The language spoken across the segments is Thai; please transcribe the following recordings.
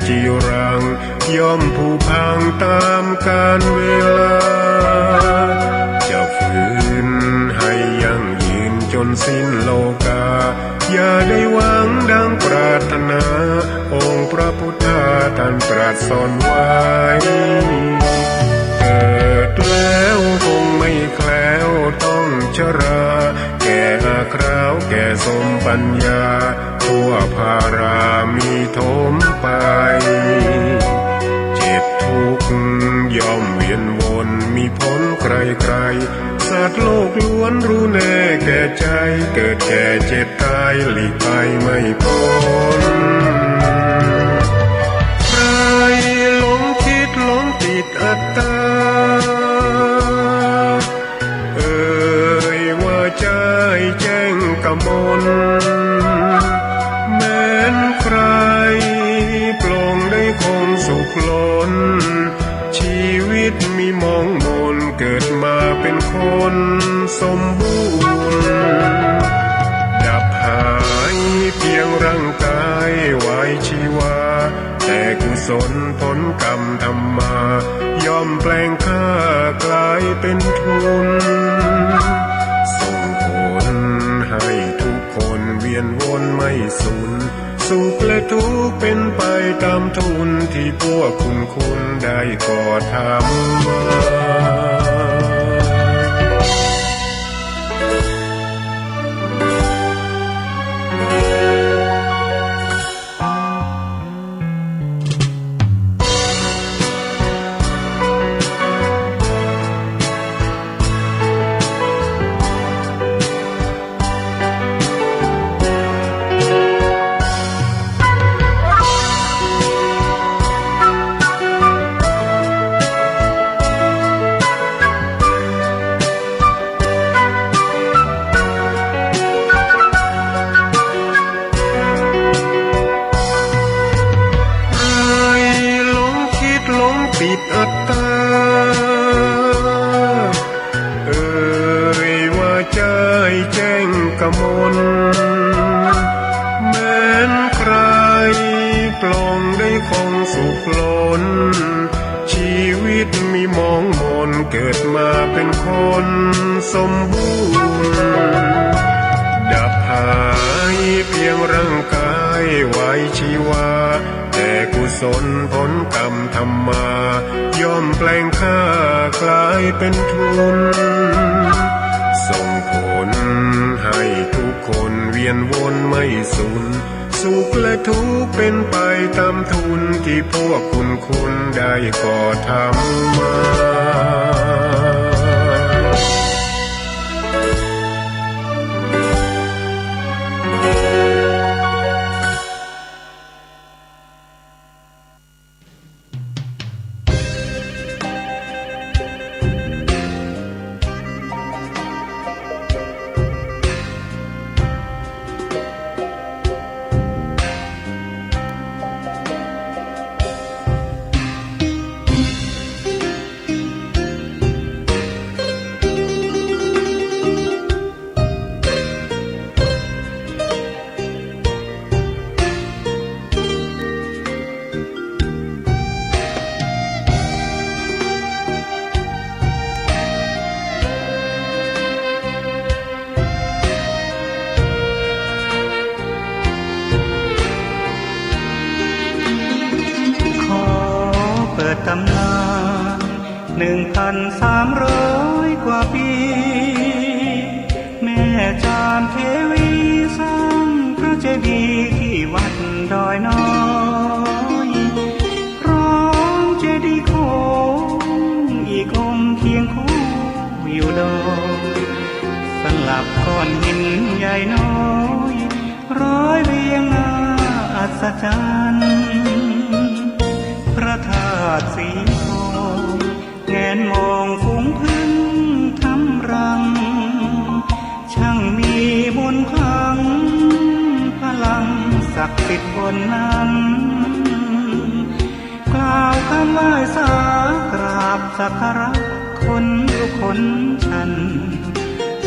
จีรังย่อมผุพังตามกาลเวลาจะฝืนให้ยั่งยืนจนสิ้นโลกาอย่าได้หวังดังปรารถนาองค์พระพุทธาท่านตรัสสอนไว้เกิดแล้วคงไม่แคล้วต้องชราแก่อาคราวแก่สมปัญญาทั่วภารามีถมไปเจ็บทุกข์ย่อมเวียนวนมีพ้นใครๆสัตว์โลกล้วนรู้แน่แก่ใจเกิดแก่เจ็บตายหลีกไปไม่พ้นใครหลงคิดหลงติดอัตตาว่าใจแจ้งกมลแม้นใครปลงได้คงสุขล้นชีวิตมีมองมนเกิดมาเป็นคนสมบูรณ์ดับหายเพียงร่างกายไว้ชีวาแต่กุศลผลกรรมทำมาย่อมแปลงค่ากลายเป็นทุนส่งผลให้ทุกคนเวียนวนไม่สูญสุขและทุกข์เป็นไปตามทุนที่พวกคุณได้ก่อทำมาปิดอัตตาว่าใจแจ้งกมลแม้นใครปลงได้คงสุขล้นชีวิตมีมองมนเกิดมาเป็นคนสมบูรณ์ดับหายเพียงร่างกายไว้ชีวาแต่กุศลผลกรรมทำมาย่อมแปลงค่ากลายเป็นทุนส่งผลให้ทุกคนเวียนวนไม่สูญสุขและทุกข์เป็นไปตามทุนที่พวกคุณได้ก่อทำมาตำนาน1,300 กว่าปีแม่จามเทวีสร้างพระเจดีย์ที่วัดดอยน้อยพร้อมเจดีย์โค้งอีกองค์เคียงคู่อยู่ดอยสลับก้อนหินใหญ่น้อยร้อยเรียงหน้าอัศจรรย์พระธาตุสีทองแงนมองฝูงพึ่งทำรังช่างมีมนต์ขลังพลังศักดิ์สิทธิ์บนนั้นกล่าวคำไหว้สากราบสักการะคนทุกคนฉัน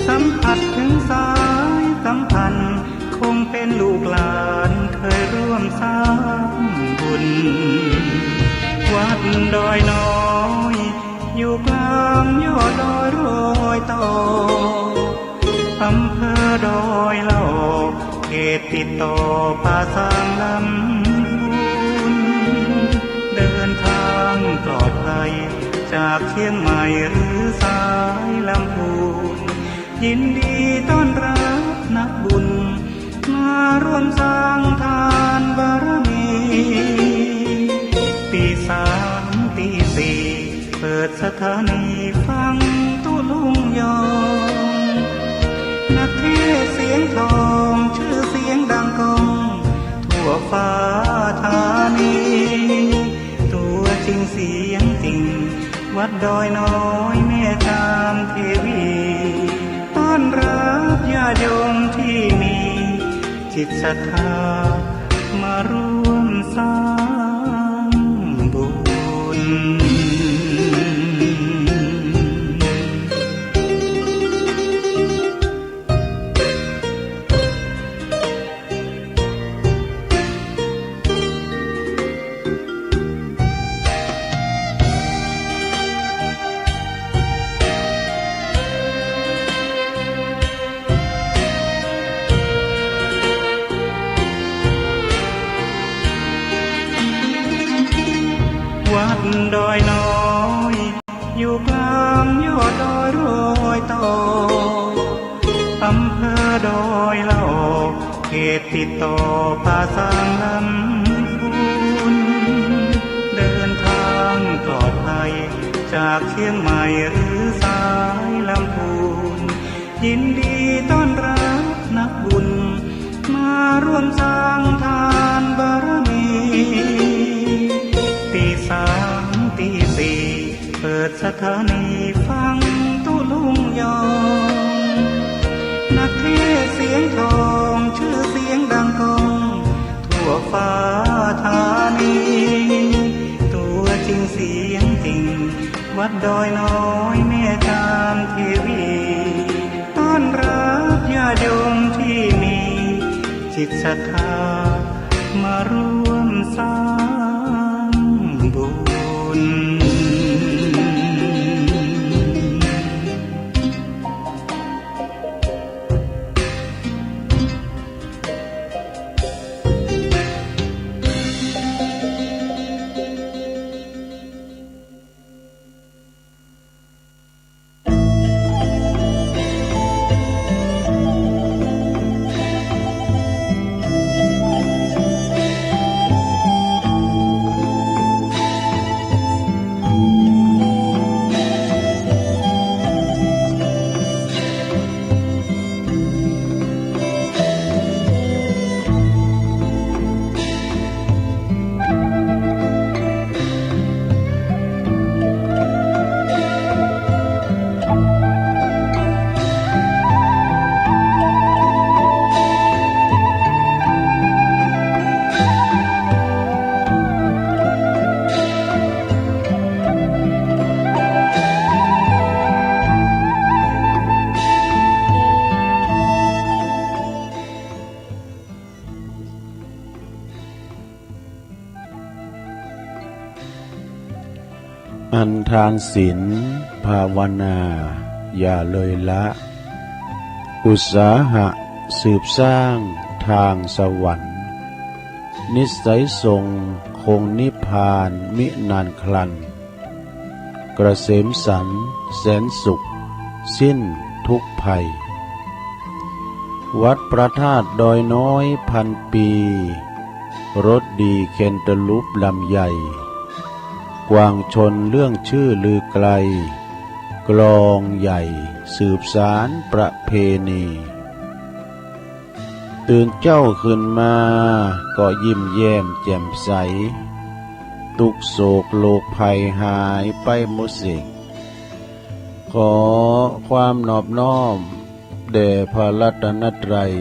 สัมผัสถึงสายสัมพันธ์คงเป็นลูกหลานเคยร่วมสร้างบุญ ดดอยน้อยอยู่กลางยอดดอยโรยต่ออำเภอดอยเหล่าเขตติดต่อป่าสางลำพูนเดินทางปลอดภัยจากเชียงใหม่หรือสายลำพูนยินดีต้อนรับนักบุญมาร่วมสร้างทานบารมีตีสามตีสี่เปิดสถานีฟังตุลุงยองนักเทศเสียงทองชื่อเสียงดังก้องทั่วฟ้าธานีตัวจริงเสียงจริงวัดดอยน้อยแม่จามเทวีต้อนรับญาติโยมที่มีจิตศรัทธามาร่วมสร้างบุญวัดดอยน้อยอยู่กลางยอดดอยโรยต่ออำเภอดอยเหล่าเขตติดต่อป่าสางลำพูนเดินทางปลอดภัยจากเชียงใหม่หรือสายลำพูนยินดีต้อนรับนักบุญมาร่วมสร้างทานบารมีตีสามตีสี่เปิดสถานีฟังตุลุงยองนักเทศเสียงทองชื่อเสียงดังก้องทั่วฟ้าธานีตัวจริงเสียงจริงวัดดอยน้อยแม่จามเทวีต้อนรับญาติโยมที่มีจิตศรัทธามาร่วมสร้างบุญอันทานศีลภาวนาอย่าเลยละอุตสาหะสืบสร้างทางสวรรค์นิสัยทรงคงนิพพานมินานคลันเกษมสันต์แสนสุขสิ้นทุกภัยวัดพระธาตุดอยน้อยพันปีรถดีเคนตะลุบลำใหญ่กวางชนเรื่องชื่อลือไกลกลองใหญ่สืบสารประเพณีตื่นเจ้าขึ้นมาก็ยิ้มแย้มแจ่มใสทุกโศกโลกภัยหายไปหมดสิ้นขอความนอบน้อมแด่พระรัตนตรัย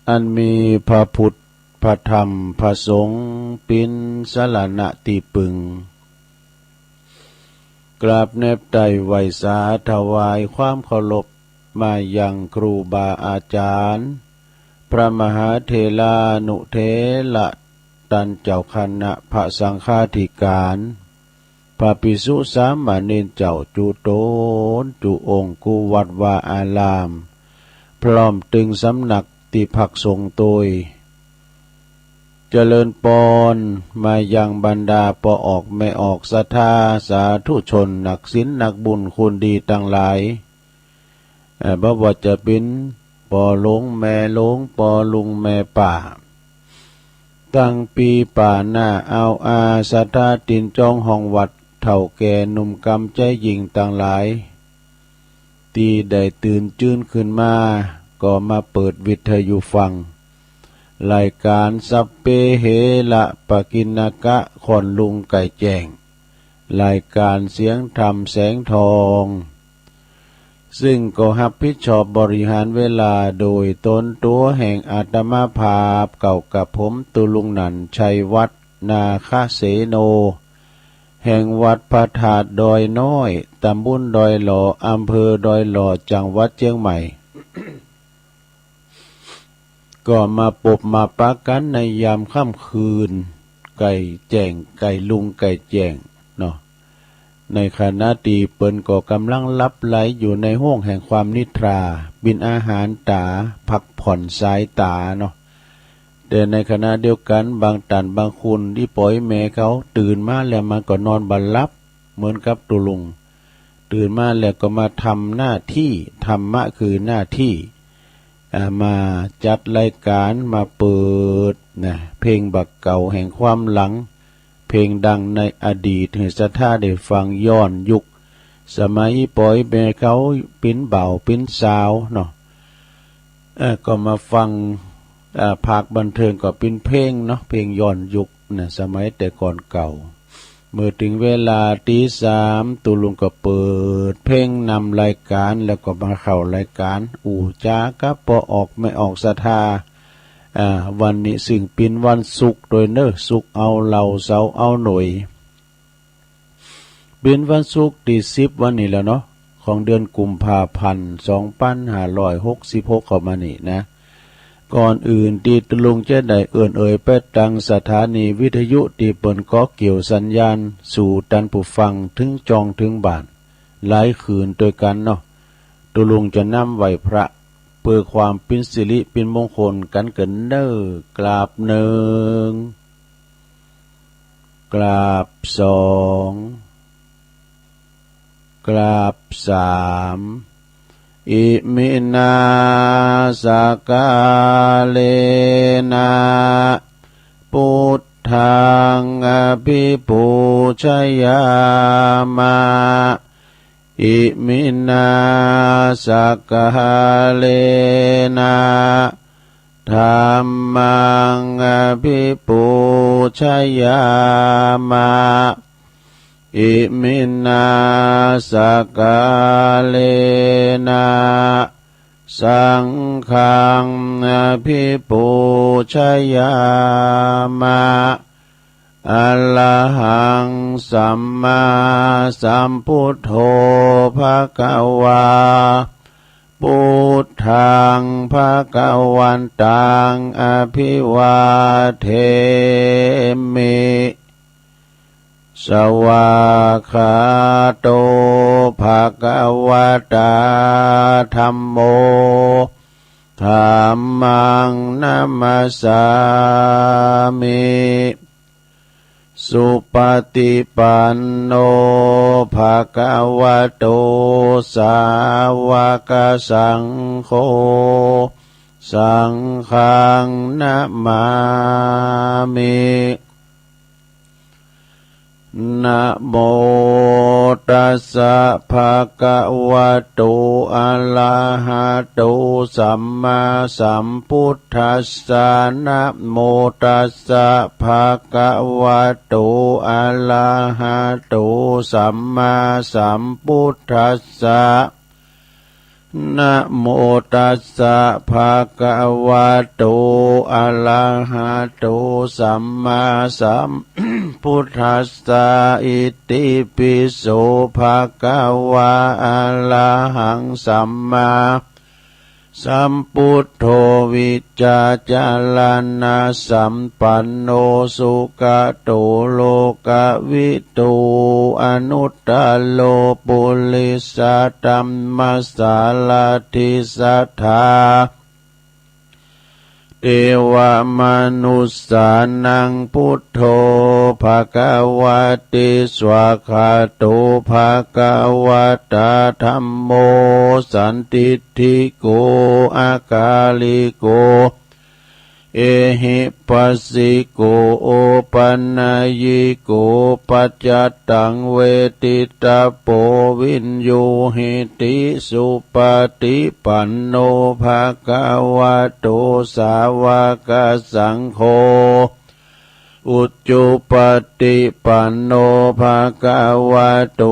อันมีพระพุทธพระธรรมพระสงฆ์เป็นสรณะที่พึ่งกราบแนบไต่ไหวสาถวายความเคารพมายังครูบาอาจารย์พระมหาเถรานุเถระ ตันเจ้าคณะพระสังฆาธิการพระภิกษุสามเณรเจ้าจุโตนจุองค์กุวัดวาอารามพร้อมตึงสำนักติภักสงฆ์โดยเจริญปอนมายังบรรดาปอออกไม่ออกศรัทธาสาธุชนนักศีลนักบุญคุณดีทั้งหลายบ่ว่าจะเป็นปอหลงแม่หลงปอลุงแม่ป่าตั้งปีป่าหน้าเอาอาศรัทธาตินจองห้องวัดเฒ่าแก่หนุ่มกำใจหญิงต่างหลายตีได้ตื่นจื้นขึ้นมาก็มาเปิดวิทยุฟังรายการสัพเพเหระปกิณกะขอนลุงไก่แจ้งรายการเสียงธรรมแสงทองซึ่งก็รับผิดชอบบริหารเวลาโดยตนตัวแห่งอาตมาภาพเก่ากับผมตุลุงนันชัยวัฒนาคเสโนแห่งวัดพระธาตุดอยน้อยตำบลดอยหล่ออำเภอดอยหล่อจังหวัดเชียงใหม่ ก็มาปบมาปะกันในยามค่ำคืนไก่แจ้งไก่ลุงไก่แจ้งเนาะในขณะที่เปิ้นก็กำลังลับไหลอยู่ในห้วงแห่งความนิทราบินอาหารตาพักผ่อนสายตาเนาะแต่ในขณะเดียวกันบางตันบางคุณที่ปล่อยแม่เขาตื่นมาแล้วมันก็นอนบัลลับเหมือนกับตุลุงตื่นมาแล้วก็มาทำหน้าที่ธรรมะคือหน้าที่มาจัดรายการมาเปิดนะเพลงบักเก่าแห่งความหลังเพลงดังในอดีตให้ศรัทธาได้ฟังย้อนยุคสมัยปล่อยแม่เขาปิ้นเบาปิ้นสาวเนาะก็มาฟังภาคบันเทิงก็เป็นเพลงเนาะเพลงย้อนยุคนะสมัยแต่ก่อนเก่าเมื่อถึงเวลาตี 3ตุลุงก็เปิดเพลงนำรายการแล้วก็มาเข้ารายการอู่จากะปอออกไม่ออกศรัทธาวันนี้ซึ่งเป็นวันศุกร์โดยเนอะศุกร์เอาเหล่าเสาร์เอาหน่วยเป็นวันศุกร์ที่10วันนี้แล้วเนาะของเดือนกุมภาพันธ์2566เข้ามานี่นะก่อนอื่นที่ตลุงจะได้เอ่ยไปตั้งสถานีวิทยุที่เปิ้นก็เกี่ยวสัญญาณสู่ท่านผู้ฟังถึงจองถึงบ้านหลายคืนด้วยกันเนาะตลุงจะนำไหวพระเพื่อความเป็นสิริเป็นมงคลกันเกินเนอกราบหนึ่งกราบสองกราบสามอิมินาสกาเลนะพุทธังอภิปูชยามะอิมินาสกาเลนะธัมมังอภิปูชยามะอิมินาสกาเลนะสังฆังอภิปูชยามะอะระหังสัมมาสัมพุทโธภคะวาพุทธังภคะวันตังอภิวาเทมิสวากขาโตภะคะวะตาธัมโมธัมมังนัมมัสสามิสุปฏิปันโนภะคะวะโตสาวกสังโฆสังฆังนะมามินะโมตัสสะภะคะวะโตอะระหะโตสัมมาสัมพุทธัสสะนะโมตัสสะภะคะวะโตอะระหะโตสัมมาสัมพุทธัสสะนะโมตัสสะภะคะวะโตอะระหะโตสัมมาสัมพุทธัสสะอิติปิโสภะคะวะอะระหังสัมมา สัมพุทโธวิจาจาลานาสัมปันโนสุขโตโลกวิตูอนุตตโลปุริสตัมมัสสาลาทิสัทธาเทวมนุสสานังพุทโธภควติสวากขาโตภควตาธัมโมสันติทิโกอากาลิโกเอหิปัสสิโกโอปันนายิโกปัจจตังเวทิตาโปวินโยหิติสุปฏิปันโนภะคะวะโตสาวกสังโฆอุจจุปฏิปันโนภะคะวะโต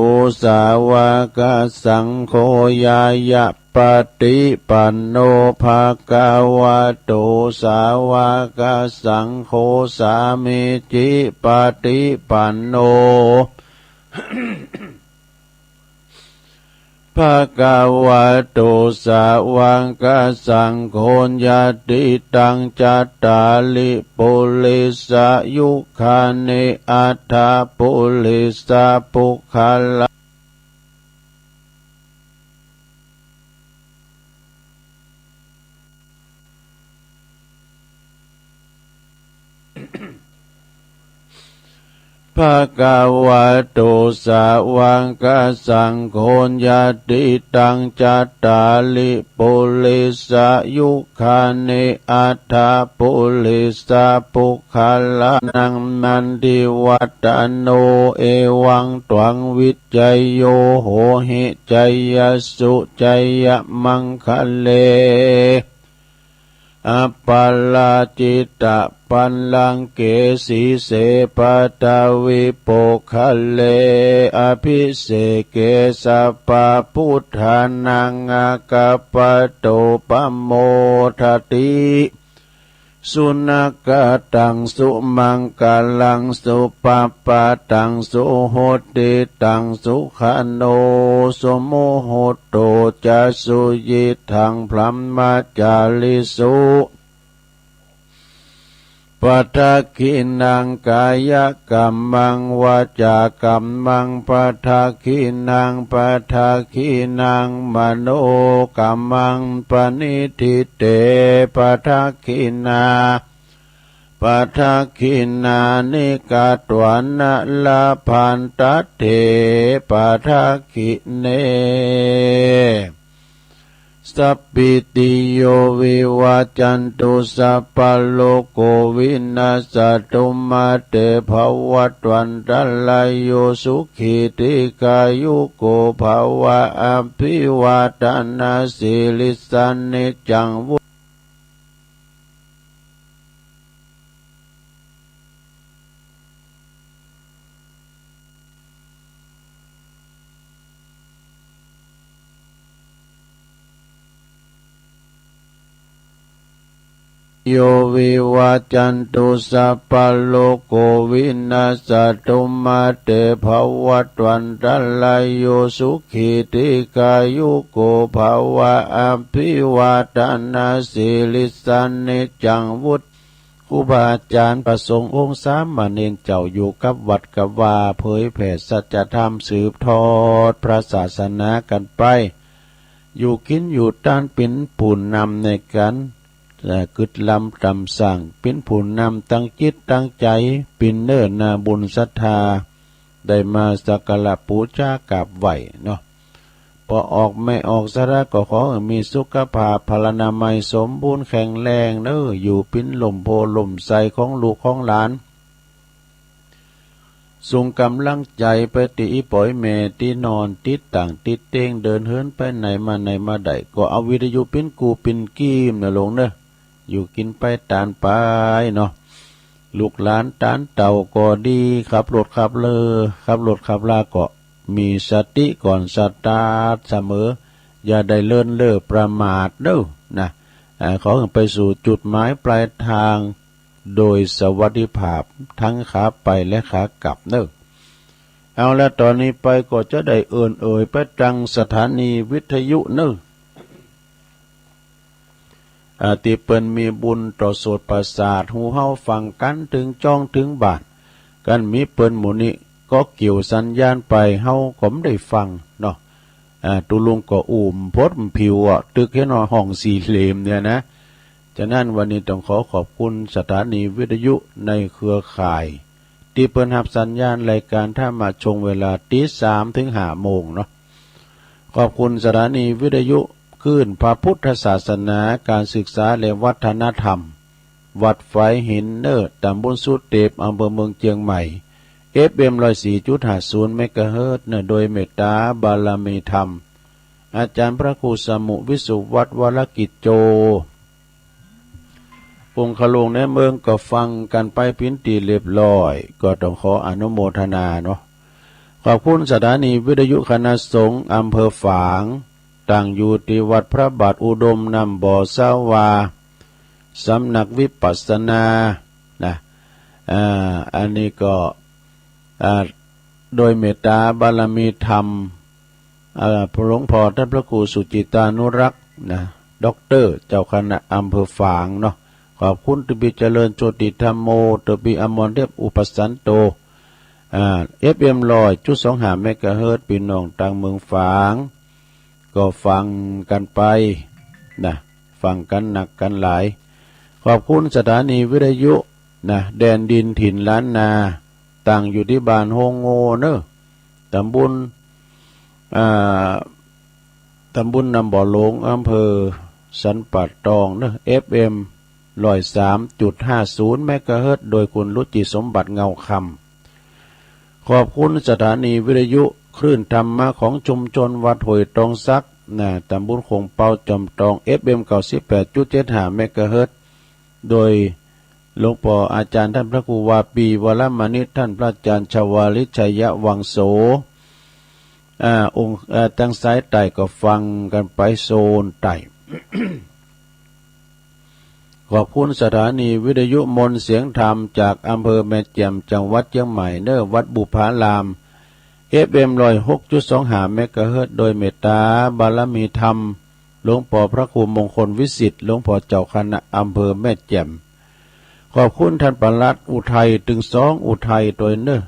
สาวกสังโฆยายะปฏิปันโนภะคะวะโตสาวกสังโฆสามิจิปฏิปันโน ภะคะวะโตสาวกสังโฆญาติตังจัตตาลิปุริสยุคานิอัฏฐปุริสปุคละภะคะวะโตสาวกสังโฆญาติตังจัตตาลิปุริสยุคานิอัฏฐปุริสปุคละนังนันทิวัตโนเอวังตวังวิจัยโยโหหิจัยยสุจัยยมังคะเลอัปปลาจิตตปันลังเกสีเสปตาวิโปคะเลอภิเสเกสัพพพุทธานังอากาปโตปโมทติสุนักตังสุมังกลังสุปปะตังสุโหติตังสุขโนสมุโหโตจะสุยิทังพลัมมาจาลิสุปัฏขินังกายกัมมังวาจากัมมังปัฏขินังปัฏขินังมโนกัมมังปณิทิเตปัฏขินาปัฏขินานิกาตวันนะลาพันตเถปัฏขิเนสัพพิติโยวิวัจจันตุสัพพะโลกวินาศตุมาเตภวัตวันตรายโยสุขิติกายุโกภวะอภิวาทนาสิลิสานิจังวุโยวิวัจจันตุสัพพะโลกวินาศตุมาเตภวัตวันตรายโยสุขิติกายุโกภวะอภิวาทนาสิลิสานิจังวุฒครูบาอาจารย์ประสงค์องค์สามเณรเจ้าอยู่กับวัดกับวาเผยแผ่สัจธรรมสืบทอดพระศาสนากันไปอยู่กินอยู่ต้านเป็นผู้นำในกันแต่กึดลำตำสั่งเป็นผู้นำตั้งจิตตั้งใจเป็นเนิ่นนาบุญศรัทธาได้มาสักการะปูชากราบไหวเนาะพอออกไม่ออกสาระก็ขอมีสุขภาพพลานามัยสมบูรณ์แข็งแรงเนออยู่เป็นลมโพลมใสของลูกของหลานส่งกำลังใจไปติปล่อยแม่ที่นอนติดต่างติดเต้งเดินเหินไปไหนมาได้ก็เอาวิทยุเป็นกูเป็นกีมนะลงเนอะอยู่กินไปตานไปเนาะลูกหลานตานเต่าก็ดีขับรถขับลาก็มีสติก่อนสตาร์ทเสมออย่าได้เลื่อนเล่อประมาทเด้อนะขอไปสู่จุดหมายปลายทางโดยสวัสดิภาพทั้งขาไปและขากลับเด้อเอาละตอนนี้ไปก็จะได้เอ่ยไปจังสถานีวิทยุเด้อ ที่เปิ้นมีบุญต่อโสตประสาทหูเฮาฟังกันถึงจ้องถึงบาทกันมีเปิ้นหมู่นี้ก็เกี่ยวสัญญาณไปเฮาก็ไม่ได้ฟังเนาะตุลุงก็อุ่มพดผิวตึกให้นอห้องสี่เหลี่ยมเนี่ยนะฉะนั้นวันนี้ต้องขอบคุณสถานีวิทยุในเครือข่ายที่เปิ้นรับสัญญาณรายการถ้ามาชงเวลาตี3ถึง5โมงเนาะขอบคุณสถานีวิทยุคลื่นพระพุทธศาสนาการศึกษาและวัฒนธรรมวัดไฟหินเนอร์ตำบลสุดเตบอำเภอเมืองเชียงใหม่ FM 104.50 เมกะเฮิรตซ์โดยเมตตาบารมีธรรมอาจารย์พระครูสมุวิสุวัฒน์วรกิจโจองค์ขลงในเมืองก็ฟังกันไปพินตีเรียบร้อยก็ต้องขออนุโมทนาเนาะขอบคุณสถานีวิทยุคณะสงฆ์อำเภอฝางตั้งอยู่ที่วัดพระบาทอุดมนำบ่อสาวาสำนักวิปัสสนานะอันนี้ก็โดยเมตตาบารมีธรรมพระหลวงพ่อท่านพระครูสุจิตานุรักษ์นะด็อกเตอร์เจ้าคณะอำเภอฝางเนาะขอบคุณตุบิเจริญโชติธรรมโมตุบิอมรเทพอุปสันโตFM 100.25 เมกะเฮิรตซ์พี่น้องต่างเมืองฝางก็ฟังกันไปนะฟังกันหนักกันหลายขอบคุณสถานีวิทยุนะแดนดินถิ่นล้านนาตั้งอยู่ที่บ้านโฮงโงเนอะตำบลนำบ่อหลงอำเภอสันป่าตองเนอะ FM 103.50 เมกะเฮิรตซ์โดยคุณรุจิสมบัติเงาคำขอบคุณสถานีวิทยุคลื่นธรรมะของชุมชนวัดห้วยตองซักนะตำบลคงเปาจอมตอง FM 98.75 เมกะเฮิรตซ์โดยหลวงพ่ออาจารย์ท่านพระครูวาปีวรมณิตท่านพระอาจารย์ชวาลิชัยวังโสองค์ทางซ้ายไต่ก็ฟังกันไปโซนไต่ ขอบคุณสถานีวิทยุมนต์เสียงธรรมจากอำเภอแม่แจ่มจังหวัดเชียงใหม่เนอวัดบุพาราม FM 106.25 เมกะเฮิรตซ์โดยเมตตาบารมีธรรมหลวงพ่อพระครูมงคลวิสิทธิ์หลวงพ่อเจ้าคณะอำเภอแม่แจ่มขอบคุณท่านปลัดอุทัยถึง2อุทัยตัวเนอ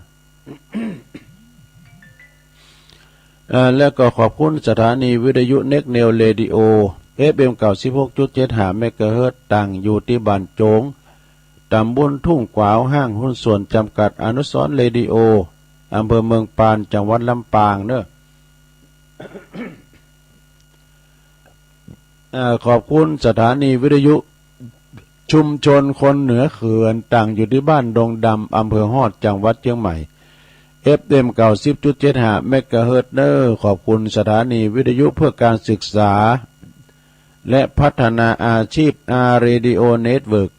แล้วก็ขอบคุณสถานีวิทยุเน็กเนลเรดิโอ FM 96.75 เมกะเฮิรตซ์ตั้งอยู่ที่บ้านโจงตำบลทุ่งกวาวห้างหุ้นส่วนจำกัดอนุสรณ์เรดิโออำเภอเมืองปานจังหวัดลำปางเนอะขอบคุณสถานีวิทยุชุมชนคนเหนือเขื่อนตั้งอยู่ที่บ้านดงดำอำเภอฮอดจังหวัดเชียงใหม่ FM 90.75 เมกะเฮิรตซ์เนอขอบคุณสถานีวิทยุเพื่อการศึกษาและพัฒนาอาชีพเรดิโอเน็ตเวิร์ก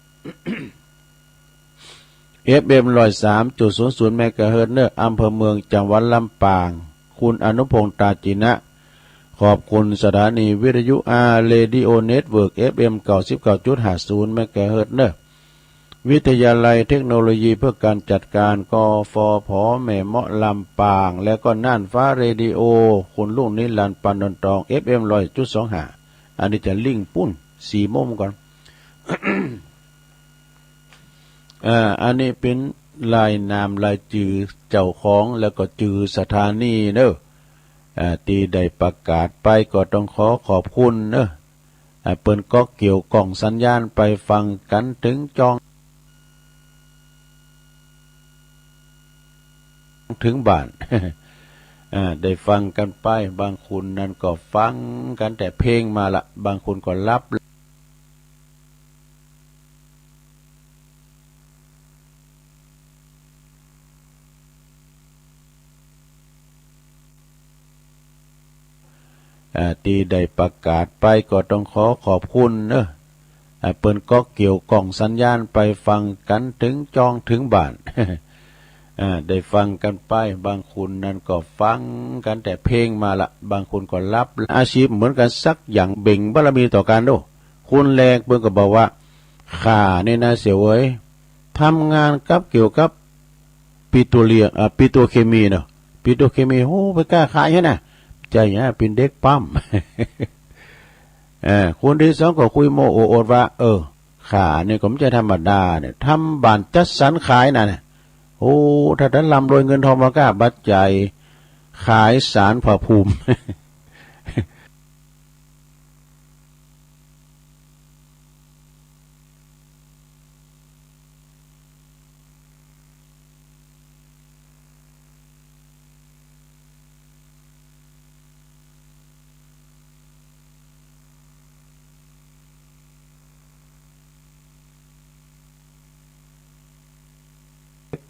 FM 103.00 เมกะเฮิรตซ์เนออำเภอเมืองจังหวัดลำปางคุณอนุพงษ์ตาจินะขอบคุณสถานีวิทยุเรดิโอเน็ตเวิร์ก FM 99.50 เมกะเฮิรตซ์เนอวิทยาลัยเทคโนโลยีเพื่อการจัดการกฟผแม่เมาะลำปางและก็น่านฟ้าเรดิโอคุณลุงนิรันดร์ปานนทอง FM 100.25 อันนี้จะลิงก์ปุ้น4โมงก่อน อันนี้เป็นลายนามลายจือเจ้าของแล้วก็จือสถานีเนอะที่ได้ประกาศไปก็ต้องขอบคุณเนอะเปิ้นก็เกี่ยวกล่องสัญญาณไปฟังกันถึงจองถึงบ้าน ได้ฟังกันไปบางคนนั้นก็ฟังกันแต่เพลงมาละบางคนก็รับที่ได้ประกาศไปก็ต้องขอบคุณเนอะเปิ้นก็เกี่ยวกล่องสัญญาณไปฟังกันถึงจองถึงบ้าน ได้ฟังกันไปบางคนนั้นก็ฟังกันแต่เพลงมาละบางคนก็รับอาชีพเหมือนกันสักอย่างเบ่งบารมีต่อกันดูคุณแรกเปิ้นก็บอกว่าข้าเนี่ยนะเสียวเว้ยทำงานกับเกี่ยวกับปิโตรเคมีเนาะปิโตรเคมีโหไปกล้าขายใช่น่ะใจเนี่ยเป็นเด็กปั๊ม คนที่สองก็คุยโมโอโอดว่าขาเนี่ยผมจะธรรมดาเนี่ยทำบ้านจัดสรรขายนะเนี่ยโอ้ถ้าท่านลำรวยเงินทองมากล้าบัดใจขายสารพระภูมิ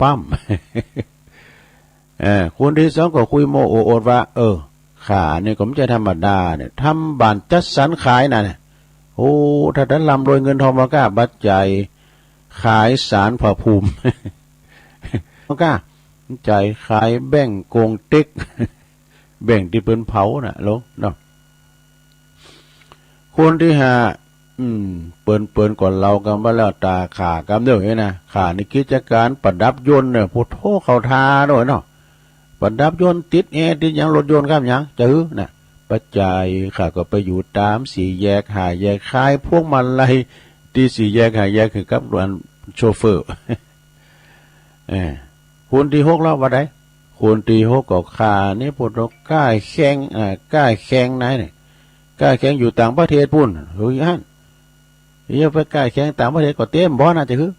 ปั้ม คนที่สองก็คุยโมโอโอดว่าขาเนี่ยผมจะธรรมดาเนี่ยทำบ้านจัดสรรขายนะเนี่ยโอ้ถ้าท่านลำรวยเงินทองมากล้าบัดใจขายสารพระภูมิ มากล้าใจขายแบ่งโกงเต็ก แบ่งที่เปิ้นเผาน่ะลงเนาะคนที่ห้าเปิ้นก่อนเรากันว่าแล้วตาขากำเด้อนะขาในกิจการประดับยนต์เนี่ยพุทโธเข้าทาด้วยเนาะประดับยนต์ติดแอร์ติดหยังรถยนต์ครับหยังจื้อน่ะปัจจัยข้าก็ไปอยู่ตามสี่แยกหาแยกขายพวกมันไรที่สี่แยกหาแยกคือกับรวนโชเฟอร์คนที่หกแล้วว่าไดคนที่หกก็ขานี่พุทโธกล้าแข่งกล้าแข่งไหนเนี่ยกล้าแข่งอยู่ต่างประเทศพุ่นเฮ้ยฮั่นอย่าไปกล้าแข่งต่างประเทศก็เต็มบ่น่าจะคือ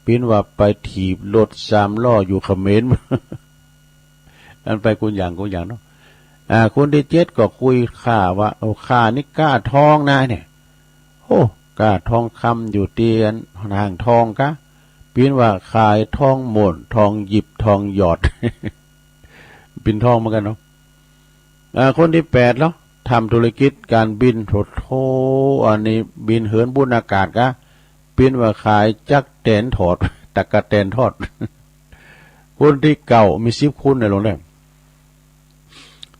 ปินว่าไปถีบรถ3 ล้ออยู่เขมร อันไปกุญอย่างเนาะคนที่7ก็คุยข่าว่าข่านี่กล้าทองนะเนี่ยโอ้กล้าทองคำอยู่เตียนห่างทองกะปินว่าขายทองหม่นทองหยิบทองหยอด ปินทองเหมือนกันเนาะคนที่8แล้วทำธุรกิจการบินโทอันนี้บินเหินบุญอากาศกะปินว่าขายจักแตนทอดตะกะแตนทอด คนที่เก่ามี10 คุณในโรงแรม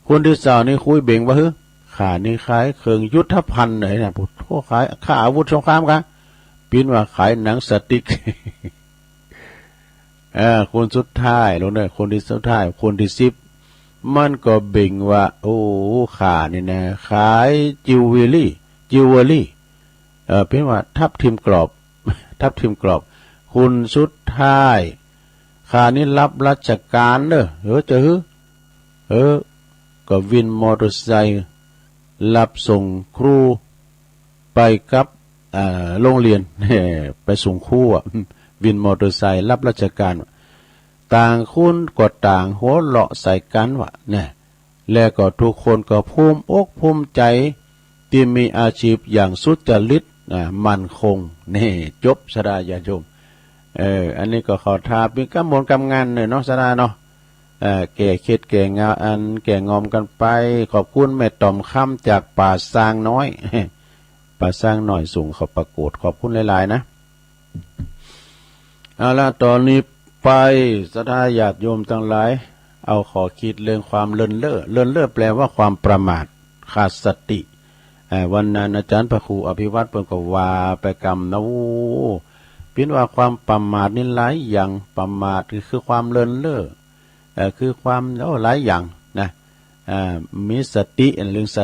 คนที่2นี่คุยเบ่งว่าขานี่ขายเครื่องยุทธภัณฑ์ไหนนะพุทโธขายค่าอาวุธสงครามกะปินว่าขายหนังสติ๊ก คนสุดท้ายลงเนี่ยคนที่สุดท้ายคนที่10มันก็เบ่งว่าโอ้ขานี่นะขายจิวเวลรี่เป็นว่าทับทิมกรอบ ทับทิมกรอบคุณสุดท้ายขานี่รับราชการเด้อก็วินมอเตอร์ไซค์รับส่งครูไปกับโรงเรียน ไปส่งครูวินมอเตอร์ไซค์รับราชการต่างคุณก็ต่างหัวเราะใส่กันวะเนี่ยแล้วก็ทุกคนก็ภูมิอกภูมิใจที่มีอาชีพอย่างสุจริตมั่นคงนี่จบสดาญาโยมอันนี้ก็ขอทาเป็นกำมลกำงานเนาะสดาเนาะแก่คิดแก่งาอันแก่งอมกันไปขอบคุณแม่ต่อมค่ำจากป่าซางน้อย ป่าซางหน่อยสูงเขาประกวดขอบคุณหลายๆนะเอาละตอนนี้ไปสดาญาติโยมทั้งหลายเอาขอคิดเรื่องความเลินเล่อแปลว่าความประมาทขาดสติวันนั้นอาจารย์พระครูอภิวัตรเพิ่นก็ว่าไปกรรมนะเป็นว่าความประมาทนี่หลายอย่างประมาทคือความเลินเล่อคือความหลายอย่างนะมีสติเรื่องส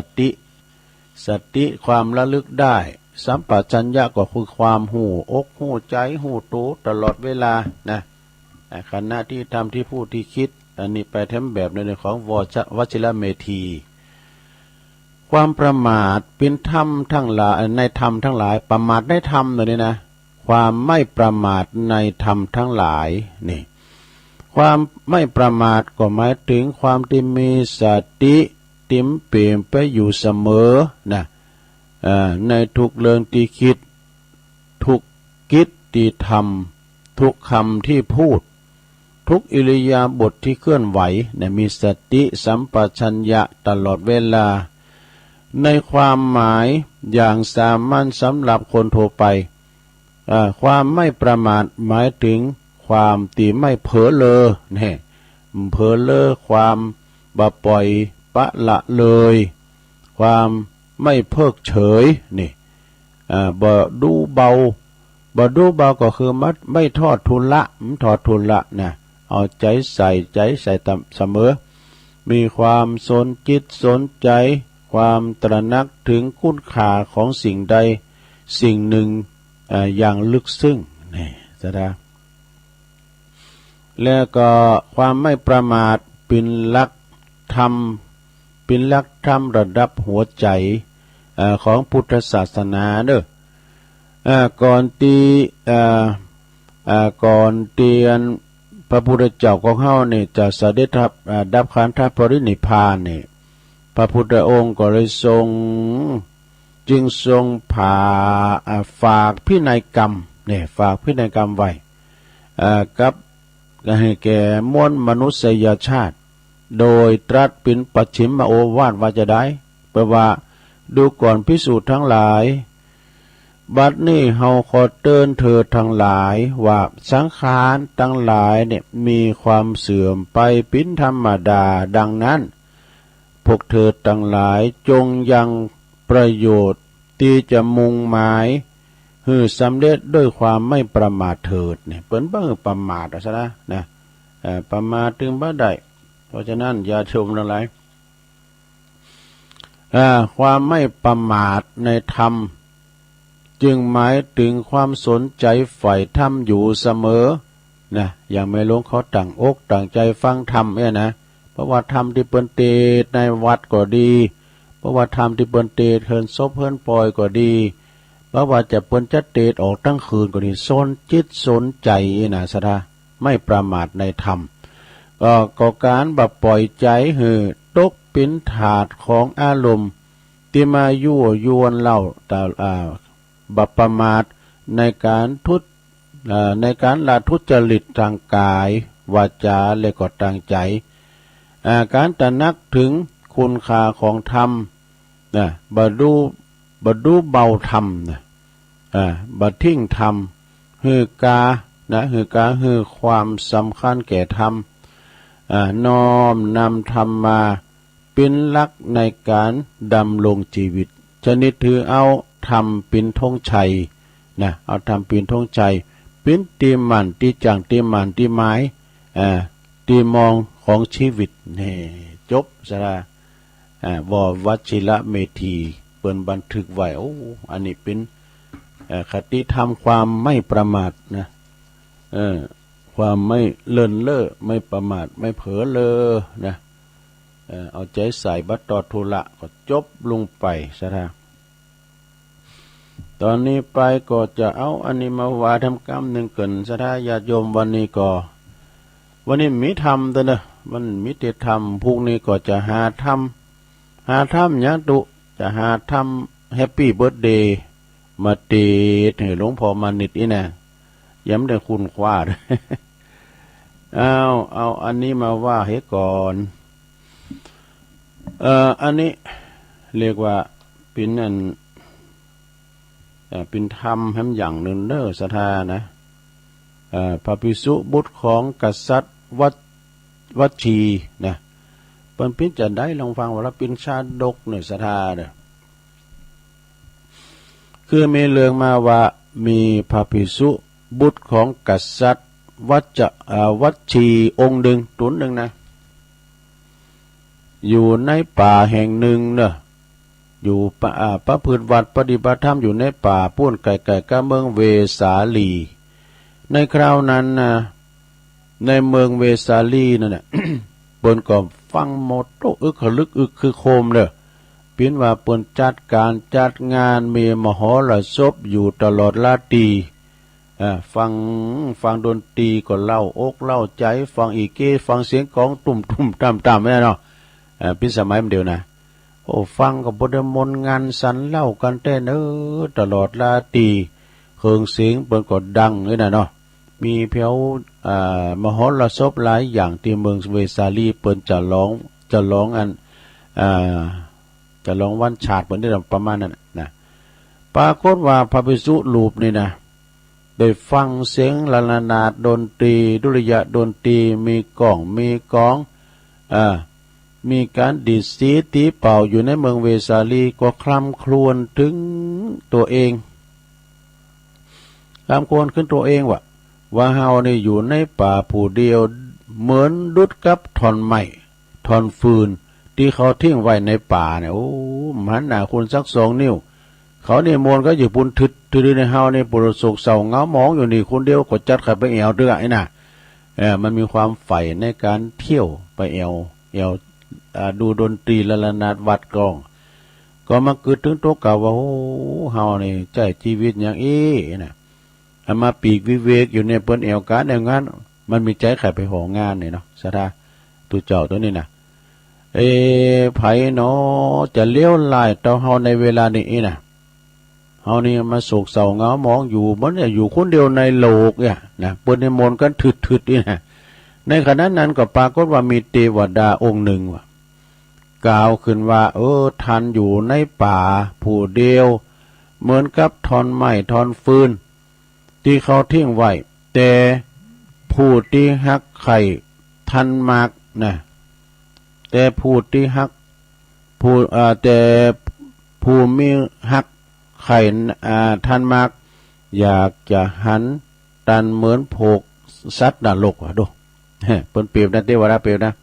ติความระลึกได้สัมปชัญญะก็คือความหูอกหูใจหูตูตลอดเวลานะขณะที่ทำที่พูดที่คิดอันนี้ไปทำแบบในของวชิรเมธีความประมาทเป็นธรรมทั้งหลายในธรรมทั้งหลายประมาทในธรรมเนี่ยนะความไม่ประมาทในธรรมทั้งหลายนี่ความไม่ประมาทก็หมายถึงความที่มีสติติมเปลี่ยนไปอยู่เสมอนะในทุกเรื่องที่คิดทุกกิจที่ทำทุกคำที่พูดทุกอิริยาบถที่เคลื่อนไหวเนี่ยมีสติสัมปชัญญะตลอดเวลาในความหมายอย่างสามัญสำหรับคนทั่วไปความไม่ประมาทหมายถึงความที่ไม่เผลอเลอเนี่ยเผลอเลอความบ่ปล่อยปะละเลยความไม่เพิกเฉยนี่บ่ดูเบาก็คือไม่ทอดทุนละนะเอาใจใส่เสมอมีความสนจิตสนใจค ความตระหนักถึงคุณค่าของสิ่งใดสิ่งหนึ่งอย่างลึกซึ้งนี่จะได้แล้วก็ความไม่ประมาทเป็นหลักธรรมระดับหัวใจของพุทธศาสนาเด้อก่อนตีนพระพุทธเจ้าของเฮานี่จะเสด็จดับขันธปรินิพพานนี่พระพุทธองค์ก็เลยจึงทรงฝากพินัยกรรมเนี่ยฝากพินัยกรรมไว้กับให้แก่มวลมนุษยชาติโดยตรัสเป็นปัจฉิมโอวาทว่าจะได้แปลว่าดูก่อนภิกษุทั้งหลายบัดนี้เฮาขอเตือนเธอทั้งหลายว่าสังขารทั้งหลายเนี่ยมีความเสื่อมไปเป็นธรรมดาดังนั้นพวกเธอทั้งหลายจงยังประโยชน์ที่จะมุ่งหมายให้สำเร็จด้วยความไม่ประมาทเถิดเนี่ยเปิ้นบ่ประมาทซะนะประมาทถึงบ่ได้เพราะฉะนั้นอย่าชมทั้งหลายความไม่ประมาทในธรรมจึงหมายถึงความสนใจใฝ่ธรรมอยู่เสมอนะอย่างไม่ลงเขาตั้งอกตั้งใจฟังธรรมเนี่ยนะเพราะว่าธรรมที่เปิ้นเทศในวัดก็ดีเพราะว่าธรรมที่เปิ้นเทศเฮินศพเฮินปล่อยก็ดีเพราะว่าจะเปิ้นจะเทศออกทั้งคืนก็ดีสนจิตสนใจนะสะไม่ประมาทในธรรมก็การปล่อยใจให้ตกเป็นถาดของอารมณ์ที่มายั่วยวนเล่าบัประมาทในการละทุจริตทางกายวาจาและก็ทางใจการตระหนักถึงคุณค่าของธรรมนะบดูเบาธรรมนะบัดทิ้งธรรมฮือกาฮือความสำคัญแก่ธรรมน้อมนำธรรมมาเป็นหลักในการดำรงชีวิตชนิดถือเอาธรรมเป็นธงชัยนะเอาธรรมเป็นธงชัยเป็นตีมันตีจังตีมันตีไม้ตีมองของชีวิตนี่จบซะละววัชิระเมธีเปิ้นบันทึกไว้อันนี้เป็นคติธรรมความไม่ประมาทนะความไม่เลินเล่อไม่ประมาทไม่เผลอเลอนะเอาใจใส่บัดตอทุละก็จบลงไปซะละตอนนี้ไปก็จะเอาอันนี้มาว่าทำกรรมหนึ่งเกินซะละญาติโยมวันนี้มีธรรมตัวนะมันมีแต่ธรรมพรุ่งนี้ก็จะหาธรรมยังตุจะหาธรรมแฮปปี้เบิร์ธเดย์มาเตดให้หลวงพ่อมานิดนี่นะย้ำได้คุณคว้าเอาอันนี้มาว่าให้ก่อนอันนี้เรียกว่าเป็นธรรมแห่งอย่างหนึ่งเด้อศรัทธานะพระภิกษุบุตรของกษัตริย์วัชีนะเปิ้นพิจะได้ลองฟังว่าเป็นชาดกเนี่ยศรัทธาเด้อคือมีเรื่องมาว่ามีพระภิกษุบุตรของกษัตริย์วัชีองค์หนึ่งตุนหนึ่งนะอยู่ในป่าแห่งหนึ่งเนอะอยู่ประพฤติวัดปฏิบัติธรรมอยู่ในป่าป้วนไก่ๆกับเมืองเวสาลีในคราวนั้นนะในเมืองเวสาลีนั่นน่ะ เปิ้นก็ฟังหมดอึกขลึกอึกคือโคมเด้อเปิ้นว่าเปิ้นจัดการจัดงานมีมหรสพอยู่ตลอดราตรีฟังดนตรีก็เล่าอกเล่าใจฟังอีเก้ฟังเสียงกลองตุ่มต่ำไม่ได้เนาะเป็นสมัยมันเดียวนะฟังกับบทมนต์งานสันเล่ากันแต่ตลอดราตรีเครื่องเสียงเปิ้นก็ดังเลยนะเนาะมีเพียวมหรสพหลายอย่างที่เมืองเวสาลีเปิ้นจะร้องจะร้องวันชาติเปิ้นได้ประมาณนั้นนะปรากฏว่าพระภิกษุรูปนี่นะได้ฟังเสียงละนาดดนตรีดุริยะดนตรีมีกล่องมีกองมีการดีดสีตีเป่าอยู่ในเมืองเวสาลีก็คร่ำครวญถึงตัวเองคร่ำครวญขึ้นตัวเองว่าเฮานี่อยู่ในป่าผู้เดียวเหมือนดุจกับท่อนไม้ท่อนฟืน ที่เขาทิ้งไว้ในป่าเนี่ยโอ้มันหนาคุณสัก2 นิ้วเขาเนี่ยมนก็อยู่ปุ่นทึดในเฮาเนี่ยปุรสุกเศร้าเงามองอยู่นี่คนเดียวก็จัดขับไปแอวเดือไอ้น่ะมันมีความใฝ่ในการเที่ยวไปแอวดูดนตรีละนาดวัดกลองก็มาเกิดถึงโตกะว่าโอ้เฮานี่ใจชีวิตอย่างน่ะมาปีกวิเวกอยู่เนี่ยเปิ้นแอวการแนวงานมันมีใจใครไปของานนี่เนาะสะทาตัวเจ้าตัวนี้น่ะไผเนาะจะเลี้ยวลายต่อเฮาในเวลานี้น่ะเฮานี่มาโศกเศร้าเงามองอยู่มันเนี่ยอยู่คนเดียวในโลกเนี่ยนะเปิ้นนิมนต์กันถึดๆนี่นะในขณะนั้นก็ปรากฏว่ามีเทวดาองค์หนึ่งว่ากล่าวขึ้นว่าท่านอยู่ในป่าผู้เดียวเหมือนกับทอนไม้ทอนฟืนที่เขาทิ้งไว้แต่ผู้ที่ฮักไข่ท่านมากนะแต่ผู้ที่ฮักแต่ผู้มีฮักไข่ท่านมากอยากจะหันตันเหมือนโผกสัตว์นรกดูเปิ้นเปรียบนะเทวดาเปรียบนะ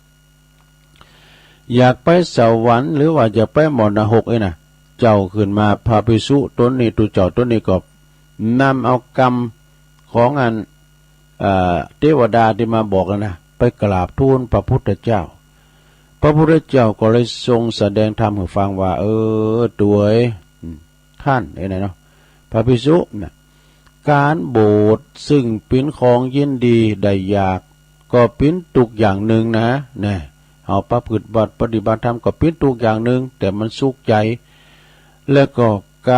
อยากไปสวรรค์หรือว่าจะไปมรณหกน่ะเจ้าขึ้นมาพาภิกษุตนนี้ตุเจ้าตนนี้ก็นำเอากรรมของเทวดาที่มาบอกนะไปกราบทูลพระพุทธเจ้าพระพุทธเจ้าก็เลยทรงแสดงธรรมให้ฟังว่าตัวท่านไหนเนาะพระภิกษุน่ะการโบสถ์ซึ่งเป็นของยินดีได้อยากก็เป็นทุกอย่างหนึ่งนะเนี่ยเอาประพฤติบัติปฏิบัติธรรมก็เป็นทุกอย่างหนึ่งแต่มันสุขใจแล้วก็ก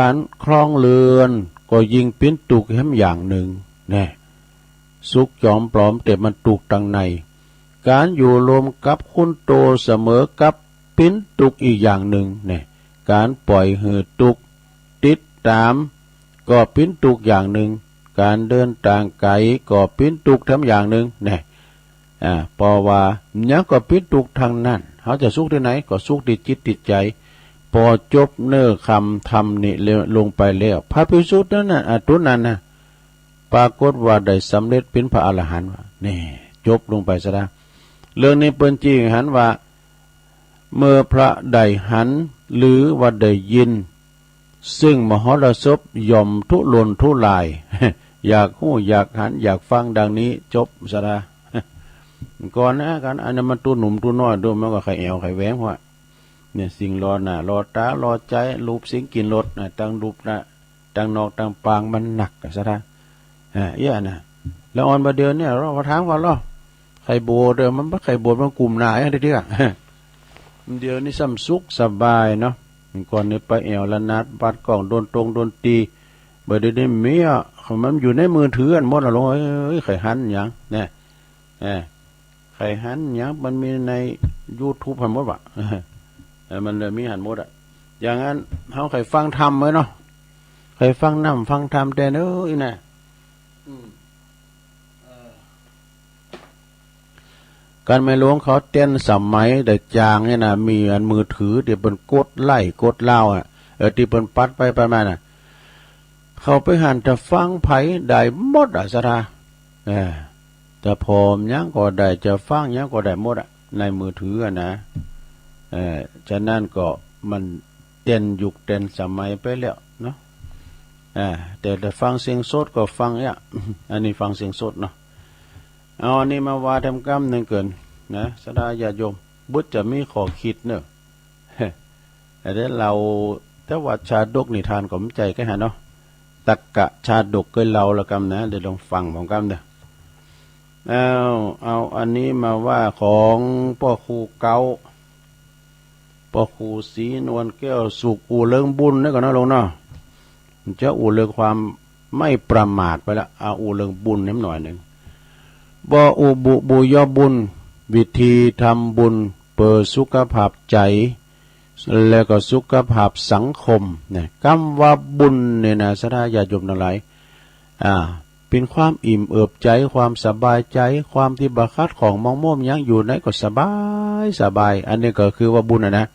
ารครองเรือนก็ยิ่งเป็นทุกข์แห่งอย่างหนึ่งเนี่ยสุขจอมปลอมแต่มันทุกข์ตั้งในการอยู่รวมกับคุณโตเสมอกับเป็นทุกข์อีกอย่างหนึ่งเนี่ยการปล่อยหืดทุกข์ติดตามก็เป็นทุกข์อย่างหนึ่งการเดินทางไกลก็เป็นทุกข์ทั้งอย่างหนึ่งเนี่ยเพราะว่าเนี่ยก็เป็นทุกข์ทางนั้นเขาจะสุขที่ไหนก็สุขที่จิตติดใจพอจบเนื้อคำธรรมนี่ลงไปแล้วพระภิกษุนั้นน่ะตัวนั้นนะปรากฏว่าได้สำเร็จเป็นพระอรหันต์นี่จบลงไปซะแล้วเรื่องนี้เป็นจริงหันว่าเมื่อพระได้หันหรือว่าได้ยินซึ่งมหรสพย่อมทุรนทุราย อยากหู้อยากหันอยากฟังดังนี้จบซะแล้วก่อนนะกันอันนั้นมันตัวหนุ่มตัวน้อยด้วยมันก็ไข่แอวไข่แหวงว่าเนี่ยสิ่งรอหน้ารอตารอใจรูปสิ่งกินรสนะตั้งรูปนะตั้งนอกตั้งปางมันหนักซะท่าเยอะนะแล้วออนมาเดือนเนี่ยเราถามว่าเราไข่โบเดิมมันไข่โบมันกลุ่มหนาอย่างเดียวเดี๋ยวนี้ซ้ำสุขสบายเนาะก่อนนี้ไปแอวละนัดบัดกล่องโดนตรงโดนตีเมื่อเดี๋ยวนี้เมียมันอยู่ในมือถือกันหมดแล้วลงไข่หันอย่างเนี่ยไข่หันอย่างมันมีใน YouTube พันหมดว่ะมันเลยมีหันหมดอ่ะอย่างนั้นเขาเคยฟังธรรมไหมเนาะเคยฟังน้ำฟังธรรมแต่เนอะน่ะการไม่หลวงเขาเต้นสมัยแต่จางเนี่ยนะมีอันมือถือเดี๋ยวเป็นกดไล่กดเล่าที่เป็นปัดไปประมาณน่ะเขาไปหันจะฟังไผ่ได้หมดอ่ะสระจะพอมยังก็ได้จะฟังยังก็ได้หมดอ่ะในมือถือนะฉะนั้นก็มันเต้นยุคเต้นสมัยไปแล้วเนาะแต่ฟังเสียงสดก็ฟังเนี่ยอันนี้ฟังเสียงสดเนาะเอาอันนี้มาว่าทำกรรมหนึ่งเกินนะสดาญาโยมบุตรจะมีขอคิดเนอะแต่เราถ้าว่าชาดกนิทานก็มใจแค่หาเนาะตักกะชาดกเคยเราละกรรมนะเดี๋ยวลองฟังของกรรมเด้อเอาอันนี้มาว่าของพ่อครูเกาพ่อครูศรีนวลแก้วสุขอู่เลิงบุญนี่ก่อนนะลงเนาะมันจะอู่เลิงความไม่ประมาทไปละเอาอู่เลิงบุญนิดหน่อยหนึ่งบ่อุบุยบุญวิธีทำบุญเปิดสุขภาพใจแล้วก็สุขภาพสังคมเนี่ยคำว่าบุญเนี่ยนะสัทธาญาติโยมทั้งหลายเป็นความอิ่มเอิบใจความสบายใจความที่บาคัดของมองม่วมยังอยู่ไหนก็สบายอันนี้ก็คือว่าบุญนะ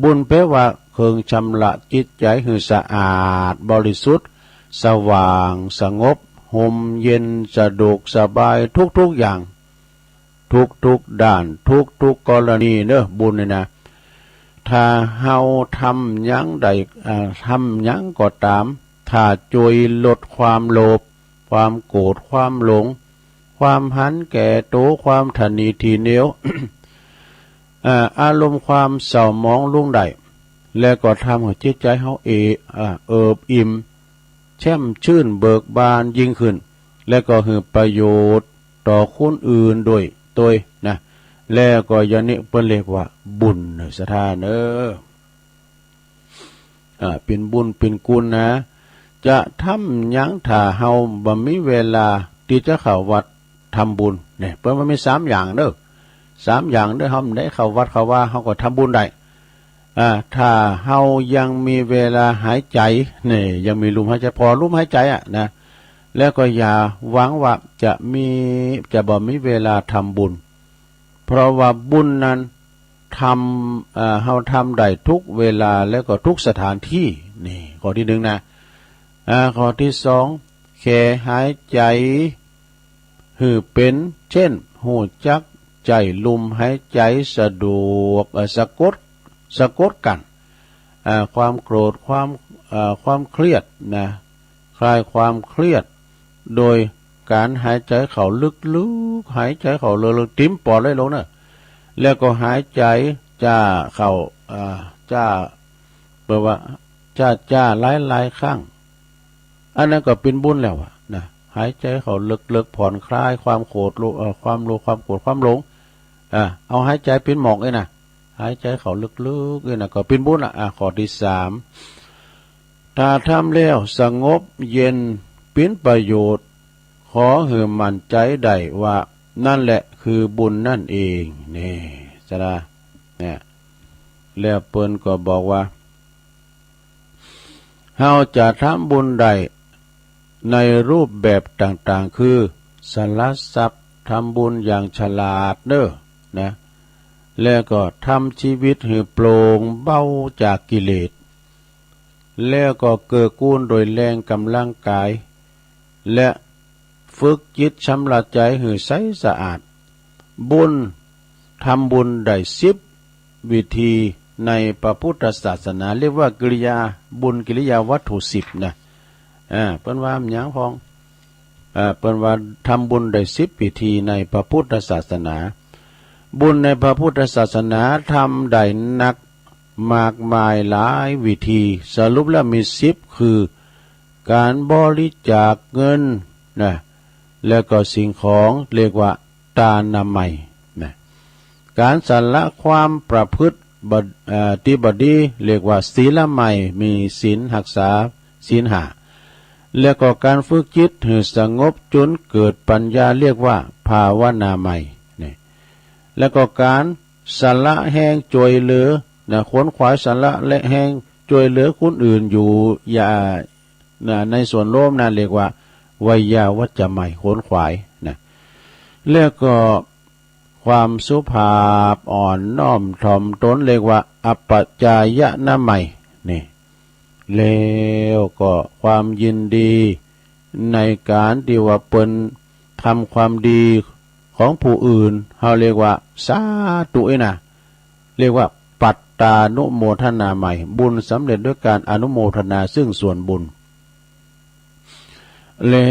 บุญแปลว่าเครื่องชำระจิตใจให้สะอาดบริสุทธิ์สว่างสงบห่มเย็นสะดวกสบายทุกอย่าง ทุกด้านทุกกรณีเนอะบุญเนี่ยนะถ้าเฮาทำหยังใดทำหยังก็ตามถ้าช่วยลดความโลภความโกรธความหลงความหันแก่โตความทนีทีเหนียว อารมณ์ความเศร้าหมองลุ่งใดแล้วก็ทำให้จิตใจเฮาเอิบอิ่มแช่มชื่นเบิกบานยิ่งขึ้นและก็ให้ประโยชน์ต่อคนอื่นโดยตัวนะแล้วก็อย่างนี้เพิ่นเรียกว่าบุญเนอะสถานเป็นบุญเป็นกุศลนะจะทำหยังถ้าเฮาบ่มีเวลาที่จะเข้าวัดทำบุญเนี่ยเพิ่นว่ามี3อย่างเด้อ3อย่างเด้อเฮาได้เข้าวัดเข้าว่าเฮาก็ทำบุญได้ถ้าเฮายังมีเวลาหายใจนี่ยังมีลมหายใจพอลมหายใจนะแล้วก็อย่าหวังว่าจะบ่มีเวลาทำบุญเพราะว่าบุญนั้นเฮาทำได้ทุกเวลาแล้วก็ทุกสถานที่นี่ข้อที่1นะข้อที่2แค่หายใจหือเป็นเช่นหูจักใจลมหายใจสะดวกสะกดกันความโกรธความเครียดนะคลายความเครียดโดยการหายใจเข้าลึกๆหายใจเข้าลึกๆติ้มปอดได้ลงนะแล้วก็หายใจจ้าเข้าจ้าแปลว่าจ้าหลายครั้งอันนั้นก็เป็นบุญแล้วนะหายใจเข้าลึกๆผ่อนคลายความโกรธความโลภความโกรธความหลงเอาหายใจเป็นหมอกนะหายใจเข้าลึกๆนะก็เป็นบุญข้อที่3ถ้าทำแล้วสงบเย็นเป็นประโยชน์ขอให้มั่นใจได้ว่านั่นแหละคือบุญนั่นเองนี่จ้ะเนี่ยแล้วเปิ้นก็บอกว่าเฮาจะทำบุญได้ในรูปแบบต่างๆคือสละทรัพย์ทำบุญอย่างฉลาดเด้อนะแล้วก็ทำชีวิตให้โปร่งเบาจากกิเลสแล้วก็เกื้อกูลโดยแรงกำลังกายและฝึกจิตชำระใจให้ใสสะอาดบุญทำบุญได้10วิธีในพระพุทธศาสนาเรียกว่ากิริยาบุญกิริยาวัตถุ10นะเปิ้นว่าหยังพองเปิ้นว่าทำบุญได้10วิธีในพระพุทธศาสนาบุญในพระพุทธศาสนาทำได้นักมากมายหลายวิธีสรุปแล้วมี10คือการบริจาคเงินนะแล้วก็สิ่งของเรียกว่าทานามัยนะการสละความประพฤติที่บดีเรียกว่าศีลไมยมีศีลรักษาศีล5แล้วก็การฝึกจิตให้สงบจนเกิดปัญญาเรียกว่าภาวนาไมยนี่แล้วก็การสละแห่งช่วยเหลือนะขวนขวายสละและแห่งช่วยเหลือคนอื่นอยู่ในส่วนโลภนั่นเรียกว่าวิยาวัจจะไมยขวนขวายนะแล้วก็ความสุภาพอ่อนน้อมถ่อมตนเรียกว่าอัปปจายนะไมยนี่แล้วก็ความยินดีในการที่ว่าเปิ้นทำความดีของผู้อื่นเขาเรียกว่าสาธุนะเรียกว่าปัตตานุโมทนาไมยบุญสำเร็จด้วยการอนุโมทนาซึ่งส่วนบุญแล้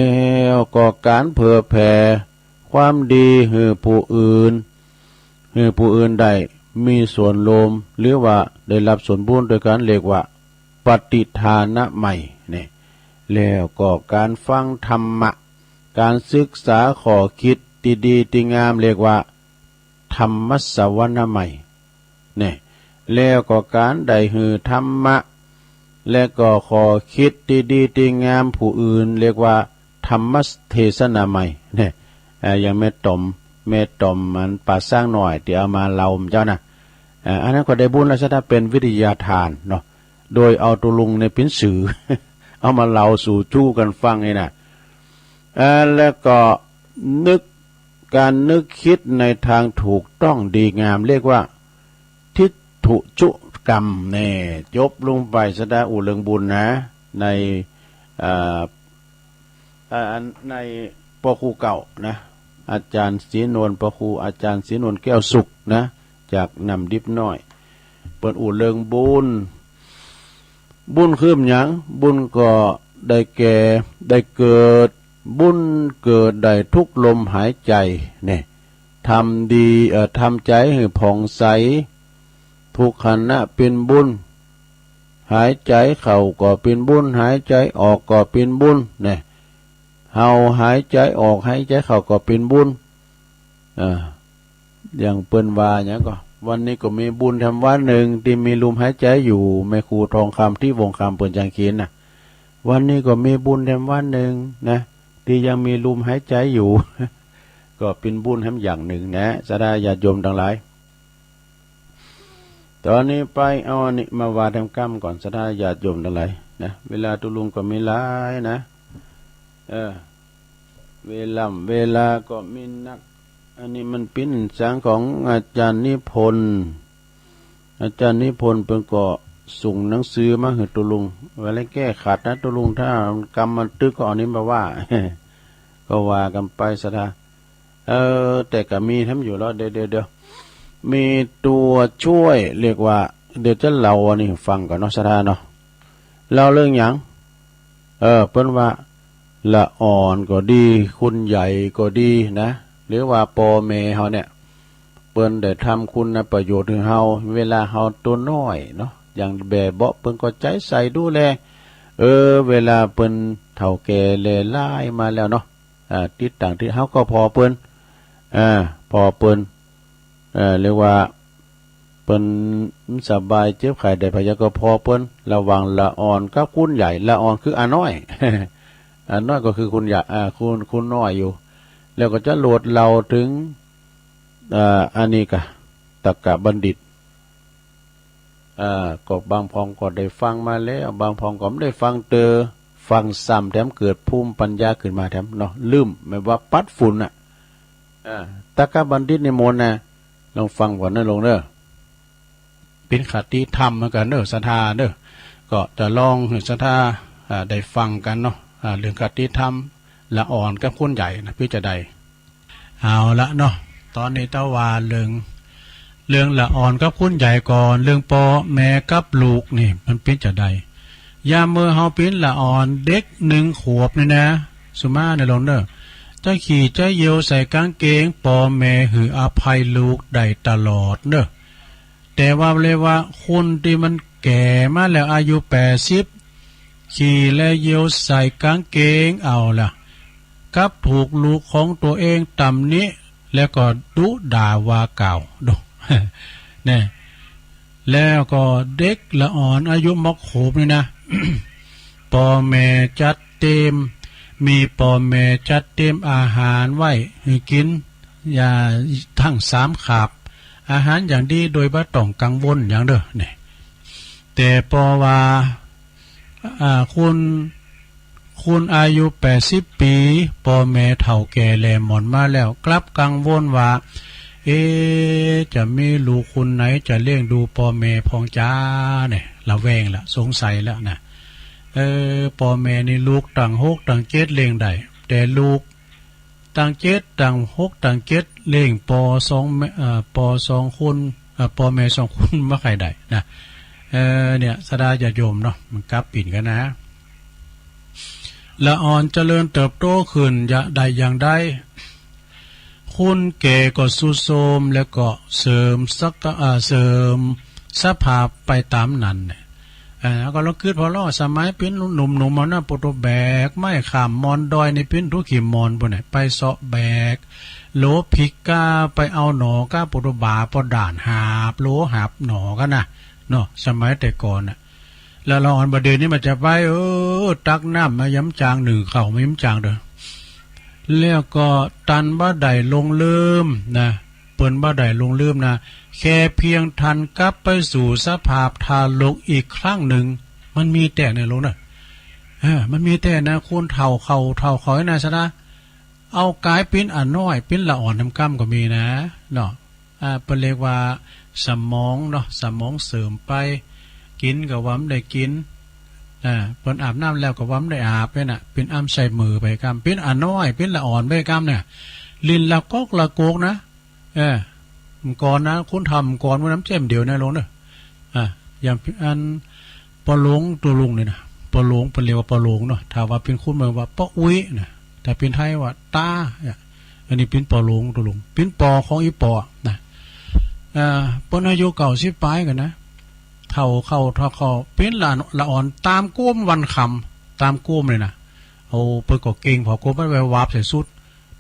วก็การเผื่อแผ่ความดีให้ผู้อื่นได้มีส่วนรวมหรือว่าได้รับส่วนบุญโดยการเรียกว่าปฏิทานะไมยนี่แล้วก็การฟังธรรมะการศึกษาข้อคิดที่ดีที่งามเรียกว่าธรรมสวนาไมยนี่แล้วก็การได้หือธรรมะและก็ข้อคิดที่ดีที่งามผู้อื่นเรียกว่าธรรมเทศนาไมยนี่อย่างแม่ตอมมันป่าสร้างหน่อยที่เอามาเล่าเจ้านะอันนั้นก็ได้บุญแล้วถ้าเป็นวิทยาทานเนาะโดยเอาตัวลุงในพินสือ เอามาเล่าสู่จู้กันฟังนี่นะแล้วก็การนึกคิดในทางถูกต้องดีงามเรียกว่าทิฏฐุจุกรรมเนี่ยจบลงไปซะได้อุเรืองบุญนะในปอคูเก่านะ อาจารย์ศรีนวลประครูอาจารย์ศรีนวลแก้วสุขนะจากนำดิบน้อยเปิดอู่เริงบุญคืมหยังบุญก็ได้แก่ได้เกิดบุญเกิดได้ทุกลมหายใจเนี่ยทำดีทำใจให้ผ่องใสทุกขณะเป็นบุญหายใจเข้าก็เป็นบุญหายใจออกก็เป็นบุญเนี่ยเฮาหายใจออกหายใจเข้าก็เป็นบุญอย่างเปิ้นว่าอย่างก็วันนี้ก็มีบุญทำวันหนึ่งที่มีลมหายใจอยู่แม่ครูทองคำที่วงคำเปิ้นจังเขียนนะวันนี้ก็มีบุญทำวันหนึ่งนะที่ยังมีลมหายใจอยู่ ก็เป็นบุญทำอย่างหนึ่งนะสดาญาติโยมทั้งหลายตอนนี้ไปเอาอันนี้มาวาทำกรรมก่อนสดาญาติโยมทั้งหลายนะเวลาตุลุงก็มีหลายนะเวลาก็มีนักอันนี้มันเป็นสางของอาจารย์นิพนธ์เป็นก็ส่งหนังสือมาให้ตุลุงเวลาแก้ขัดนะตุลุงถ้ากรรมมันตึกก็เอานี้มาว่า ก็ว่ากันไปสดาแต่ก็มีทำอยู่แล้วเดี๋ยวมีตัวช่วยเรียกว่าเดี๋ยวจะเล่าอันนี้ฟังก่อนเนาะสดาเนาะเล่าเรื่องหยังเพิ่นว่าละอ่อนก็ดีคุณใหญ่ก็ดีนะหรือว่าปอแม่เฮาเนี่ยเปิ้นได้ทำคุณประโยชน์ให้เฮาเวลาเฮาตัวน้อยเนาะอย่างแบเบาะเปิ้นก็ใจใส่ดูแลเวลาเปิ้นเฒ่าแก่แลล่ายมาแล้วเนาะติดต่างที่เฮาก็พอเปิ้นเรียกว่าเปิ้นสบายเจ็บไข้ได้พยาก็พอเปิ้นระวังละอ่อนกับคุณใหญ่ละอ่อนคืออาน้อย อาน้อยก็คือคุณใหญ่คุณน้อยอยู่แล้วก็จะโหลดเราถึงอันนี้กะตะกะบัณฑิตก็บางพองก็ได้ฟังมาแล้วบางพองก็ไม่ได้ฟังฟังซ้ำแถมเกิดภูมิปัญญาขึ้นมาแถมเนาะลืมไม่ว่าปัดฝุ่นตะกะบัณฑิตในมนต์นะลองฟังก่อนนะลงเด้อเป็นคติธรรมเหมือนกันเด้อศรัทธาเด้อก็จะลองให้ศรัทธาได้ฟังกันเนาะเรื่องคติธรรมละอ่อนกับคนใหญ่นะพี่จะได้เอาละเนาะตอนนี้ตะวาเรื่องละอ่อนกับคนใหญ่ก่อนเรื่องปอแม่กับลูกนี่มันเป็นจะได้ยามเมื่อเฮาเป็นละอ่อนเด็ก1 ขวบนี่นะสุมาในลงเด้อจะขี่จะเยียวใส่กางเกงปอแม่หืออภัยลูกได้ตลอดเด้อแต่ว่าเลยว่าคนที่มันแก่มาแล้วอายุ80ขี่และเยียวใส่กางเกงเอาล่ะกับถูกลูกของตัวเองตำนี้แล้วก็ดุด่าว่าเก่าดู เนี่ยแล้วก็เด็กละอ่อนอายุมกโขบนี่นะ พ่อแม่จัดเต็มมีพ่อแม่จัดเต็มอาหารไว้ให้กินอย่าทั้ง3 ขาบอาหารอย่างดีโดยบ่ต้องกังวลอย่างเด้อเนี่ยแต่พอว่าคุณอายุ80 ปีพ่อแม่เฒ่าแก่แลหมอนมาแล้วกลับกังวลว่าจะมีลูกคนไหนจะเลี้ยงดูพ่อแม่พองจ้าเนี่ยระแวงละสงสัยแล้วนะพ่อแม่นี่ลูกต่าง6ต่าง7เลี้ยงได้แต่ลูกต่าง7ต่าง6ต่าง7เลี้ยงป2คนพ่อแม่2คนบ่ใครได้นะเนี่ยสดาญาติโยมเนาะมันกลับปิ่นกันนะละอ่อนเจริญเติบโตขึ้นอย่างใดคุณแก่ก็สุโทรมแล้วก็เสริมสภาพไปตามนั้นก็เราคิดพอล้อสมัยเป็นหนุ่มๆมันน่ะปตแบกไม่ขามมอนดอยในเป็นทุกขีมอนบ่ไหนไปเสาะแบกโลพิกาไปเอาหนอก้าปตบาปด่านหาบโลหาบหนอกันนะเนาะสมัยแต่ก่อนน่ะแล้วเราอ่อนประเดี๋ยวนี้มันจะไปตักน้ำมาย้ำจาง1 เข่าไม่ย้ำจางเด้อแล้วก็ตันบ้าใดลงลืมนะเปิ้นบ้าใดลงลืมนะแค่เพียงทันกลับไปสู่สภาพทารกอีกครั้งหนึ่งมันมีแต่ในลงนะมันมีแต่นะคุณเท่าเขาให้นะซะนะเอากายปิ้นอันน้อยปิ้นละอ่อนน้ำก้ำก็มีนะเนาะเป็นเรียกว่าสมองเนาะสมองเสริมไปกินกับวัมได้กินเพิ่นอาบน้ำแล้วก็วัมได้อาบไปน่ะเป็นอ้ำใส่มือไปกำเป็นอันน้อยเป็นละอ่อนไปกำเนี่ย ลินละก๊อกละโกกนะก่อนนะคุณทำก่อนว่าน้ำเจ้มเดียวนะลงเนอะอย่างอันปอหลงตัวลุงเนี่ยนะปอหลงเป็นเรียกว่าปอหลงเนาะถ้าว่าเป็นคุณเมืองว่าปออุ้ยนะแต่เป็นไทยว่าตาอันนี้เป็นปอหลงตัวลุงเป็นปอของอีปอนะปนอายุเก่าสิบปลายกันนะเท่าเป็นละอ่อนตามก้มวันคำตามก้มเลยนะเอาไปก่อเก่งพอก้มไปวาบใส่สุด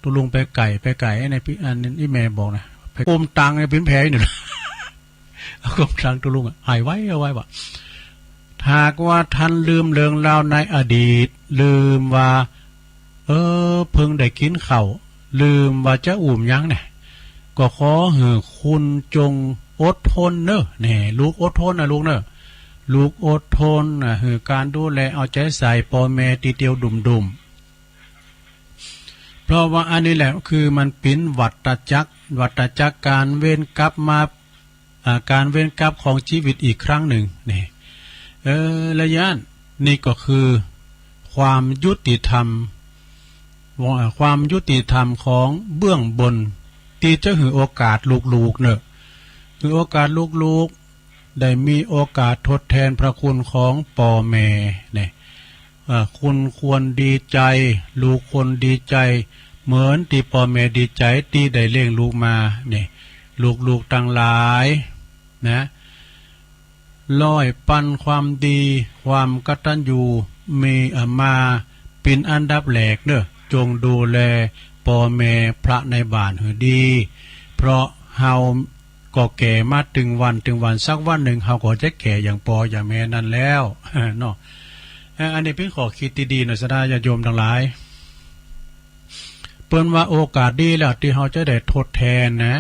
ตัวลุงไปไก่ในพี่อันนี้แม่บอกนะไปก้มตังเนี่ยเป็นแผลอยู่นะเอาก้มตังตัวลุงหายไว้เอาไว้บ่หากว่าท่านลืมเรื่องราวในอดีตลืมว่าเพิ่งได้กินข้าวลืมว่าจะอุ่มยังเนี่ยก็ขอให้คุณจงอดทนเนอะเนี่ยลูกอดทนนะลูกเนอะลูกอดทนนะคือการดูแลเอาใจใส่พ่อแม่ตีเตียวดุมเพราะว่าอันนี้แหละคือมันเป็นวัฏจักรการเว้นกลับมาการเว้นกลับของชีวิตอีกครั้งหนึ่งเนี่ยระยะนี่ก็คือความยุติธรรมของเบื้องบนที่จะให้โอกาสลูกๆเนอะคือโอกาสลูกๆได้มีโอกาสทดแทนพระคุณของพ่อแม่เนี่ยคุณควรดีใจลูกควรดีใจเหมือนที่พ่อแม่ดีใจที่ได้เลี้ยงลูกมาเนี่ยลูกๆตั้งหลายนะร้อยปันความดีความกตัญญูมีมาเป็นอันดับแรกเนอะจงดูแลพ่อแม่พระในบ้านให้ดีเพราะเฮาก็แก่มาถึงวันสักวันหนึ่งเฮาก็จะแก่อย่างพ่ออย่างแม่นั่นแล้วเนาะอันนี้เป็นข้อคิดดีๆหน่อยสดาญาติโยมทั้งหลายเปิ้นว่าโอกาสดีแล้วที่เฮาจะได้ทดแทนนะ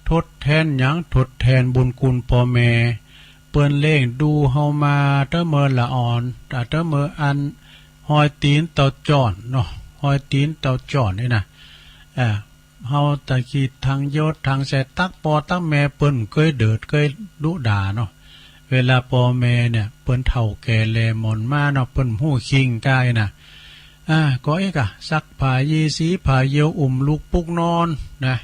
ทดแทนหยังทดแทนบุญคุณพ่อแม่เปิ้นเล่งดูเฮามาเตเมื่อละอ่อนแต่เตเมื่ออันหอยตีนเต่าจอนเนาะหอยตีนเต่าจอนนี่นะเฮาตะกี้ทางยศทางแสตักปอตักแม่เปิ้นเคยเดือดเคยดุด่าเนาะเวลาพ่อแม่เนี่ยเปิ้นเฒ่าแก่แลหมอนมาเนาะเปิ้นหู้คิงกายนะก็เอกซักผ้ายีสีผ้าเยียวลูกปุกนอนนะ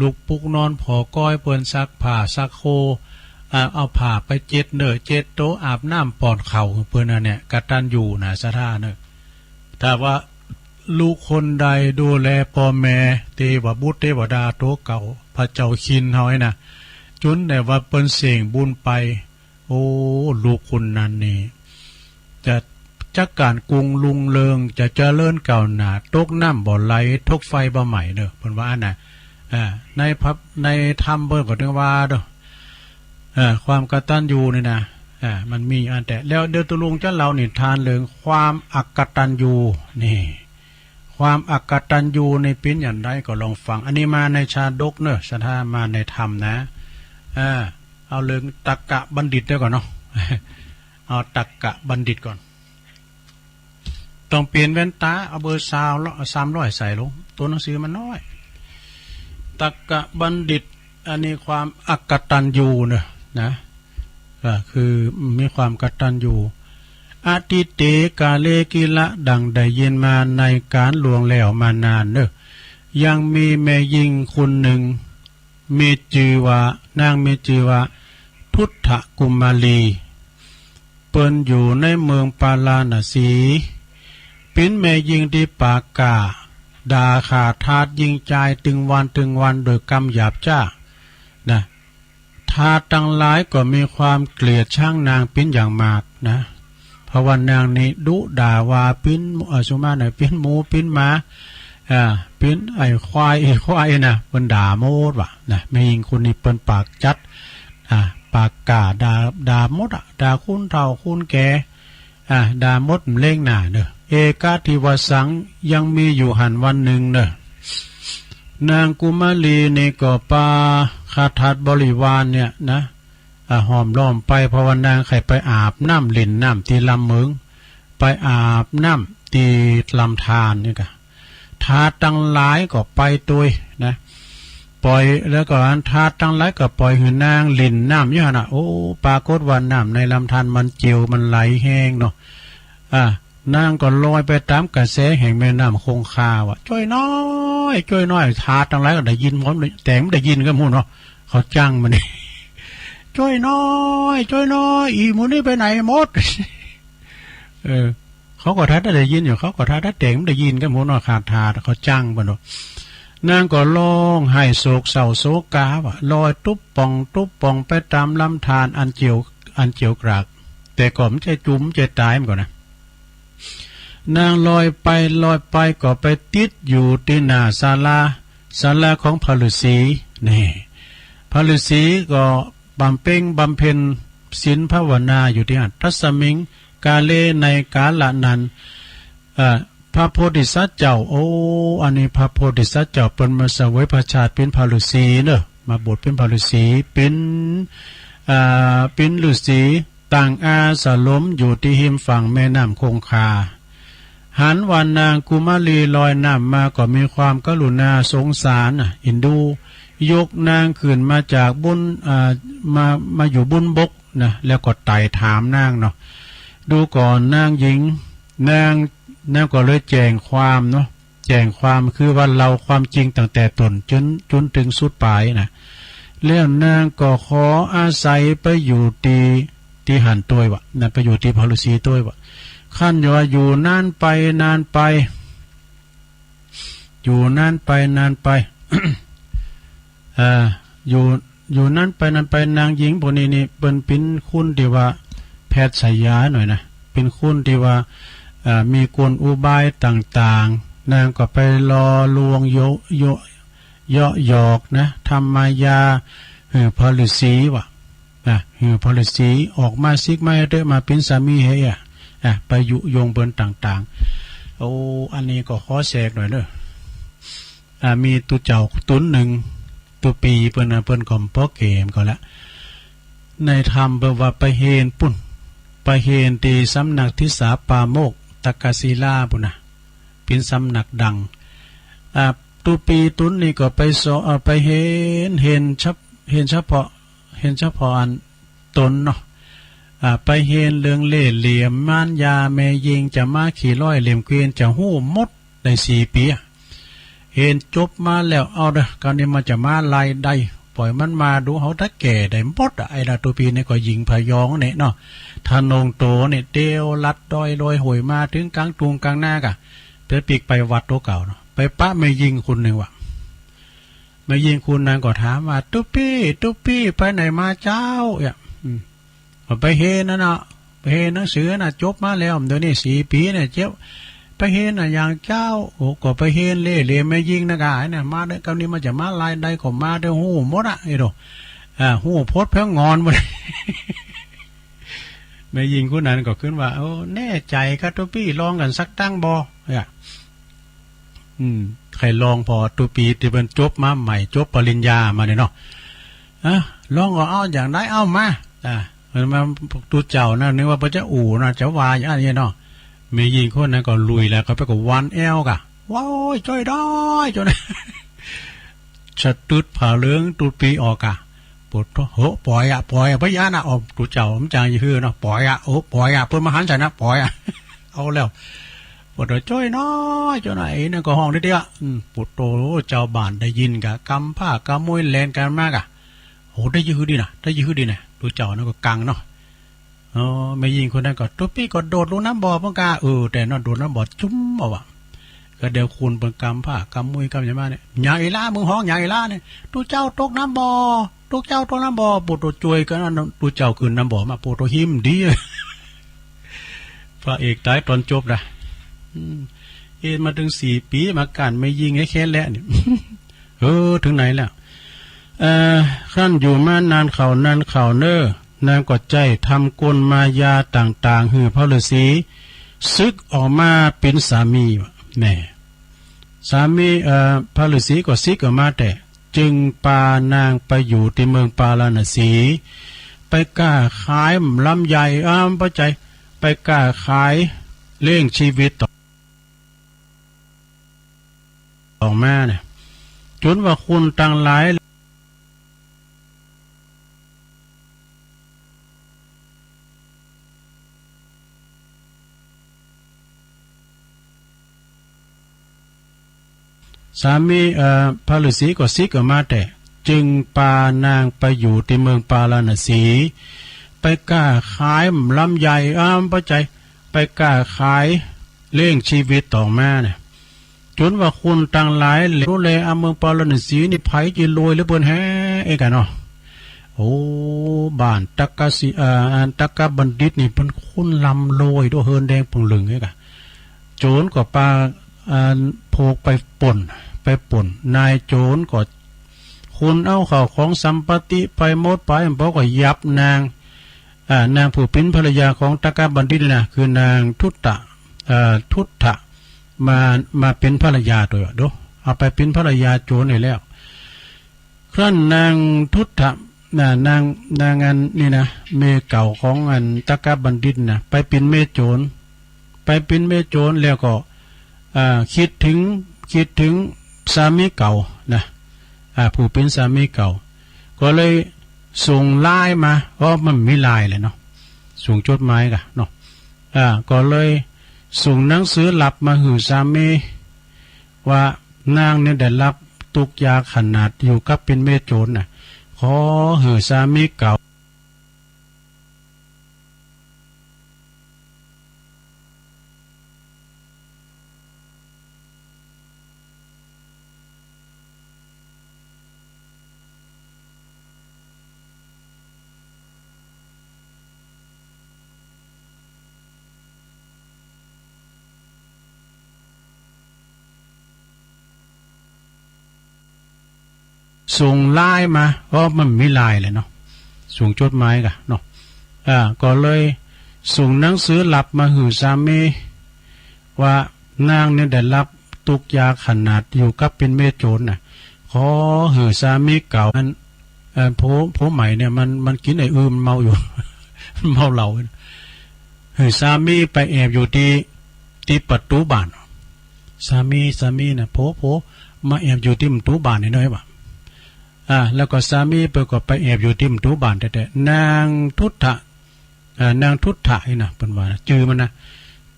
ลูกปุกนอนพอก้อยเปิ้นซักผ้าซักโคเอาผ้าไปเจ็ดโตอาบน้ำปอนเข่าเปิ้นน่ะเนี่ยกตัญญูนะสะท่าเนอะถ้าว่าลูกคนใดดูแลพ่อแม่เทวบุตรเทวดาโตเก่าพระเจ้าคินเฮาไอ้น่ะจนแต่ว่าเปิ้นเสี่ยงบุญไปโอ้ลูกคนนั้นนี่จะจักการกรุงลุงเริงจะเจริญก้าวหน้าตกน้ำบ่ไหลทกไฟบ่ไหม้เด้อเพิ่นว่าน่ะในธรรมเพิ่นก็ถึงว่าเด้อความกตัญญูนี่นะมันมีอันแต่แล้วเดี๋ยวตุลุงจะเล่านิทานเรื่องความอักตัญญูนี่ความอักตัญญูในปิ้นอย่างไรก็ลองฟังอันนี้มาในชาดกเนอะสถามาในธรรมนะเอาเรื่องตักกะบัณฑิตได้ก่อนเนาะเอาตักกะบัณฑิตก่อนต้องเปลี่ยนแว่นตาเอาเบอร์300ใส่ลงตัวหนังสือมันน้อยตักกะบัณฑิตอันนี้ความอักตัญญูนะก็คือมีความกตัญญูอาทิเตกาเลกิละดังได้ยินมาในการหลวงแล้วมานานเนอะยังมีแม่ยิงคนหนึ่งมีชื่อว่านางมีชื่อว่าทุตถกุมารีเปิ้นอยู่ในเมืองปาลาณสีเป็นแม่ยิงที่ปากกาด่าขาทาสยิงใจตึงวันโดยกรรมหยาบจ้านะทาสทั้งหลายก็มีความเกลียดช่างนางเป็นอย่างมากนะเพราะว่านางนี้ดุด่าว่าปิ้นสุมาหน่อยปิ้นหมูปิ้นหมาปิ้นไอ้ควายนะเปิ้นด่าโมดว่ะนะแม่หญิงคนนี้เปิ้นปากจัดปากกาด่ามดด่าคุณเฒ่าคุณแก่ด่ามดเล่งหน้าเด้อเอกาทิวสังยังมีอยู่หันวันหนึ่งเด้อนางกุมารีในก่อปาคาทัดบริวารเนี่ยนะหอมล้อมไปเพราะว่านางใครไปอาบน้ำลิ่นน้ำที่ลำเมืองไปอาบน้ำที่ลำธารนี่กะทาสตั้งหลายก็ไปตัวนะปล่อยแล้วก็ทาสตั้งหลายก็ปล่อยหืนนางลิ่นน้ำเยอะนะโอ้ปรากฏว่าน้ำในลำธารมันเจียวมันไหลแห้งเนาะนางก็ลอยไปตามกระแสแห่งแม่น้ำคงคาว่ะช่วยน้อย อยจ้อยน้อยทาทั้งหลายก็ได้ยินหมดแต่ไม่ได้ยินก็หมู่เนาะเขาจ้างมันนี่จ้อยน้อยจ้อยน้อยอีหมูนี่ไปไหนหมดเขาก็ทัดได้ยินอยู่เขาก็ทัดแต่ไม่ได้ยินก็หมู่เนาะขาดทาเขาจ้างมันเนาะนางก็ร้องไห้โศกเศร้าโศกาว่ะลอยตุ๊บป่องไปตามลำธารอันเจียวกรากแต่ก่อนมันจะจุ๋มจะตายมันก่อนนะนางลอยไปก็ไปติดอยู่ที่หน้าศาลาของพระฤาษีนี่พระฤาษีก็บำเพ็ญศีลภาวนาอยู่ที่นั่นทัศมิงกาเลในกาละนั้นพระโพธิสัตว์เจ้าโอ้อันนี้พระโพธิสัตว์เจ้าเป็นมาเสวยพระชาติเป็นพระฤาษีเนอะมาบวชเป็นพระฤาษีเป็นฤาษีต่างอาสลมอยู่ที่หิมฝั่งแม่น้ำคงคาหันวันนางกุมารีลอยน้ำมาก็มีความกรุณาสงสารอินดูยกนางขึ้นมาจากบุญมาอยู่บุญบกนะแล้วก็ไต่ถามนางเนาะดูก่อนนางหญิงนางก็เลยแจ้งความเนาะแจ้งความคือว่าเราความจริงตั้งแต่ต้นจนถึงสุดปลายนะแล้วนางก็ขออาศัยไปอยู่ที่หันตัววะนั่นไปอยู่ที่พระฤาษีตัววะขั้นว่าอยู่นานไปอยู่นานไป อยู่นั้นไปนางหญิงพวกนี้นี่เป็นคุณที่ว่าแพทย์สายาหน่อยนะเป็นคุณที่ว่ามีกลอุบายต่างๆนางก็ไปรอลวงเยาะหยอกนะทำมายาพระฤาษีวะพระฤาษีออกมาซิกไม่ได้มาเป็นสามีเฮียไปยุยงเบิ้นต่างๆโอ้อันนี้ก็ขอแทรกหน่อยเด้อมีตัวเจ้าตุนหนึ่งตัวปีเปิ้นก่อมป้อเกมก็แล้วในธรรมเบว่าไปเฮนปุ่นไปเฮนตีสำนักทิสาปาโมกตะกศิลาปุ่นนะเป็นสำนักดังตัวปีตุนนี่ก็ไปไปเห็นเฉพาะอันตนเนาะไปเห็นเรื่องเล่เหลี่ยมม่านยาแม่ยิงจะมาขี่ร้อยเหลี่ยมเกวียนจะหู้มดได้4 ปีเห็นจบมาแล้วเอาเด้อคราวนี้มันจะมาลายได้ปล่อยมันมาดูเขาถ้าแก่ได้มดไอ้ละตัวปีนี่ก็ยิงพยองเนี่ยเนาะทานงโตเนี่ยเดียวลัดดอยลอยหวยมาถึงกลางตุงกลางหน้ากะเพื่อปีกไปวัดตัวเก่าเนาะไปป้าไม่ยิงคุณหนึ่งวะไม่ยิงคุณนางก็ถามว่าตุ๊ปี้ไปไหนมาเจ้าไปเฮนั่นนะไปเฮหนังสือน่ะจบมาแล้วเดี๋ยวนี้4 ปีเนี่ยเจ้าไปเฮน่ะอย่างเจ้าโอ้ก็ไปเฮเล่ไม่ยิงนะกายเนี่ยมาเด้อคราวนี้มันจะมาลายใดก็มาเด้อหูหมดไอ้ดอกหูพดเพิ่งงอนหมดไม่ยิงคนนั้นก็ขึ้นว่าโอ้แน่ใจครับตุ๊ปี้ลองกันสักตั้งบ่ใครลองพอตุ๊ปี้ที่เป็นจบมาใหม่จบปริญญามาเนี่ยเนาะลองก็เอาอย่างได้เอามามาตัวเจ้านะนึกว่าพระเจ้าอู่นะเจ้าวายอะไรเนาะไม่ยิงคนนั้นก็ลุยแล้วก็ไปกับวันแอลกะว้าวจ้อยได้จนชัดตุดผ่าเลื้องตุดปีออกะปวดโหปล่อยพระยานะออกตัวเจ้ามันจางยี่ห้อเนาะปล่อยโอ้ปล่อยเพิ่นมาหันใจนะปล่อยเอาแล้วปวดจ้อยน้อยจ้าไหนเนี่ยก็ห้องเดียวปวดโตเจ้าบ้านได้ยินกะกำผ้ากำมวยแลนกันมากะโหได้ยื้อดีนะตัวเจ้านั่นก็กังเนาะไม่ยิงคนนั้นก็ตุ๊ปี้ก็โดดลงน้ำบ่อเพิ่งกาแต่นอนโดดน้ำบ่อจุ้มเอาวะก็เดี๋ยวคุณเป็นกำผ้ากำมวยกำอย่างมาเนี่ยใหญ่ล่ามึงห้องใหญ่ล่าเนี่ยตัวเจ้าตกน้ำบ่อตัวเจ้าตกน้ำบ่อปวดตัวจวยก็นั่นตัวเจ้าคืนน้ำบ่อมาปวดตัวหิมดีพระเอกตายตอนจบนะมาถึง4 ปีมาการไม่ยิงให้แค่แล้วเนี่ยถึงไหนแล้วขั้นอยู่มานานเข่าเน้อนางก็ใจทำกลมายาต่างๆหือพระฤาษีซึกออกมาเป็นสามีแม่สามีพระฤาษีก็ซึกออกมาแต่จึงปานางไปอยู่ที่เมืองปาราณสีไปกล้าขายลำใหญ่ประใจไปกล้าขายเลี้ยงชีวิตต่อมาเนี่ยจนว่าคุณต่างหลายส ามีพระฤาษีก็ซิกออกมาแต่จึงปานางไปอยู่ที่เมืองปาราณสีไปกล้าขายลำใหญ่ปัจจัยไปกล้าขายเลี้ยงชีวิตต่อมาเนี่ยจนว่าคุณต่างหลายรู้เลยเมืองปาราณสีนี่ไผจะรวยหรือเปิ้นแฮ่เอกะเนาะโอ้บ้านตักกะสิตักกะบัณฑิตนี่เพิ่นคุณลำรวยด้วยเฮินแดงปุ่งลึงเอกะโจรก็ปาโพกไปป่นนายโจรก็คุณเอาข้าวของสัมปติไปหมดไปบอกว่ายับนางผู้เป็นภรรยาของตักกะบัณฑิตนะคือนางทุตะมาเป็นภรรยาตัวเด้อเอาไปเป็นภรรยาโจรนี่แล้วครั้นนางทุตะนางอันนี่นะเมเก่าของอันตักกะบัณฑิตนะไปเป็นเมโจรแล้วก็คิดถึงสามีเก่านะผู้เป็นสามีเก่าก็เลยส่งไลน์มาเพราะมันมีไลน์เลยเนาะส่งจดหมายกันเนาะก็เลยส่งหนังสือหลับมาหือสามีว่านางเนี่ยได้รับตุกยาขนาดอยู่กับเป็นเมโจรน่ะขอหือสามีเก่าส่งไลน์มาเพราะมันมีไลน์เลยเนาะส่งจดหมายกันเนาะก็เลยส่งหนังสือหลับมาหือสามีว่านางเนี่ยได้รับตุกยาขนาดอยู่กับเป็นเมโจรน่ะขอหือสามีเก่านั้นผู้ใหม่เนี่ยมันกินไอ้มันเมาอยู่ เมาเหล้าหือสามีไปแอบอยู่ที่ประตูบ้านสามีน่ะโผมาแอบอยู่ที่ประตูบ้านนี่น้อยป่ะแล้วก็สามีไปแอบอยู่ที่ประตูบ้านแต่นางทุตถะนี่นะเป็นว่าจื่อมันนะ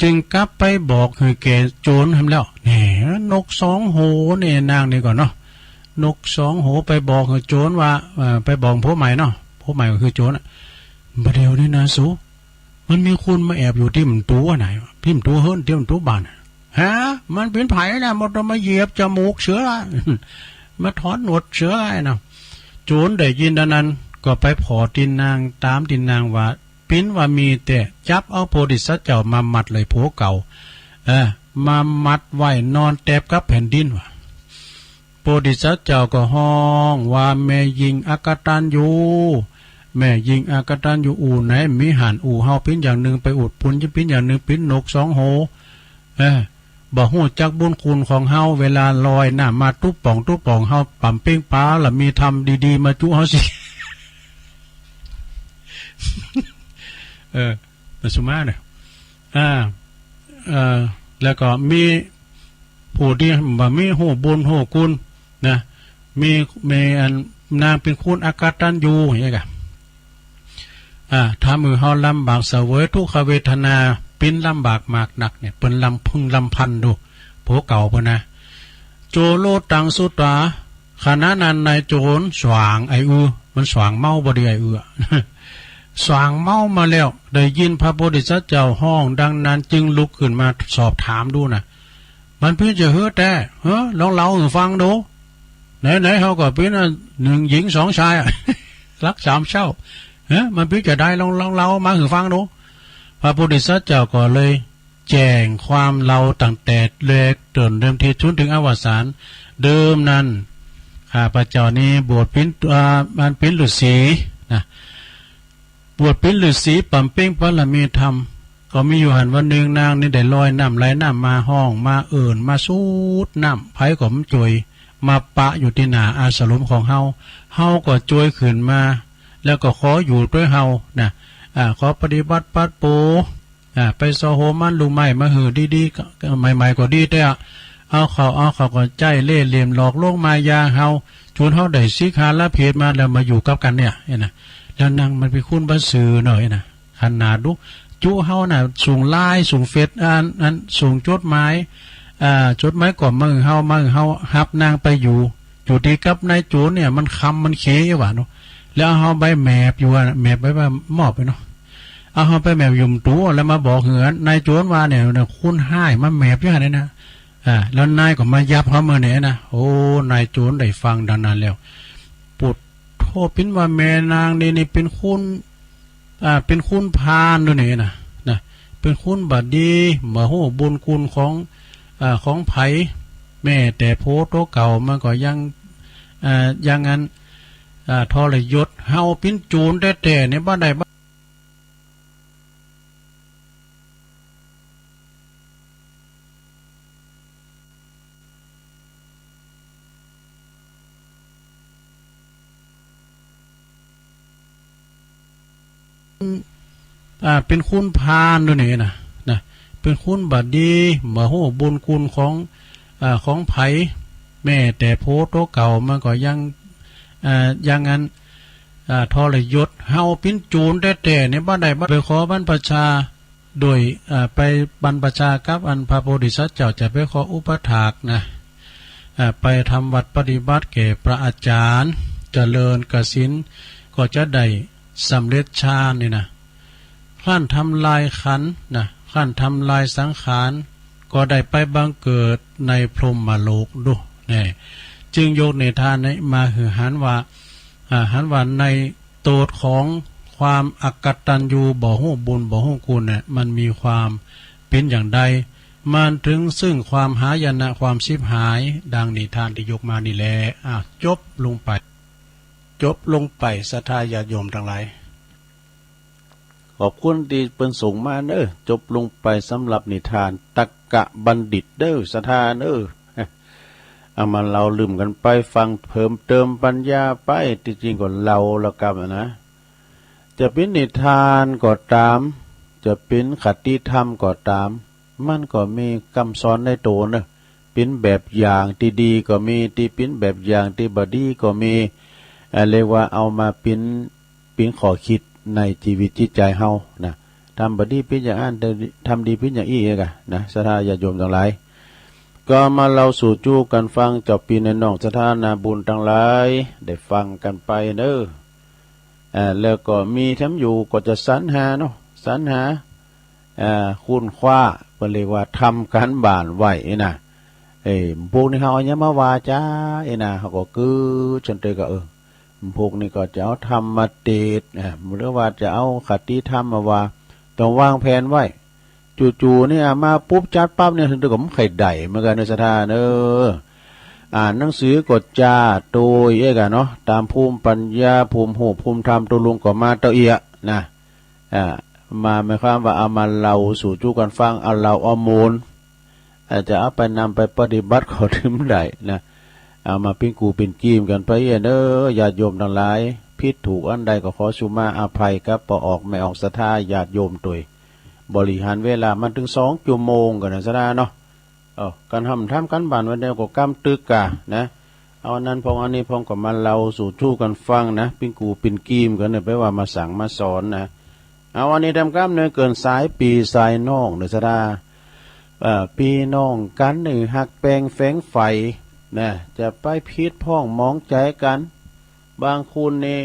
จึงกลับไปบอกคือแกโจรทำแล้วแหนนกสองโหเนี่ยนางนี่ก่อนเนาะนกสองโหไปบอกคือโจรว่าไปบอกผู้ใหม่เนาะผู้ใหม่ก็คือโจรประเดี๋ยวนี้นะสูมันมีคนมาแอบอยู่ที่ประตูไหนที่ประตูเฮิรนที่ประตูบ้านฮะมันเป็นไผ่นะมันมาเหยียบจมูกเสือมาถอนหนวดเสือไอ้เนาะโจรได้ยินดังนั้นก็ไปขอตินนางตามตินนางว่าปิ้นว่ามีแต่จับเอาโพธิสัตว์เจ้ามามัดเลยโผเก่ามามัดไว้นอนแตบกับแผ่นดินว่ะโพธิสัตว์เจ้าก็ห้องว่าแม่ยิงอากตันอยู่แม่ยิงอากตันอยู่อู่ไหนมีหันอู่เฮาปิ้นอย่างหนึ่งไปอุดปุนจะปิ้นอย่างหนึ่งปิ้นนกสองโหบ่ฮู้จักบุญคุณของเฮาเวลาลอยน้ามาตุ๊บป่องเฮาปั่มเป้งป้าล่ะมีทำดีๆมาจุเฮาสิมาสุมาเนี่ยแล้วก็มีผู้ที่บ่มีฮู้บุญฮู้คุณนะมีอันนางเป็นคุณอากตันอยู่อย่างเงี้ยถ้ามือเฮาลำบากเสวยทุกขเวทนาปิ้นลำบากมากหนักเนี่ยเปิ้นลำพึ่งลำพันดูโผเก่าพนะโจโลตังสุตาขณะนั้นนายโจรสว่างไอมันสว่างเมาบ่ดีไอสว่างเมามาแล้วได้ยินพระโพธิสัตว์เจ้าห้องดังนั้นจึงลุกขึ้นมาสอบถามดูนะมันเพื่อจะเฮ้อแต่ลองเล่าให้ฟังดูไหนเขาก็เป็นหนึ่งหญิงสองชายรักสามเช่ามันเพื่อจะได้ลองเล่ามาให้ฟังดูพระโพธิสัตว์เจ้าก็เลยแจ้งความเราตั้งแต่เล็กจนเริ่มที่ชุนถึงอวสานเดิมนั้นข้าพเจ้านี้บวชเป็นฤาษีนะบวชเป็นฤาษีปั่มเป้งพระละมีธรรมก็มีอยู่หันวันหนึ่งนางนี่ได้ลอยน้ำไหลน้ำมาห้องมามาสูดน้ำไผ่ก็มจุยมาปะอยู่ที่หน้าอาสลมของเฮาก็จุยขึ้นมาแล้วก็ขออยู่ด้วยเฮานะขอปฏิบัติปัดโปไปโซโหมันลุงใหม่มาหือดีๆใหม่ๆก็ดีแต่เอาเขาก็ใจเล่เหลี่ยมหลอกลวงมายาเฮาชวนเฮาได้สิกขาละเพศมาแล้วมาอยู่กับกันเนี่ยนะแล้วนางมันไปคุ้นบัสสื่อหน่อยนะขนาดดูจุเฮาน่ะส่งไลน์ส่งเฟซส่งจดหมาย จดหมายก่อนมึงเฮาฮับนางไปอยู่ดีกับนายโจรเนี่ยมันคำมันเขยว่าเนาะแล้วเฮาใบแมบอยู่ว่าแมบไว้ว่ามอบไปเนาะเอาเฮาไปแมบยุ่มตัวแล้วมาบอกเหือนนายโจรว่าเนี่ยคุณให้มาแมบอยู่หั่นนะแล้วนายก็มายับเฮาเมื่อเนี่ยนะโอ้นายโจรได้ฟังดังนั้นแล้วปุดโทษเป็นว่าแม่นางนี่เป็นคุณเป็นคุณพานด้วยนี่นะเป็นคุณบดีมาโหบุญคุณของไผแม่แต่โพโตเก่ามันก็ยังงั้นทรยศเฮาเป็นโจรแต่เนี่ยบ้านใดเป็นคุณพานด้วยนี่นะเป็นคุณบดีมาโหบุญคุณของไผแม่แต่โพโตเก่ามันก็ยังงั้นทรยศเฮาเป็นโจรแต่เนี่ยบ้านใดไปขอบรรพชาโดยไปบรรพชากับอันพระโพธิสัตว์เจ้าจะไปขออุปถากนะไปทำวัดปฏิบัติแก่พระอาจารย์เจริญกสินก็จะได้สำเร็จฌานนี่นะขั้นทำลายขันนะขั้นทำลายสังขารก็ได้ไปบังเกิดในพรหมโลกด้วยนี่จึงโยกในทานนี้มาหือหันว่าในโตดของความอักตัญญูบ่ฮู้บุญบ่ฮู้คุณเนี่ยมันมีความเป็นอย่างใดมันถึงซึ่งความหายนะความชิบหายดังนิทานที่ยกมานี่แหละจบลงไปศรัทธาญาติโยมทั้งหลายขอบคุณที่เป็นส่งมาเด้อจบลงไปสำหรับนิทานตักกะบัณฑิตเด้อศรัทธาเด้อเอามาเราลืมกันไปฟังเพิ่มเติมปัญญาไปที่จริงก็เราละกันนะจะเป็นนิทานก็ตามจะเป็นคติธรรมก็ตามมันก็มีคำสอนในตัวนะเป็นแบบอย่างที่ดีก็มีที่เป็นแบบอย่างที่บ่ดีก็มีเรียกว่าเอามาเป็นข้อคิดในชีวิตจิตใจเฮานะทำบ่ดีเป็นอย่างนั้นทำดีเป็นอย่างอี้กะนะศรัทธาญาติโยมทั้งหลายก็มาเราสู่จู้กันฟังจบปีในน้องศรัทธานาบุญทั้งหลายได้ฟังกันไปเด้อแล้วก็มีทำอยู่ก็จะสรรหาเนาะสรรหาคุณคว้าเพิ่นเรียกว่าทำการบ้านไว้นะพวกนี้เฮาเอาหยังมาว่าจ้านะเฮาก็คือจนเตก็พวกนี้ก็จะเอาธรรมมาเทศหรือว่าจะเอาคติธรรมมาว่าต้องวางแผนไว้จู่ๆนี่มาปุ๊บจัดปั๊บเนี่ยถึงกับไข่ได่เหมือนกันในศรัทธาอ่านหนังสือกดจ้าโดยกันเนาะตามภูมิปัญญาภูมิหูภูมิธรรมตัวลุงก็มาเตเอียนะมาหมายความว่าเอามาเราสู่จู้กันฟังเอาเราเอามูลอาจจะเอาไปนำไปปฏิบัติขอถึงได้นะเอามาปิ้งกูปิ้งกีมกันไปญาติโยมทั้งหลายผิดถูกอันใดก็ขอสุมาอภัยครับปอออกไม่ออกศรัทธาญาติโยมตัวบริหารเวลามันถึง2 ชั่วโมงกันนะศรัทธาเนาะการทำกันบ้านวันเดียวก็กำตึกกะนะเอาอันนั้นพองอันนี้พองก็มาเราสู่ชู้กันฟังนะปิ้งกูปิ้งกีมกันเนี่ยไปว่ามาสั่งมาสอนนะเอาอันนี้ทำกล้ามเนื้อเกินสายปีสายน้องเนศราปีน้องกันหนึ่งหักแปลงแฝงไฟนะจะไปพิษพ้องมองใจกันบางคุณนี่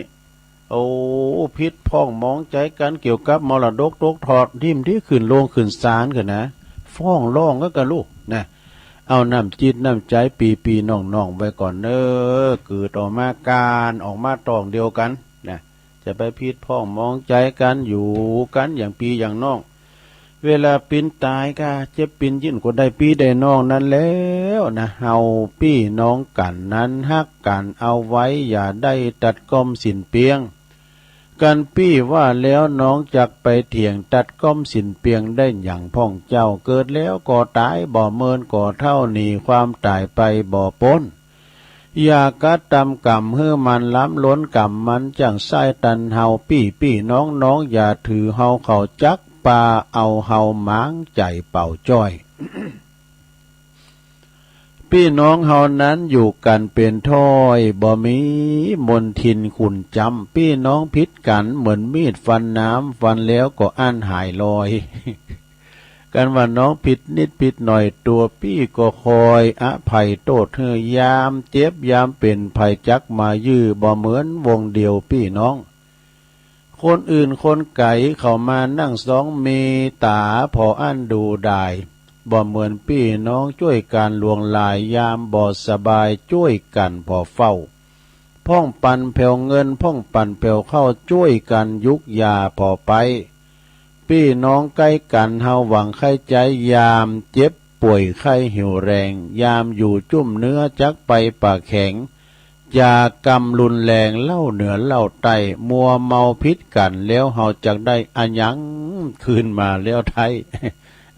พิษพ้องมองใจกันเกี่ยวกับมรดกตกทอดทิ่มที่ขึ้นโลงขึ้นศาลกันนะฟ้องร้องก็กันลูกนะเอาน้ำจิตน้ำใจปีน้องไว้ก่อนเกิดออกมาการออกมาตองเดียวกันนะจะไปพิษพ้องมองใจกันอยู่กันอย่างปีอย่างน้องเวลาปินตายก็จะปินยิ่งกว่าได้ปีได้น้องนั้นแล้วนะเฮาพี่น้องกันนั้นฮักกันเอาไว้อย่าได้ตัดก้อมสินเปียงกันพี่ว่าแล้วน้องจักไปเถียงตัดก้อมสินเปียงได้อย่างพ่องเจ้าเกิดแล้วก็ตายบ่เมินก็เท่าหนีความตายไปบ่พ้นอย่ากระทำกรรมเฮือมันล้ำล้นกรรมมันจังไส้ตันเฮาพี่น้องอย่าถือเฮาเขาจักปาเอาเฮาหมางใจเป่าจ้อย พี่น้องเฮานั้นอยู่กันเป็นถ้อยบ่มีมนทินขุนจำพี่น้องพิษกันเหมือนมีดฟันน้ำฟันแล้วก็อั้นหายลอย กันว่าน้องผิดนิดผิดหน่อยตัวพี่ก็คอยอภัยโทษเธอยามเจ็บยามเป็นภัยจักมายื้อบ่เหมือนวงเดียวพี่น้องคนอื่นคนไก่เข้ามานั่งสองเมตาพออันดูได้บ่เหมือนพี่น้องช่วยกันลวงลายยามบ่สบายช่วยกันพอเฝ้าพ่องปันแผ่วเงินพ่องปันแผ่วเข้าช่วยกันยุกยาพอไปพี่น้องใกล้กันเฮาหวังไข้ใจยามเจ็บป่วยไข้หิวแรงยามอยู่จุ่มเนื้อจักไปปากแข็งยากรรมรุนแรงเล่าเหนือเล่าไตมัวเมาพิษกันแล้วเฮาจักได้อันยังคืนมาแล้วไทย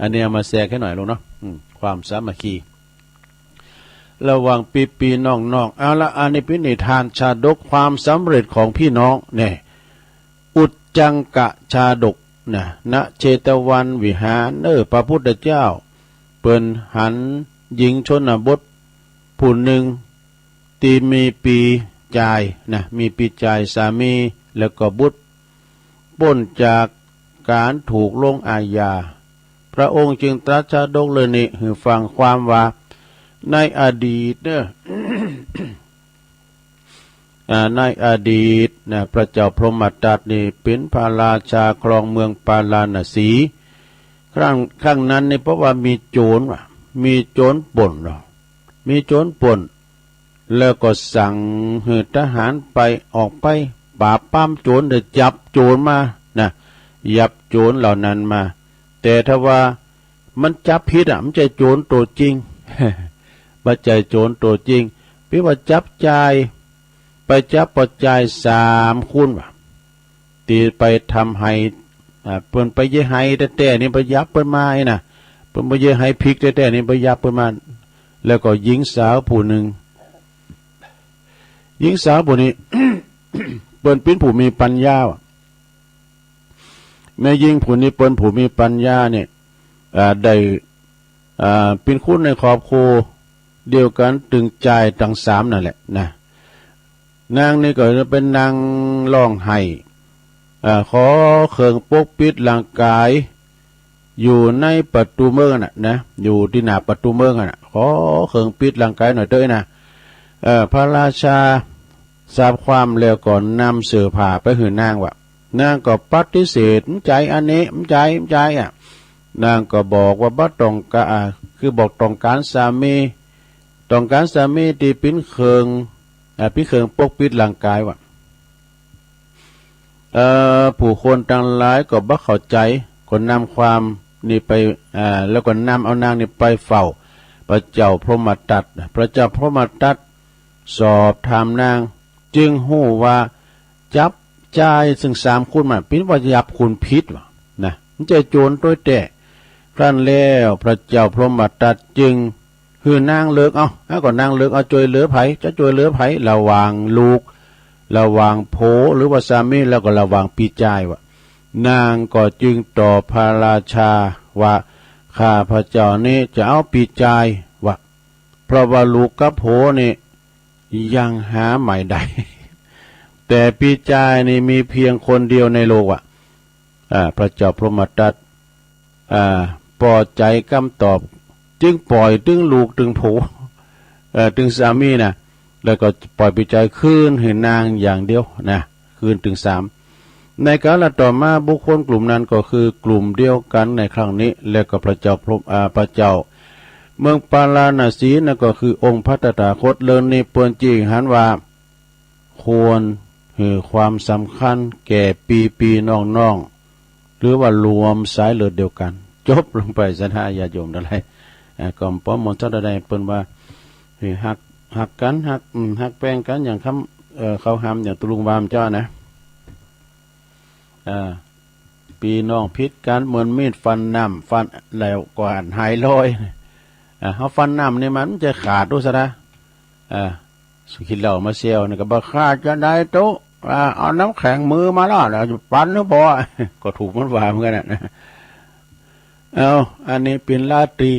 อันนี้มาแทรกให้หน่อยลงเนาะความสามัคคีระหว่างปีน้องเอาละอันนี้เป็นนิทานชาดกความสำเร็จของพี่น้องเนี่ยอุจจังกะชาดกนะณเชตวันวิหารพระพุทธเจ้าเปิ้นหันหญิงชนบทผู้หนึ่งตีมีปีจายนะมีปีจายสามีแล้วก็บุตรพ้นจากการถูกลงอาญาพระองค์จึงตรัสชาดกเลยนี่ให้ฟังความว่าในอดีตเนี่ย ในอดีตนะพระเจ้าพรหมทัตนี่เป็นพระราชาครองเมืองปาราณสีครั้งนั้นนี่เพราะว่ามีโจรป่นมีโจรป่นแล้วก็สั่งให้ทหารไปออกไปปราบปรามโจรเดี๋ยวจับโจรมานะจับโจรเหล่านั้นมาแต่ถ้าว่ามันจับผิดมันใจโจรตัวจริง บัจใจโจรตัวจริงพี่ว่าจับใจไปจับปัจจัย3 คูณว่ะตีไปทำให้เปิ้นไปเยให้แต่นี่ไปยับเปิ้นมาไอ้น่ะเปิ้นไปเยให้พริกแต่นี่ไปยับเปิ้นมาแล้วก็หญิงสาวผู้หนึ่งหญิงสาวผู้นี้ เปิ้นเป็นผู้มีปัญญาแม่หญิงผู้นี้เปิ้นผู้มีปัญญาเนี่ยได้เป็นคู่ในครอบครัวเดียวกันตึงใจทั้ง3นั่นแหละนะนางนี่ก็จะเป็นนางร้องไห้ขอเครื่องปกปิดร่างกายอยู่ในประตูเมืองน่ะนะอยู่ที่หน้าประตูเมืองน่ะขอเครื่องปิดร่างกายหน่อยเด้อนะพระราชาทราบความแล้วก่อนนำเสื้อผ้าไปให้นางว่านางก็ปฏิเสธใจอันนี้ใจนางก็บอกว่าบ่ต้องการคือบอกต้องการสามีที่เป็นเครื่องปกปิดร่างกายว่ะผู้คนต่างหลายก็บ่เข้าใจก็นำความนี่ไปแล้วก็นำเอานางนี่ไปเฝ้าพระเจ้าพรหมทัตสอบถามนางจึงหู้ว่าจับใจซึ่ง3 คูณมันเป็นว่ายับคุณพิษว่ะนะมันจะโจรตัวแต่ครั้นแล้วพระเจ้าพรหมทัตจึงคือนางเลิกเอาก็นางเลิกเอาจอยเหลือไผจะจอยเหลือไผระหว่างลูกระหว่างโผหรือว่าสามีแล้วก็ระหว่างปีจายวะนางก็จึงตอบพระราชาว่าข้าพระเจ้านี่จะเอาปีจายวะเพราะว่าลูกกับโผนี่ยังหาใหม่ได้ แต่ปีจายนี่มีเพียงคนเดียวในโลกพระเจ้าพรหมทัตพอใจคำตอบจึงปล่อยตึงลูกตึงโผตึงสามีนะแล้วก็ปล่อยปีจายคืนให้นางอย่างเดียวนะคืนถึง3ในกาลต่อมาบุคคลกลุ่มนั้นก็คือกลุ่มเดียวกันในครั้งนี้แล้วก็พระเจ้าพระเจ้าเมืองปาราณสีนั่นก็คือองค์พระตถาคตเลินนี่เปิ้นจริงหันว่าควรให้ความสำคัญแก่ปีน้องหรือว่ารวมสายเลือดเดียวกันจบลงไปสัทธาญาติโยมทั้งหลายก็ป้อมมนต์เท่าใดเปิ้นว่าให้หักกันหักแป้งกันอย่างเขาห้ามอย่างตุลุงวามเจ้านะปีน้องพิษกันเหมือนมีดฟันน้ำฟันแล้วกว่าหายลอยเขาฟันน้ำนี่มันจะขาดด้วยซะนะสุขิเหล่ามาเซียวนี่ก็บอกขาดจะได้โตเอาน้ำแข็งมือมาแล้วจะปั้นหรือเปล่าก็ถูกมันว่าเหมือนกันนะอันนี้เป็นราตรี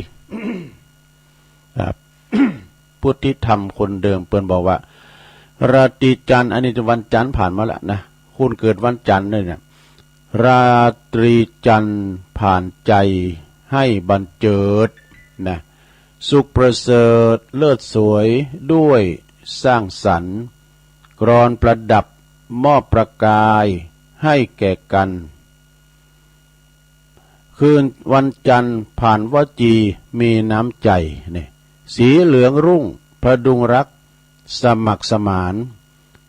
พุทธิธรรมคนเดิมเปิ้นบอกว่าราตรีจันทร์อันนี้จะวันจันทร์ผ่านมาแล้วนะคุณเกิดวันจันทร์เลยเนี่ยราตรีจันทร์ผ่านใจ ให้บันเจิดนะสุขประเสริฐเลิศสวยด้วยสร้างสรรค์กรอนประดับมอบประกายให้แก่กันคืนวันจันทร์ผ่านวจีมีน้ำใจเนี่ยสีเหลืองรุ่งประดุงรักสมัครสมาน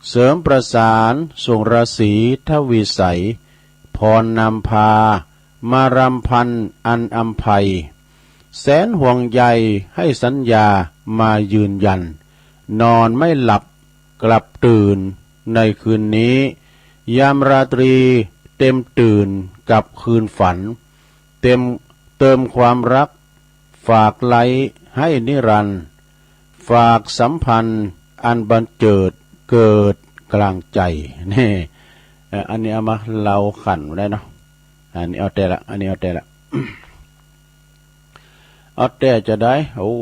เสริมประสานส่งราศีทวีใสพรนำพามารำพันอันอำไพแสนห่วงใยให้สัญญามายืนยันนอนไม่หลับกลับตื่นในคืนนี้ยามราตรีเต็มตื่นกับคืนฝันเติมความรักฝากไล้ให้นิรันดร์ฝากสัมพันธ์อันบันเจิดเกิดกลางใจนี่อันนี้เอามาเล่าขันได้เนาะอันนี้เอาแต่ละอันนี้เอาแต่ละ เอาแต่จะได้โอ้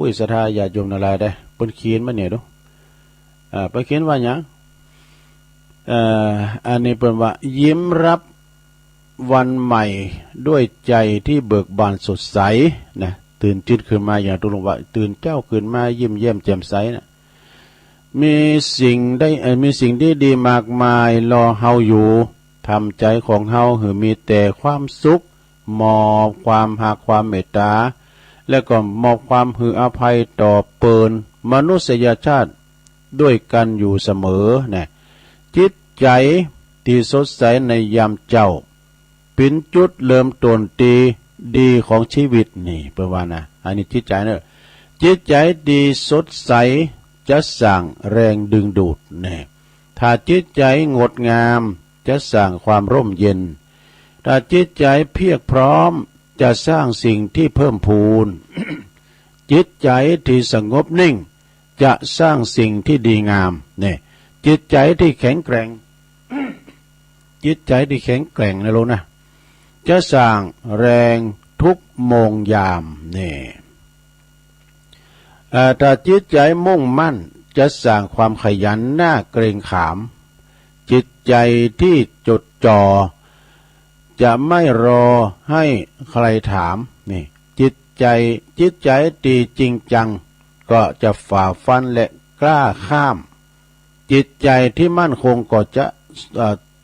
ยศรัทธาญาติโยมอะไรได้เปิ้นเขียนมาเนี่ยดูไปเขียนว่าหยังอันนี้เปิ้นว่ายิ้มรับวันใหม่ด้วยใจที่เบิกบานสดใสนะตื่นจิตขึ้นมาอย่างตุลงว่าตื่นเจ้าขึ้นมายิ้มแย้มแจ่มใสนะมีสิ่งที่ดีมากมายรอเฮาอยู่ทำใจของเฮาหือมีแต่ความสุขมอบความหักความเมตตาและก็มอบความหืออภัยต่อเปินมนุษยชาติด้วยกันอยู่เสมอนะจิตใจที่สดใสในยามเจ้าเป็นจุดเริ่มต้นดีของชีวิตนี่เพื่อว่านะอันนี้จิตใจเนอะจิตใจดีสดใสจะสร้างแรงดึงดูดเนี่ยถ้าจิตใจงดงามจะสร้างความร่มเย็นถ้าจิตใจเพียรพร้อมจะสร้างสิ่งที่เพิ่มพูน จิตใจที่สงบนิ่งจะสร้างสิ่งที่ดีงามเนี่ยจิตใจที่แข็งแกร่ง จิตใจที่แข็งแกร่งนะลูกนะจะสร้างแรงทุกโมงยามเนี่ยถ้าจิตใจมุ่งมั่นจะสร้างความขยันหน้าเกรงขามจิตใจที่จดจ่อจะไม่รอให้ใครถามนี่จิตใจดีจริงจังก็จะฝ่าฟันและกล้าข้ามจิตใจที่มั่นคงก็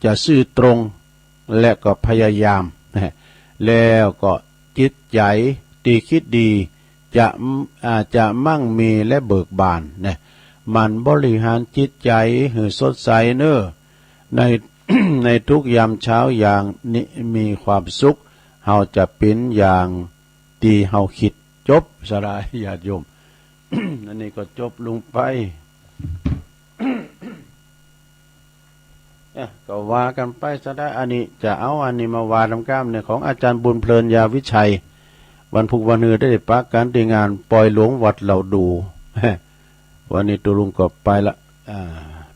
จะซื่อตรงและก็พยายามแล้วก็จิตใจดีคิดดีจะมั่งมีและเบิกบานเนี่ยมันบริหารจิตใจให้สดใสเนอใน ในทุกยามเช้าอย่างนี้มีความสุขเฮาจะเป็นอย่างที่เฮาคิดจบสลายญาติโยม อันนี้ก็จบลงไป ก็ว่ากันไปซะได้อันนี้จะเอาอันนี้มาวาดลำก้ามเนี่ยของอาจารย์บุญเพลินยาวิชัยวันพุธวันเนือได้ปักการที่งานปล่อยหลวงวัดเหล่าดู วันนี้ตุลุงก็ไปละ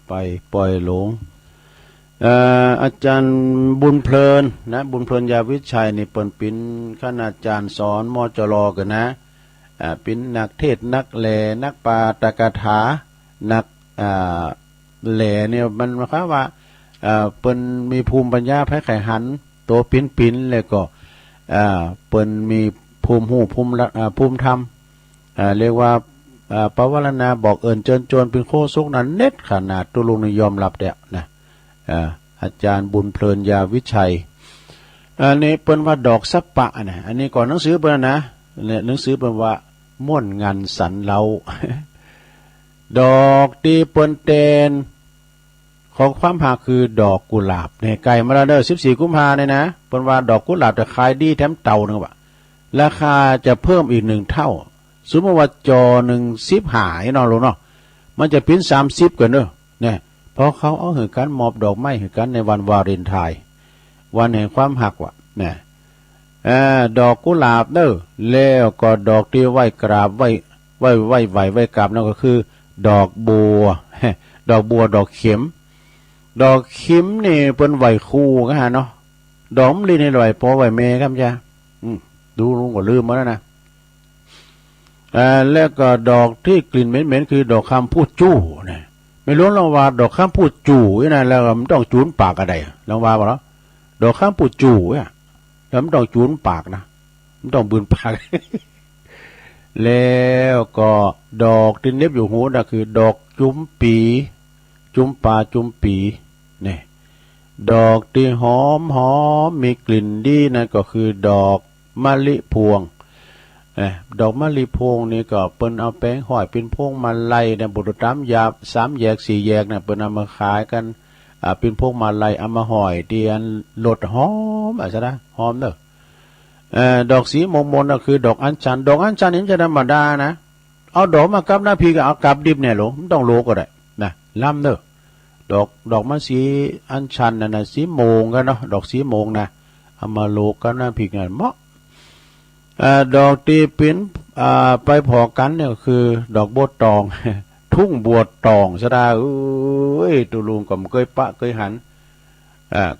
ไปปล่อยหลวงอาจารย์บุญเพลินนะบุญเพลินยาวิชัยนี่เปิ่นเป็นคณาจารย์สอนมจรกันนะเป็นนักเทศนักแหลนักปาตกถานักแหลเนี่ยมันหมายความว่าเปิ้นมีภูมิปัญญาแพ้ไขหันโตปิ้นแล้วก็เปิ้นมีภูมิหูภูมิธรรมเรียกว่าปวารณาบอกเอิญเจิญโจรเป็นโคสุกนั้นเน็ตขนาดตุลุงนิยอมรับเด้อนะอาจารย์บุญเพลินยาวิชัยอันนี้เปิ้นว่าดอกสัปปะนะอันนี้ก่อนหนังสือเปิ้นนะเนี่ยหนังสือเปิ้นว่าม่วนงานสันเหลา ดอกที่เปิ้นเตนของความหาคือดอกกุหลาบเนี่ยไก่มาแล้วเด้อ14กุมภาเนี่ยนะเปิ้นว่าดอกกุหลาบจะขายดีแถมเต่านึงว่าราคาจะเพิ่มอีก1เท่าสมมติว่าจอ1 10หายเนาะลูกเนาะมันจะเป็น30กันเด้อเนี่ยเพราะเขาเอาหือกันมอบดอกไม้หือกันในวันวาเลนไทน์วันแห่งความหักว่ะเนี่ยดอกกุหลาบเด้อแล้วก็ดอกที่ไหว้กราบไหว้กราบนั่นก็คือดอกบัว ดอกบัวดอกเข็มดอกเข็มนี่เปิ้นไหว้คู่กันฮะเนาะดอกมะลินี่ไหว้พ่อไหว้แม่ครับจ้ะดูลุงก็ลืมมาแล้วนะแล้วก็ดอกที่กลิ่นเหม็นๆคือดอกคำพูดจู้เนี่ยไม่รู้ลองว่าดอกคำพูดจู้นี่แล้วมันต้องจูนปากอะไรลองว่าบ่ล่ะดอกคำพูดจู้แล้วมันต้องจูนปากนะ มันต้องบืนปาก แล้วก็ดอกที่เน็บอยู่หูน่ะคือดอกจุ้มปีจุ้มปลาจุ้มปีเนี่ยดอกที่หอมหอมมีกลิ่นดีนั่นก็คือดอกมะลิพวงดอกมะลิพวงนี่ก็เปิ้นเอาแป้งห้อยเป็นพวงมาลัยเนี่ยบุตรตามยา3 แยก 4 แยกเนี่ยเปิ้นเอามาขายกันเป็นพวงมาลัยเอามาห้อยเตียนรสหอมซะนะหอมเด้อดอกสีมงคลก็คือดอกอัญชันดอกอัญชันนี่จะธรรมดานะเอาดอกมากับหน้าพีก็เอากับดิบเนี่ยหลงมันต้องโลก็ได้นะล้ำเด้อดอกมันสีอัญชันน่ะสีโมงกันเนาะดอกสีโมงนะเอามาโลกับหน้าพีกันเหมาะดอกที่เป็นไปพอกันเนี่ยคือดอกบัวตอง ทุ่งบัวตองซะได้เอ้ยตุลุงก็เคยปะเคยหัน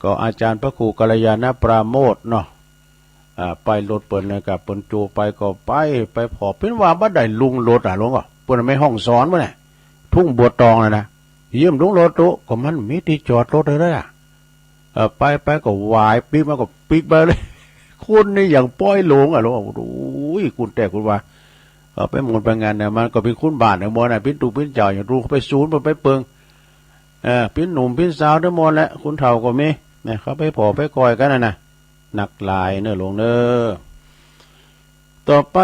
ก็อาจารย์พระครูกัลยาณปราโมทเนาะไปรถเปิดเลยกับเปิ้นโจไปก็ไปพอเป็นว่าบ่ได้ลุงรถลุงก็เปิ้นไม่ห้องสอนบ่เนี่ยทุ่งบัวตองน่ะนะเยี่ยมลุงรถโตก็มันมีที่จอดรถเลยไปก็วายปีกมาก็ปีกไปเลยคุณนี่อย่างป้อยหลงลุงโอ้ยคุณแต่คุณว่าไปหมดไปงานเนี่ยมันก็เป็นคุณบ้านเนี่ยบ่น่ะเป็นตู่เป็นเจ้าอย่างรู้เขาไปศูนย์ไปเปิงเป็นหนุ่มเป็นสาวทั้งหมดแหละคุณเฒ่าก็มีเนี่ยเขาไปพอไปกอยกันน่ะหนักหลายเนอะหลวงเนอะต่อไป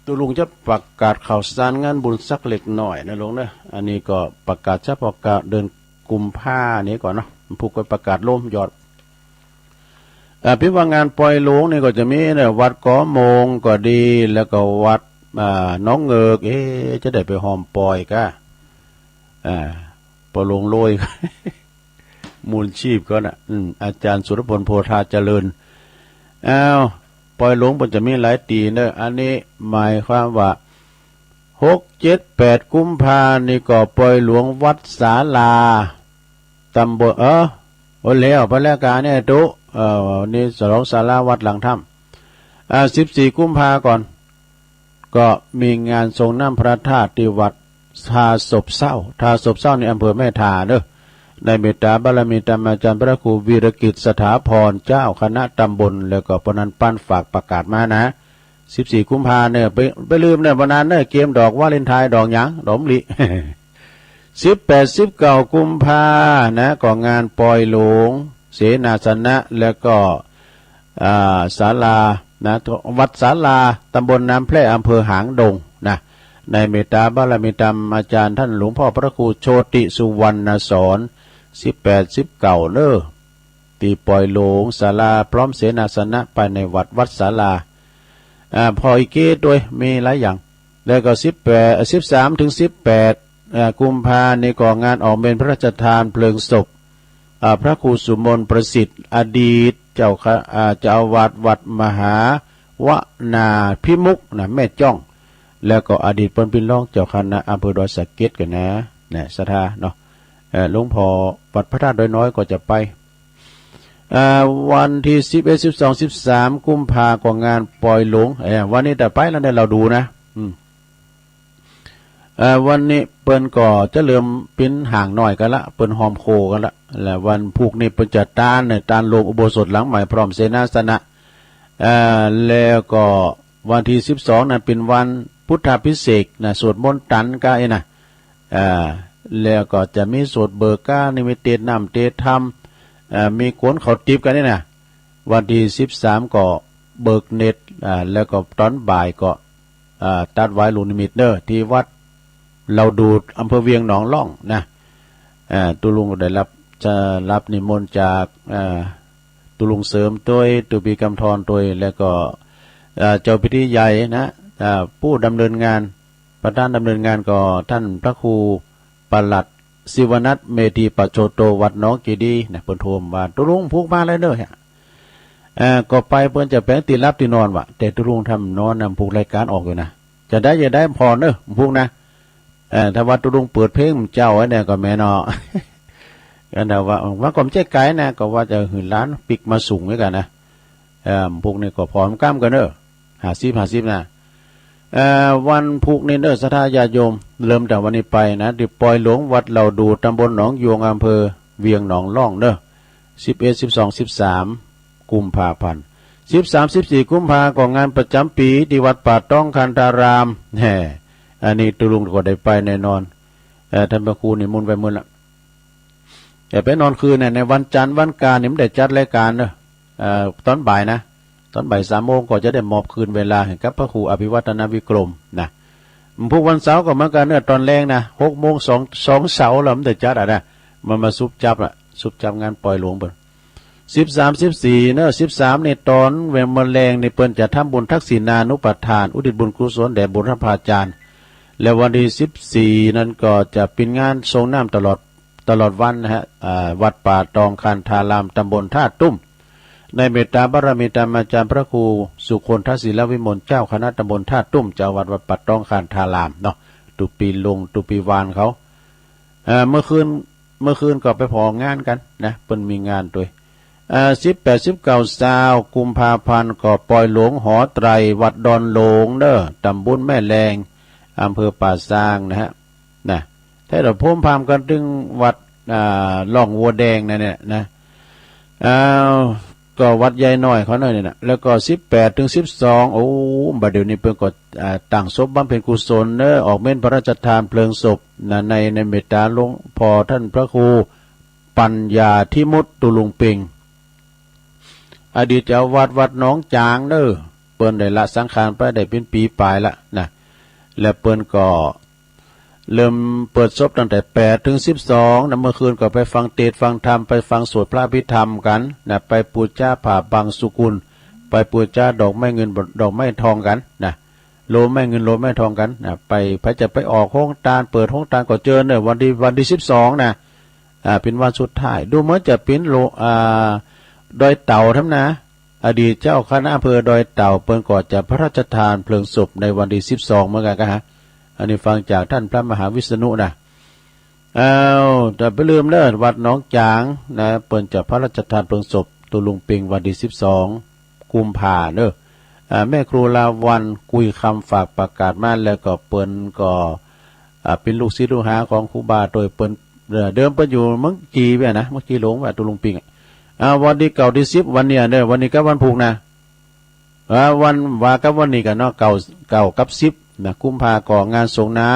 ตัวลุงจะประกาศข่าวสารงานบุญสักเล็กหน่อยนะหลวงเนอะอันนี้ก็ประกาศเฉพาะเดือนกุมภานี้ก่อนเนาะผูกไปประกาศล่มยอดพิธีงานปล่อยหลวงนี่ก็จะมีเนี่ยวัดกอมงก็ดีแล้วก็วัดน้องเงิกจะได้ไปหอมปล่อยก็ปลงโรย มูลชีพก็นะอาจารย์สุรพลโพธาเจริญปล่อยหลวงมันจะมีหลายตีเนอะอันนี้หมายความว่า6 7 8กุมภานี่ก็ปล่อยหลวงวัดศาลาตำบลแล้วพระราชการเนี่ยตุนี่สรองศาลาวัดหลังถ้ำ14 กุมภาก่อนก็มีงานทรงน้ำพระธาตุที่วัดทาศพเศร้าในอำเภอแม่ทาเนอะในเมตตาบารมีธรรมอาจารย์พระครูวีรกิจสถาพรเจ้าคณะตำบลแล้วก็ปนันปั้นฝากประกาศมานะ14 กุมภาเนี่ยไปลืมเนี่ยปนันเนี่ยเกมดอกวาเลนไทน์ดอกหยังดอกมะลิ18 19 กุมภานะก็งานปล่อยหลวงเสนาสนะแล้วก็ศาลานะวัดศาลาตำบลน้ำแพร่อำเภอหางดงนะในเมตตาบารมีธรรมอาจารย์ท่านหลวงพ่อพระครูโชติสุวรรณสอน18 19เนอะตีปล่อยหลวงศาลาพร้อมเสนาสนะไปในวัดศาลาพออีกเกตด้วยมีหลายอย่างแล้วก็13 ถึง 18กุมภาพันธ์นี่ก็งานออกเป็นพระราชทานเพลิงศพพระครูสุมนประสิทธิ์อดีตเจ้าวัดมหาวนาพิมุกนะแม่จ้องแล้วก็อดีตเป็นรองเจ้าคณะอำเภอดอยสะเก็ดกันนะศรัทธาเนาะหลวงพ่อวัดพระธาตุดอยน้อยก็จะไปวันที่11 12 13กุมภาพันธ์ก็งานปล่อยหลวงวันนี้แต่ไปแล้วเนี่ยเราดูนะวันนี้เปิ้นก็จะเริ่มเป็นห่างหน่อยกันละเปิ้นหอมโคกันละและวันพุกนี่เปิ้นจะตานลงอุโบสถหลังใหม่พร้อมเสนาสนะแล้วก็วันที่12นั้นเป็นวันพุทธาภิเษกนะสวดมนต์ตันก็นะแล้วก็จะมีสวดเบิกก้านิมิตเตน้ำเตธรรมมีโกนเขาติบกันนี่นะวันที่13ก็เบิกเน็ตแล้วก็ตอนบ่ายก็ตัดไว้ลูกนิมิตเนอร์ที่วัดเราดูอำเภอเวียงหนองล่องนะตุลุงก็ได้รับนิมนต์จากตุลุงเสริมตัวตุปีกำธรตัวแล้วก็เจ้าพิธีใหญ่นะผู้ดำเนินงานประธานดำเนินงานก็ท่านพระครูปลัดศิวนัทเมธีปัจโชโตวัดน้องเจดีนะเปิ้นโทรมาตุลุงพูกมาเลยเด้อก็ไปเปิ้นจะแปลงตีรับตีนอนวะแต่ตุลุงทำนอนนำผูกรายการออกอยู่นะจะได้พอเนอะพูกนะถ้าว่าตุลุงเปิดเพลงเจ้าไว้เนี่ยก็แม่นอ กันแต่ว่าก็ไม่ใช่ไกลนะก็ว่าจะหื่นล้านปิกมาสูงด้วยกันนะพวกนี้ก็พร้อมกล้ามกันเนอะ50นะวันพุกนี้เนอะศรัทธาญาติโยมเริ่มแต่วันนี้ไปนะที่ปล่อยหลวงวัดเราดูตำบลหนองยวงอำเภอเวียงหนองล่องเนอะ11 12 13กุมภาพันธ์ 13-14 กุมภาก็งานประจำปีที่วัดป่าต้องคันธารามแหมอันนี้ตุลุงก็ได้ไปแน่นอนท่านพระครูนิมนต์ไปมื้อละแต่ไปนอนคืนเนี่ยในวันจันทร์วันการนี่มันได้จัดรายการเนอะตอนบ่ายนะตอนบ่าย3 โมงก็จะได้มอบคืนเวลาให้กับพระครูอภิวัฒนวิกรมนะพวกวันเสาร์ก็เหมือนกันเนอะตอนแรงนะ6 โมง2เสาร์แล้วมันได้จัดนะมันมาซุบจับงานปล่อยหลวงเปิ่น13-14เนอะ13ในตอนเวรมแรงในเปิ้นจะทำบุญทักษิณานุปทานอุทิศบุญกุศลแด่บุรพาจารย์และวันที่14นั้นก็จะเป็นงานทรงน้ำตลอดวันนะฮะวัดป่าตองคันธารามตำบลท่าตุ้มในเมตตาบารมีธรรมอาจารย์พระครูสุคนทศิลวิมลเจ้าคณะตำบลท่าตุ้มเจ้าวัดป่าตองคันธารามเนาะตุปีลงตุปีวานเขาเมื่อคืนก็ไปพองานกันนะเปิ้นมีงานด้วย18-19 กุมภาพันธ์ก็ปล่อยหลวงหอไตรวัดดอนโลงเด้อตำบลแม่แรงอำเภอป่าซางนะฮะนะถ้าเราพุ่มพามกันถึงวัดล่องวัวแดงเนี่ยนะก็วัดใหญ่น้อยเขาหน่อยเนี่ยนะแล้วก็18-12โอ้บัดเดี๋ยวนี้เพิ่นก็ตั้งศพบำเพ็ญกุศลเด้อออกเม่นพระราชทานเพลิงศพนะในเมตตาหลวงพ่อท่านพระครูปัญญาธิมุตตุลุงเปิงอดีตเจ้าวัดหนองจางเด้อเปิ้นได้ละสังขารไปได้เป็นปีปลายละนะและเปิ้นก็เริ่มเปิดศพตั้งแต่8-12นะเมื่อคืนก็ไปฟังเทศน์ฟังธรรมไปฟังสวดพระอภิธรรมกันนะไปปูชาผ่าบางสุกุลไปปูชาดอกไม้เงินดอกไม้ทองกันนะโลไม้เงินโลไม้ทองกันนะไปพระจะไปออกห้องตาลเปิดห้องตาลก็เจอเนี่ยวันที่12นะเป็นวันสุดท้ายดูเหมือนจะเป็นดอยเต่าทั้งนะอดีตเจ้าคณะอำเภอดอยเต่าเปิ้นก็จะพระราชทานเพลิงศพในวันที่12เหมือนกันฮะอันนี้ฟังจากท่านพระมหาวิษณุนะแต่ไปลืมเลิศวัดหนองจางนะเปิ้นจะพระราชทานเพลิงศพตุลุงเปิงวันที่12 กุมภาพันธ์เด้อแม่ครูลาวันกุยคำฝากประกาศมาแล้วก็เปิ้นก็เป็นลูกศิษย์ลูกหาของครูบาโดยเปิ้นเดิมเปิ้นอยู่เมืองจีเว้ยนะเมื่อกี้หลงว่าตุลุงเปิงวันที่9ที่10วันเนี่ยเด้อวันนี้ก็วันพุธนะวันว่ากับวันนี้ก็เนาะ9กับ10นะกุมภาก็งานสงน้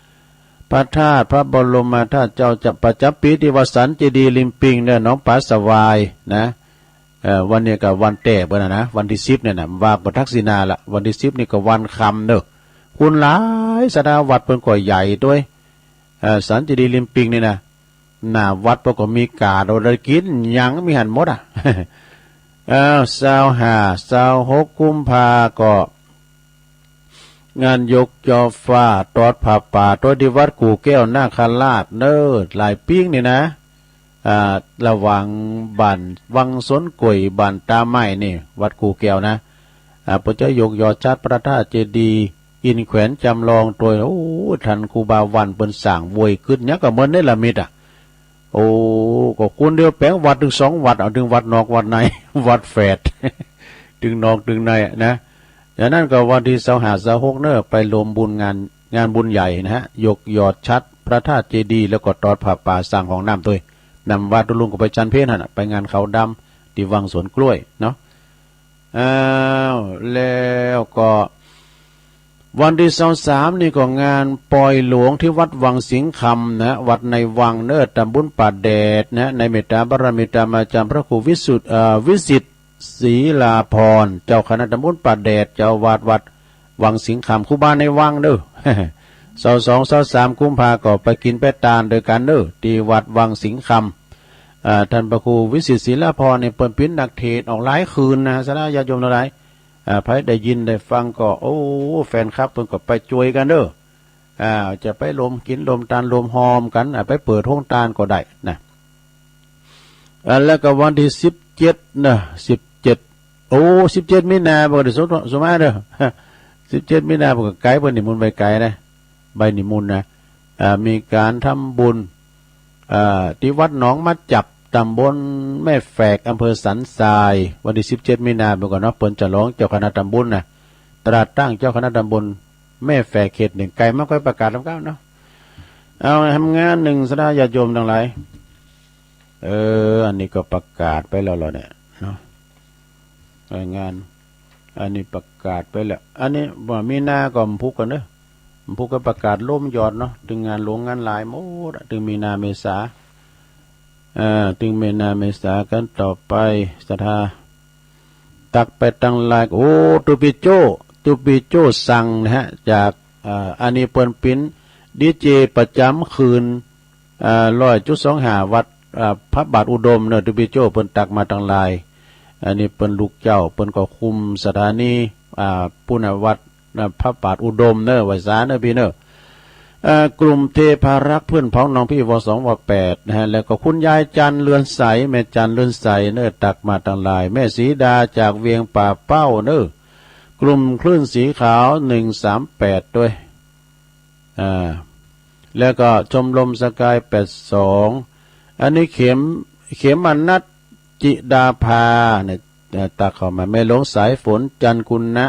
ำพระธาตุพระบรมธาตุเจ้าจะประจำปีที่วัดสันเจดีย์ริมปิงเนี่ยน้องป๋าสวายนะวันนี้ก็วันแต่เปิ้นนะวันที่10เนี่ยนะว่าบ่ทักษิณาละวันที่10นี่ก็วันค่ำเด้อคุณหลายสดาวัดเปิ้นก็ใหญ่ด้วยสันเจดีย์ริมปิงนี่นะหน้าวัดก็มีกาดได้กินยังมีหันหมด25-26 กุมภาก็งานยกจอฟ้าตอดผ้าป่าตัวที่วัดกู่แก้วนาคราชเน้อหลายปิ้งนี่นะระวังบ้านวังสนกุยบ้านตาไม้นี่วัดกู่แก้วนะพระเจ้ายกยอชัดพระธาตุเจดีย์อินแขวนจำลองตัวโอ้ท่านครูบาวันเปิ้นสร้างวยขึ้นเนี่ยก็เหมือนในละมิดโอ้ก็คุณเดียวแปลงวัดถึง2 วัดเอาถึงวัดนอกวัดในวัดแฝดถึงนอกถึงในนะจากนั้นก็วันที่25-26เนอะไปรวมบุญงานบุญใหญ่นะฮะยกยอดชัดพระธาตุเจดีย์แล้วก็ตอดผ้าป่าสร้างของน้ำตัวนำวัดตุลุงก็ไปจันเพลนั่นไปงานเขาดำที่วังสวนกล้วยเนาะแล้วก็วันที่23นี่ก็งานปล่อยหลวงที่วัดวังสิงห์คำนะวัดในวังเนิดตำบลป่าแดดนะในเมตตาบารมีธรรมอาจารย์พระครูวิสิตศรีลาภรณ์เจ้าคณะตำบลป่าแดดเจ้าวัดวังสิงห์คำครูบาในวังเด้อ22-23 กุมภาก็ไปกินเป็ดตาลโดยกันเด้อที่วัดวังสิงห์คำท่านพระครูวิสิตศรีลาภรณ์เนี่ยเปิ้นเป็นนักเทศน์ออกหลายคืนนะสาธุญาติโยมทั้งหลายใครได้ยินได้ฟังก็โอ้แฟนครับเพิ่นก็ไปช่วยกันเด้อจะไปลมกินลมตาลลมหอมกันไปเปิดห้องตาลก็ได้นะแล้วก็วันที่17นะ17โอ้17มีนาบ่ได้สมัยเด้อ17มีนาบ่ก็ไกลเพิ่นนิมนต์ไปไกลนะใบนิมนต์นะมีการทำบุญที่วัดหนองมัดจับตำบลแม่แฝกอำเภอสันทรายวันที่17มีนาคมก่อนเนาะเปิ้นจะร้องเจ้าคณะตำบลนะตราดตั้งเจ้าคณะตำบลแม่แฝกเขต1ไกลไม่ค่อยประกาศแล้วเนาะเอาทำงาน1สดาญาติโยมทั้งหลายอันนี้ก็ประกาศไปแล้วเนี่ยเนาะ งานอันนี้ประกาศไปแล้วอันนี้บ่มีนาก็มพุกกันเด้อมพุกก็ประกาศล่มยอดเนาะถึงงานหลวงงานหลายหมดถึงมีนาเมษาถึงมีนาเมษากันต่อไปศรัทธาตักไปตั้งหลายโอ้ตุปิโจสั่งนะฮะจากอันนี้เปิ้นปิ้นดีเจประจำคืน100.25วัดพระบาทอุดมเนอะตุปิโจเปิ้นตักมาตั้งหลายอันนี้เปิ้นลูกเจ้าเปิ้นก็คุมสถานีปุณณวัดพระบาทอุดมเนอะไว้สาเนอะพี่เนอะกลุ่มเทพารักษ์เพื่อนพ้องน้องพี่ว2ว8นะฮะแล้วก็คุณยายจันเรือนใสแม่จันเรือนใสเนอะตักมาตั้งหลายแม่สีดาจากเวียงป่าเป้าเนอะกลุ่มคลื่นสีขาว138ด้วยแล้วก็ชมรมสกาย82อันนี้เข็มอนัทจิดาภาเนี่ยตักเข้ามาแม่หลวงสายฝนจันกุณนะ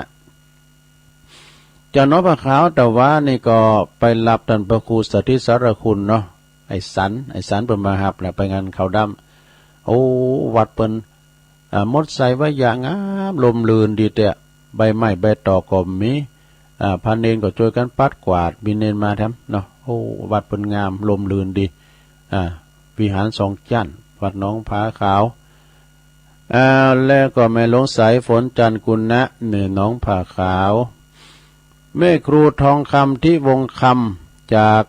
จันนพขาวแต่ว่านี่ก็ไปรับท่านพระครูสถิสารคุณเนาะไอ้สันเปิ่นมาหับแหละไปงานเขาดำโอ้วัดเปิ่นมดใส่ไว้อย่างงามลมลื่นดีเตะใบไม้ใบตอกก็มีพันเนนก็ช่วยกันปัดกวาดมีเนนมาทำเนาะโอ้วัดเปิ่นงามลมลื่นดีวิหาร2จั่นวัดหนองผาขาวแล้วก็แม่หลวงสายฝนจันกุณนะเหนือหนองผาขาวแม่ครูทองคำที่วงคำจาก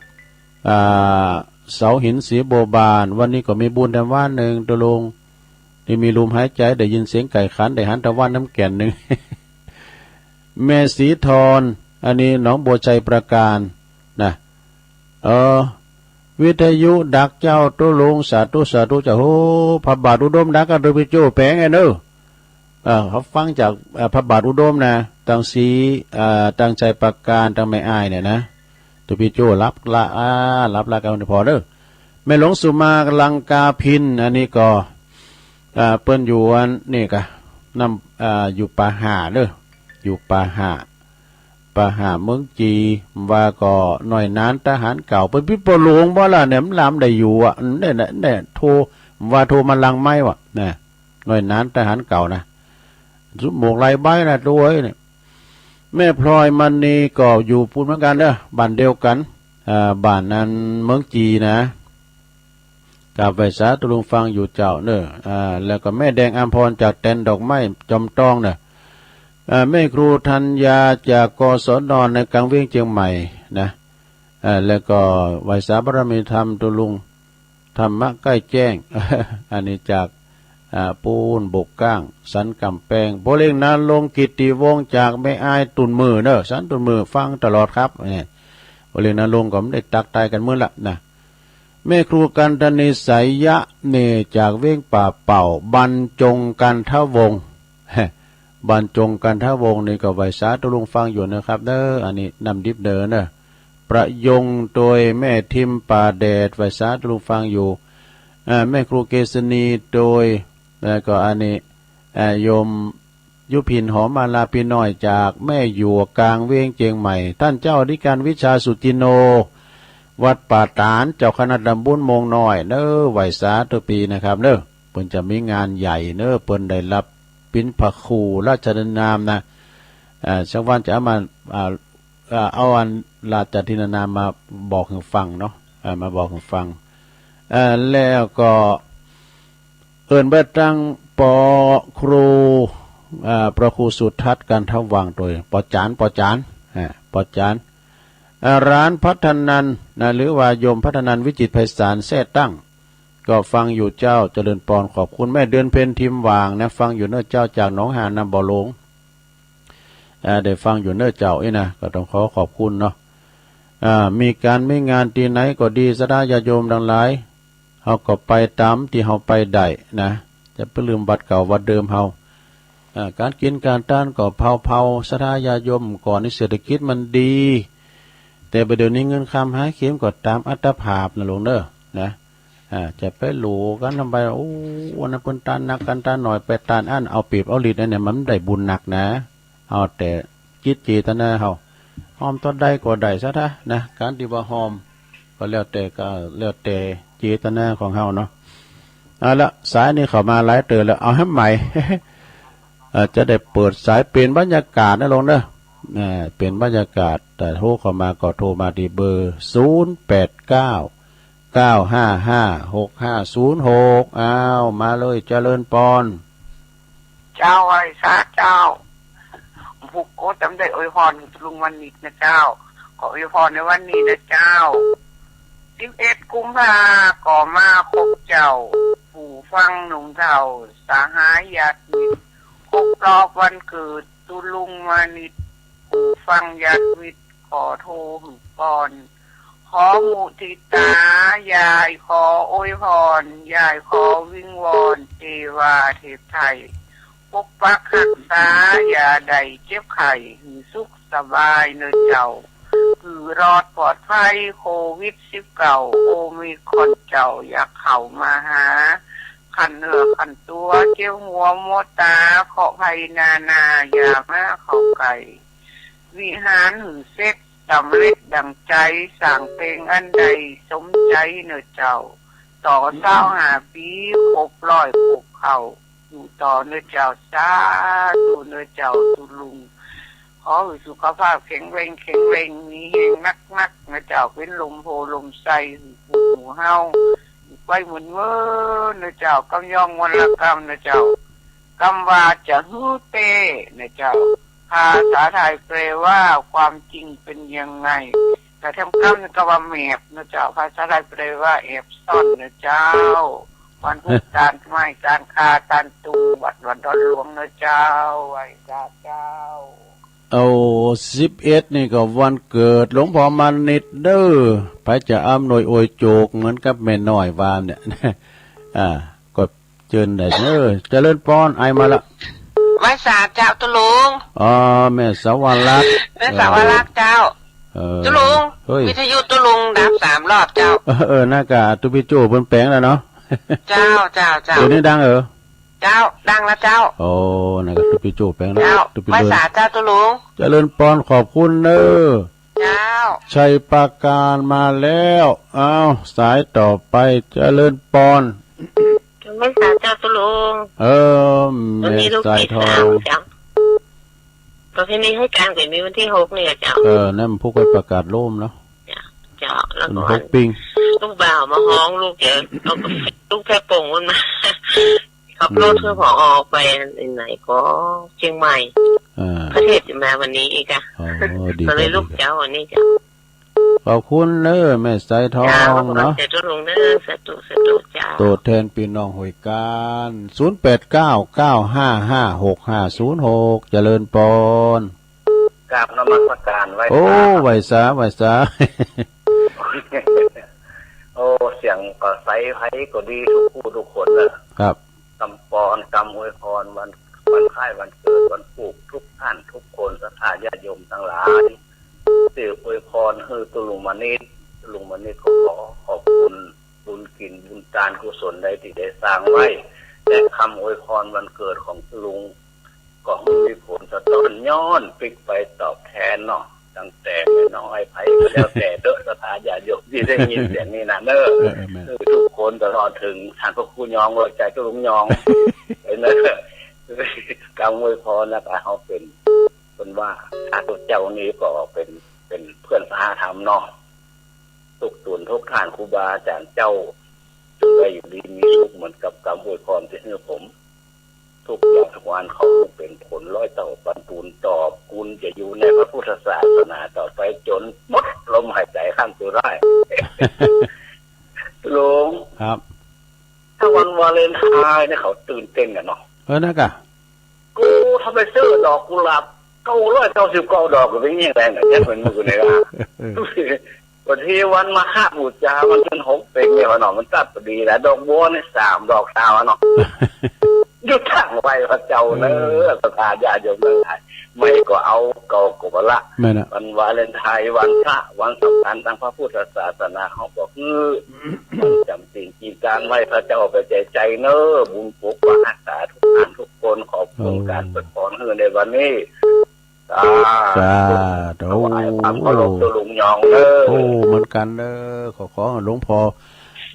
เสาหินสีโบบานวันนี้ก็มีบุญแต่ว่าหนึ่งตัวลงที่มีลมหายใจได้ยินเสียงไก่ขันได้หันตะวันน้ำแก่นหนึ่ง แม่สีทรอันนี้หนองบัวชัยประการนะวิทยุดักเจ้าตัวลงสาธุจะโหพระบาทอุดมดักกันโดยพิโจแปลงไงเนอะเขาฟังจากพระบาทอุดมนะตั้งสีตั้งใจประการตั้งไม่อายเนี่ยนะตัวพิโจรับละกันพอเด้อแม่หลวงสุมาลังกาพินอันนี้ก็เปิ้นอยู่อันนี่กะนำอยู่ป่าหาเด้ออยู่ป่าหาเมืองจีว่าก็หน่อยนานทหารเก่าเป็นพิปหลวงบ่ล่ะเนี่ยมันลามได้อยู่อ่ะเนี่ยโทรมาลังไม้วะเนี่ยหน่อยนานทหารเก่านะสุบกไหลใบนะตัวเนี่ยแม่พลอยมันนี่ก็อยู่พูดเหมือนกันเด้อบ้านเดียวกันบ้านนั้นเมืองจีนะกับไฟสาตุลุงฟังอยู่เจ้าเนอะแล้วก็แม่แดงอัมพรจากแตนดอกไม้จอมตองเนอะแม่ครูธัญญาจากกศนในกลางเวียงเชียงใหม่นะแล้วก็ไวสาบารมีธรรมตุลุงธรรมะใกล้แจ้ง อันนี้จากปูนบกก้างสันกำแพงโบเล็งนานลงกิตติวงจากแม่อายตุนมือเนอะสันตุนมือฟังตลอดครับเนี่ยโบเล็งนานลงก็ไม่ได้ตักตายกันเมื่อละนะแม่ครูกันธนิสายยะเนจากเวียงป่าเป่าบรรจงกันทวงศ์บรรจงกันทวงศ์นี่ก็ไวสาตุลุงฟังอยู่นะครับเด้ออันนี้นำดิบเด้อเนอะประยงโดยแม่ทิมป่าแดดไวสาตุลุงฟังอยู่แม่ครูเกษณีโดยแล้วก็อันนี้โยมยุพินหอมมาลาปีน้อยจากแม่อยู่กลางเวียงเจียงใหม่ท่านเจ้าอธิการวิชาสุจิโนวัดป่าตานเจ้าคณะตำบลโมงน้อยเนอไหวสาตุปีนะครับเนอเพิ่นจะมีงานใหญ่เนอเพิ่นได้รับปิ่นพระครูราชนามนะชักวันจะเอามาเอาอันราชทินนามมาบอกให้ฟังเนาะมาบอกให้ฟังแล้วก็เอิ้นไปตั้งปอครูพระครูสุทัศน์การทวังโดยปอจานร้านพัฒนันนะหรือว่าโยมพัฒนันวิจิตรไพศาลแท้ตั้งก็ฟังอยู่เจ้าเจริญปอนขอบคุณแม่เดือนเพ็ญทิมวางนะฟังอยู่เนื้อเจ้าจากหนองหานนำบ่อหลงได้ฟังอยู่เนื้อเจ้านะก็ต้องขอบคุณเนาะมีการไม่งานที่ไหนก็ดีสดาญาโยมทั้งหลายเฮาก็ไปตามที่เฮาไปได้นะจะไปลืมวัดเก่าวัดเดิมเฮาการกินการต้านก็เผาสดาญาโยมก่อนนี้เศรษฐกิจมันดีแต่ประเดี๋ยวนี้เงินคำหาเข็มก็ตามอัตภาพนะหลวงเด้อนะจะไปหลูกันทำไปโอ้วันนั้นเพิ่นตานนักกันตานหน่อยไปตานอันเอาเปรียบเอาฤทธิ์เนี่ยมันได้บุญหนักนะเอาแต่จิตเจตนาเฮาหอมต้นใดก็ได้ซะท่านะการที่ว่าหอมก็แล้วแต่เจตนาของเฮาเนาะเอาละสายนี้เข้ามาหลายเตือนแล้วเอาให้ใหม่ จะได้เปิดสายเป็นบรรยากาศนะลงเนอะเป็นบรรยากาศแต่โทรเข้ามาก็โทรมาที่เบอร์0899556506อ้าวมาเลยเจริญปอนเจ้าไอ้ซาเจ้าผูกโคจำได้อวยพรลุงวันนี้นะเจ้าขออวยพรในวันนี้นะเจ้า11 กุมภาก่อมาคบเจ้าผู้ฟังหนุ่มเท่าสหายญาติมิตรครบรอบวันเกิดตุลุงมานิดผู้ฟังญาติมิตรขอโทรหุก่อนขอมุทิตายายขออวยพรยายขอวิงวอนเทวาเทพไทยปกปักรักษาอย่าใดเจ็บไข้หือสุขสบายเนื้อเจ้าคือรอดปลอดภัยโควิด19โอมิครอนเจ้าอยากเข้ามาหาขันเนื้อขันตัวเจ้าหัวมดตาขอภัยนาอย่ามาเข้าไก่วิหารหือเซ็ตสำเร็จดังใจสั่งเพลงอันใดสมใจเนื้อเจ้าต่อ25 ปีครบร้อยครบเข้าอยู่ต่อเนื้อเจ้าสาธุเนื้อเจ้าตุลุงขอให้สุขภาพแข็งแรงมีแหงนักเนื้อเจ้าเป็นลมโพลมไส้หูเฮาไปเหมือนเมื่อเนื้อเจ้ากำยองวันละกำเนื้อเจ้ากำว่าจะฮือเตเนื้อเจ้าภาษาไทยแปลว่าความจริงเป็นยังไงแต่ทำกำก็ว่าแมบเนื้อเจ้าภาษาไทยแปลว่าแอบซ่อนเนื้อเจ้าวันพุธการไม้การคาการตูวันดอนหลวงนะเจ้าไว้เจ้าเอา11นี่ก็วันเกิดหลวงพ่อมานิดเด้อไปจะอำนวยอวยโจกเหมือนกับแม่น้อยวานเนี่ยก็เชิญได้เจริญปอนไอมาละไว้สาเจ้าตุลุงแม่สาวรักษ์แม่สาวรักษ์เจ้าตุลุงวิทยุตุลุงดับ3 รอบเจ้าน่ากะตุปิโจเพิ่นแปลงแล้วเนาะเจ้าเดี๋ยวนี้ดังเจ้าดังแล้วเจ้าโอ้นั่นก็ตุปิโจแปลงแล้วตุปิโจภาษาเจ้าตุลุงเจริญปอนขอบคุณเด้อเจ้าชัยปราการมาแล้วอ้าวสายต่อไปเจริญปอนภาษาเจ้าตุลุงแม่สายทองประเพณีให้การเกิดมีวันที่6นี่เจ้านั่นพวกไปประกาศร่มเนาะเจ้าแล้วก็6 ปิงลูกบ่าวมาฮ้องลูกเดี๋ยวเอาลูกแพร่ป่งมันมาขับรถเพื่อพอออกไปไหนก็เชียงใหม่ประเทศจะมาวันนี้อีกอ่ะก็เลยลูกเจ้าวันนี้เจ้าขอบคุณเด้อแม่สายทองเนาะเจ้าตุลุงเด้อสาธุเจ้าตัวแทนพี่น้องห้วยการ0899556506เจริญปอนกราบนมัสการไว้โอ้ไว้ซาโอ้เสียงก็ใสไผก็ดีทุกผู้ทุกคนนะครับกำปอนกำอวยพรวันคล้ายวันเกิดวันปลูกทุกท่านทุกคนศรัทธาญาติโยมทั้งหลายที่อวยพรคือตุลุงมณิตขอขอบคุณบุญกินบุญการกุศลใดที่ได้สร้างไว้แต่คำอวยพรวันเกิดของตุลุงก็มีผลสะท้อนย้อนปิกไปตอบแทนเนาะตั้งแต่ไม่น้อยไผก็แล้วแต่เด้อศรัทธาญาติโยมที่ได้ยินเสียงนี้นะเด้อทุกคนตลอดถึงท่านพระครูยองหัวใจตุลุงยองเห็นไหมกำอวยพรแล้วก็เขาเป็นว่าถ้าตัวเจ้านี้ก็เป็นเพื่อนสหธรรมเนาะทุกส่วนทุกท่านครูบาอาจารย์เจ้าจงได้อยู่ดีมีสุขเหมือนกับกำอวยพรที่ให้ผมทุกอย่างทุกวันเขาเป็นผลร้อยเต่าปันปูนตอบคุณจะอยู่ในพระพุทธศาสนาต่อไปจนหมดลมหายใจข้ามตัวได้ลุงครับถ้าวันวาเลนไทน์เนี่ยเขาตื่นเต้นกันเนาะนะกะกูทำไปซื้อดอกกุหลาบ999 ดอกก็เป็นยังไงเนี่ยแค่เหมือนมือในร้านวันที่วันมาฆบูชามันเป็น6 เป็นเนี่ยวันหนอมันตัดพอดีแหละดอกบัวเนี่ย3 ดอกตาวเนาะยุดทางไปพระเจ้าเนอสถาญาโยมเมืองไทยไม่ก็เอาเก่ากบละวันวาเลนไทน์วันพระวันสำคัญทางพระพุทธศาสนาเขาบอกจำสิ่งกีการไว้พระเจ้าไปใจเนอบุญปกปักรักษาทุกท่านทุกคนขอบคุณการเปิดพรในวันนี้โอ้ความเคารพตุลุงยองเด้อเหมือนกันเด้อขอหลวงพ่อ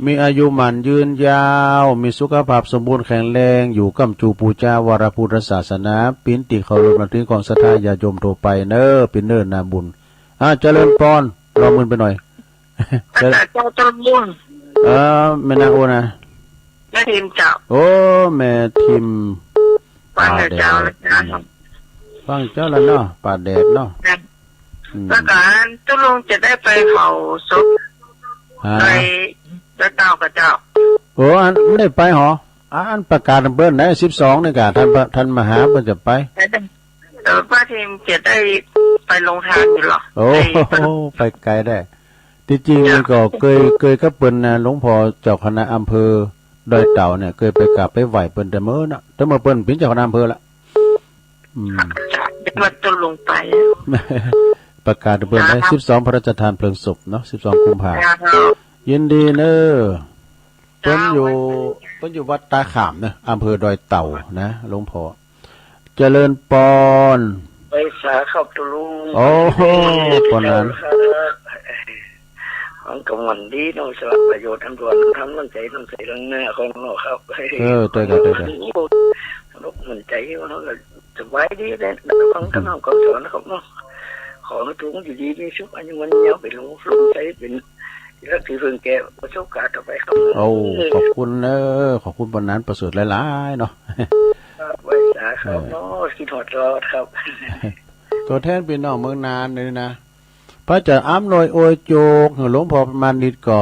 มีอายุหมันยืนยาวมีสุขภาพสมบูรณ์แข็งแรงอยู่กัมจูปูจาวรพุทธศาสนาปิ้นติเคารพนับถือของศรัทธาญาโยมทั่วไปเน้อเป็นเน้อนาบุญเจริญพรรอมือไปหน่อย เจ้าต้นบุญ แม่นางโอนะ แม่ทีมเจ้า โอ้แม่ทิม ฟังเจ้าแล้วจ้า ฟังเจ้าแล้วเนาะป่าแดดเนาะ แล้วการตุลุงจะได้ไปเผาศพในเจ้ากับเจ้า โอ้อันไม่ได้ไปหรออันประกาศเบิ้ลได้12นี่กะท่านมหาเพิ่นจะไปป้าทีมจะได้ไปลงทานอยู่หรอโอ้ไปไกลได้ที่จริงมันก็เคยกับเปิ้นนะหลวงพ่อเจ้าคณะอำเภอดอยเต่าเนี่ยเคยไปกราบไปไหว้เปิ้นแต่เมื่อนะแต่เมื่อเปิ้นเป็นเจ้าคณะอำเภอละจะมาตุลุงไปประกาศเบิ้ลได้12พระราชทานเพลิงศพเนาะ12กุมภาพันธ์ยินดีเน้อเพิ่นอยู่วัดตาขามนะอำเภอดอยเต่านะหลวงพ่อเจริญปอนไปสาขับตุลุงโอ้ปอนนั้นมันกำมันดีน้องสละประโยชน์ทั้งตัวทั้งน้ำใจน้ำใจทั้งหน้าของเราครับตัวลูกมันใจว่าเราสบายดีเลยฟังคำของสอนนะครับเนาะขอให้ทุกคนอยู่ดีมีสุขอันยังวันยาวไปลงใจเป็นแล้วถือเรื่องแกประสบการณ์ต่อไปครับโอ้ขอบคุณขอบคุณปอนนั้นประเสริฐหลายๆเนาะไว้สาครับเนาะคิดหอดรอดครับตัวแทนพี่น้องเมืองนานเลยนะพระจะอ้ำนวยโอโจกหลวงพ่อประมาณนิดก่อ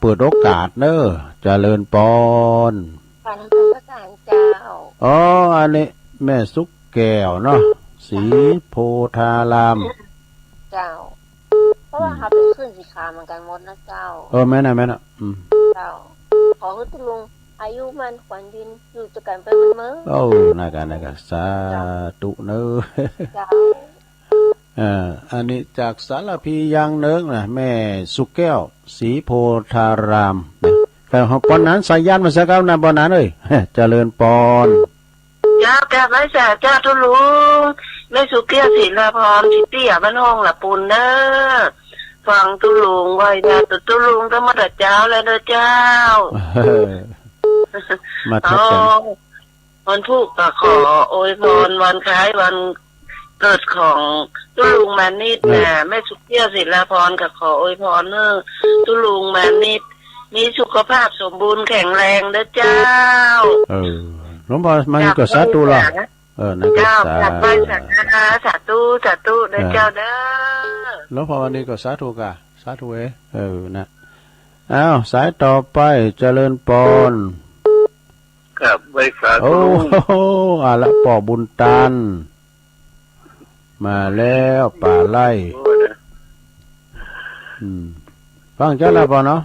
เปิดโอกาสเนอะเจริญปอนฝันเป็นประการเจ้าอันนี้แม่สุกแก้วเนาะสีโพธารามเจ้าเพราะว่าเขาเป็นขึ้นสีขาเหมือนกันหมดนะเจ้าแม่น่ะเจ้าขอให้ตุลุงอายุมันขวัญยืนอยู่จะกันไปเมื่อน่ากันสาธุเนอะเจ้าอันนี้จากสารพียังเนิงนะแม่สุกแก้วสีโพธารามแต่ของปอนนั้นสายยันมาสักเอานะปอนนั้นเลยเจริญปอนเจ้าแก่ไม่แสบเจ้าทุลุงแม่สุกแก้วศิลาพรทิเตี้ยบ้านห้องละปูนเนอฟังตุลุงไว้นะตุลุงก็มาดัดเจ้าแล้วเด้อเจ้ามาทักกันวันพุธก็ขออวยพรวันคล้ายวันเกิดของตุลุงมานิดนะแม่สุกเตี้ยศิลาพรก็ขออวยพรเนอตุลุงมานิดมีสุขภาพสมบูรณ์แข็งแรงเด้อเจ้าหลวงพ่อมันก็สาธุล่ะนั่นก็สาธุเด้อเจ้าเด้อหลวงพ่อวันนี้ก็สาธุกะสาธุนะสายต่อไปเจริญปอนกับไว้สาธุละป่อบุญตันมาแล้วป่าไล่ฟังเจ้าละปอเนาะ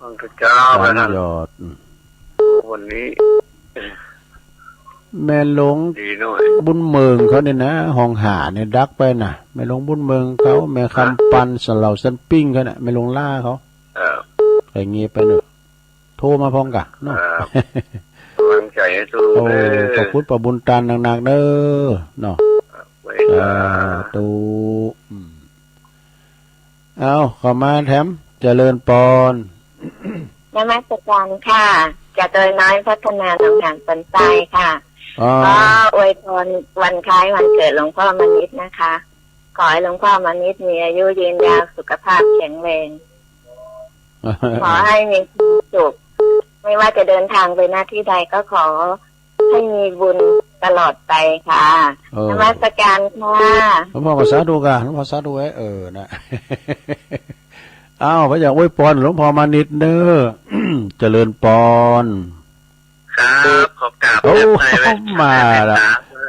ฟังเจ้าแล้วยอดวันนี้แม่หลงบุญเมืองเขาเนี่ยนะห้องหาเนี่ยดักไปน่ะแม่หลงบุญเมืองเขาแม่คำปันสเหล่าสันปิ้งเขาน่ะแม่หลงล่าเขาไอ้เงี้ยไปเนอะโทรมาพองกะเนาะวางใจให้ตู้ขอบคุณประบุญตันหนักๆเด้อเนาะตูขอมาแถมเจริญปอนนมัสการค่ะจะโดยน้อยพัฒนาทางการสันใจค่ะก็อวยพรวันคล้ายวันเกิดหลวงพ่อมณิษฐ์นะคะขอให้หลวงพ่อมณิษฐ์มีอายุยืนยาวสุขภาพแข็งแรงขอให้มีความสุขไม่ว่าจะเดินทางไปหน้าที่ใดก็ขอให้มีบุญตลอดไปค่ะนมัสการค่ะหลวงพ่อภาษาดูกันหลวงพ่อภาษาดูไว้นะพระอยากอวยพรหลวงพ่อมานิดเด้อเจริญปอนครับขอบกราบมาละ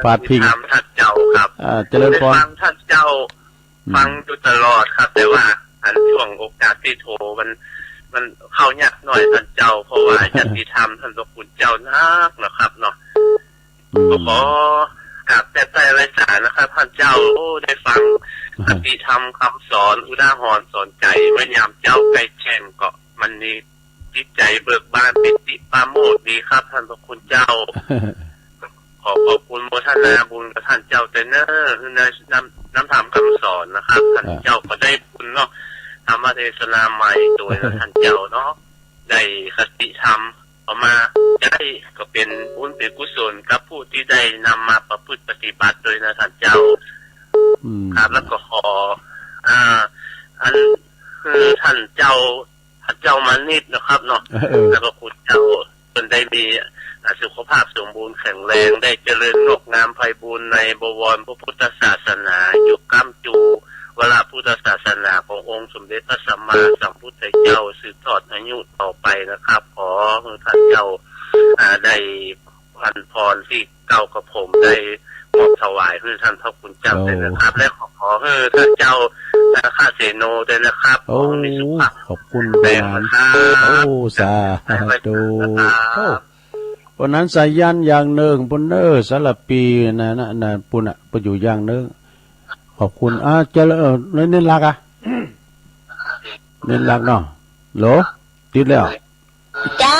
ปาดพิงท่านเจ้าครับเจริญปอนฟังท่านเจ้าฟังอยู่ตลอดครับแต่ว่าอันช่วงโอกาสที่โทรมันเข้ายากหน่อยท่านเจ้าเพราะว่าญาติธรรมท่านพระคุณเจ้านักนะครับเนาะก็ขอกราบแต่ใจไร้สารนะครับท่านเจ้าได้ฟังญาติธรรมคำสอนอุทาหรณ์สอนใจเมื่อยามเจ้าใกล้แช่งก็มันนี่จิตใจเบิกบานปิติปราโมทย์ดีครับท่านพระคุณเจ้าขอบคุณโมทนาบุญกับท่านเจ้าแต่เนอน้ำธรรมคำสอนนะครับท่านเจ้าก็ได้บุญเนาะธรรมเทศนาใหม่โดยท่านเจ้าเนาะ ได้คติธรรมออกมาจะได้ก็เป็นบุญเป็นกุศลกับผู้ที่ได้นำมาประพฤติปฏิบัติโดยนะท่านเจ้าครับแล้วก็ขออันคือท่านเจ้ามานิดนะครับเนาะแล้วก็คุณเจ้าจนได้มีสุขภาพสมบูรณ์แข็งแรงได้เจริญงอกงามไพบูรณ์ในบวรพระพุทธศาสนาอยู่ก้ำจูเวลาพุทธศาสนาขององค์สมเด็จพระสัมมาสัมพุทธเจ้าสืบทอดอายุต่อไปนะครับขอท่านเจ้าได้พันพรที่เก่ากับผมได้มอบถวายให้ท่านพระคุณเจ้าด้วยนะครับและขอให้ท่านเจ้าข้าเสโนด้วยนะครับโอ้ขอบคุณแม่โอ้สาธุวันนั้นสายันอย่างหนึ่งปุ่นเนอร์สารปีนะปุ่นอ่ะไปอยู่อย่างหนึ่งขอบคุณเจริญเน้นรักเน้นรักเนาะโหลติดแล้วจ้า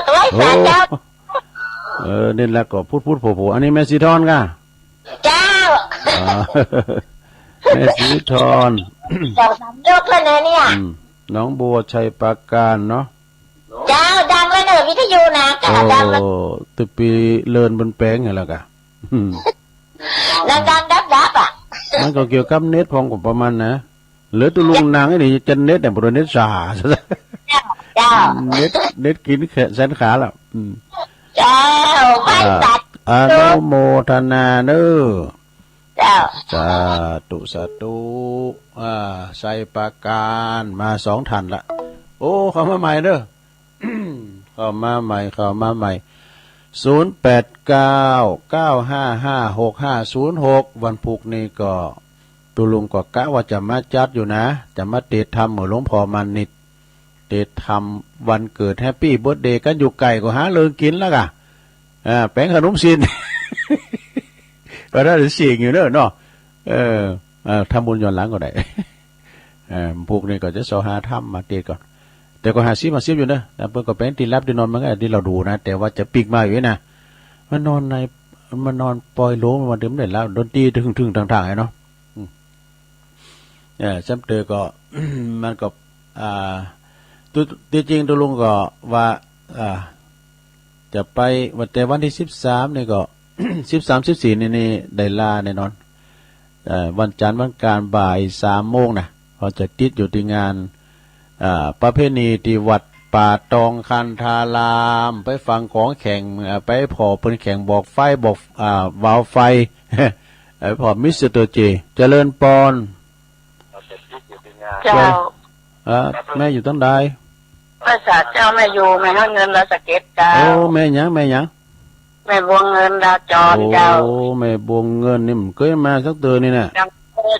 ตัวสาจ้าเน้นรักก็พูดโผล่อันนี้แม่สีทอนก่ะจ้าแม่สีทอนสองสามยกแล้วเนี่ยน้องบัวชัยปราการเนาะจ้าดังแล้วเนอะวิทยุนะจ้าดังแล้วตุปีเลินบนแป้งไงล่ะกะดังดับอ่ะมันก็เกี่ยวกับเน็ตพองกับประมาณนะเหลือตัวลุงนางไอ้นี่จะเน็ตแต่บริเน็ตสาจ้าเน็ตกินแสนขาแล้วจ้าไม่ตัดอนุโมทนาเนอจ้าสาธุใส่ปากการมา2ท่านละโอ้เข้ามาใหม่เด้อเข้ามาใหม่0899555656วันพุกนี้ก็ตุลุงก็กะว่าจะมาจัดอยู่นะจะมาเตะทำเหมือนหลวงพ่อมันนิดเตะทำวันเกิดแฮปปี้เบิร์ธเดย์กันอยู่ไก่ก็หาเลิงกินแล้วกะแป้งขนมซีนก็ได้เสียงอยู่เนอะเนาะทำบุญย้อนหลังก็ได้พวกนี้ก็จะหาทำมาเตะก่อนแต่ก็หาซิมาซิบอยู่นะแต่เพิ่งก็เป็นตีรับตีนอนมันก็ที่เราดูนะแต่ว่าจะปีกมาอยู่นะมันนอนปล่อยโล้มาเดิมได้แล้วดนตรีถึงทางไอ้เนาะซ้ำเตอก็มันก็ตัวจริงตัวลุงก็ว่าจะไปวันแต่วันที่13นี่ก็13 14นี่ได้ลาแน่นอนวันจันทร์วันการบ่าย3 โมงนะเขาจะติดอยู่ที่งานประเพณีที่วัดป่าตองคันธารามไปฟังของแข่งไปพอเพิ่นแข่งบอกไฟบอกวาวไฟพอมิสเตอร์เจเจริญปอนเจ้าแม่อยู่ตั้งใดภาษาเจ้าแม่อยู่แม่ให้เงินเราสเก็ตเจ้าโอ้แม่หยังแม่บวงเงินดาจรเจ้าโอ้แม่บวงเงินนี่มันเคยมาสักเตือนนี่นะ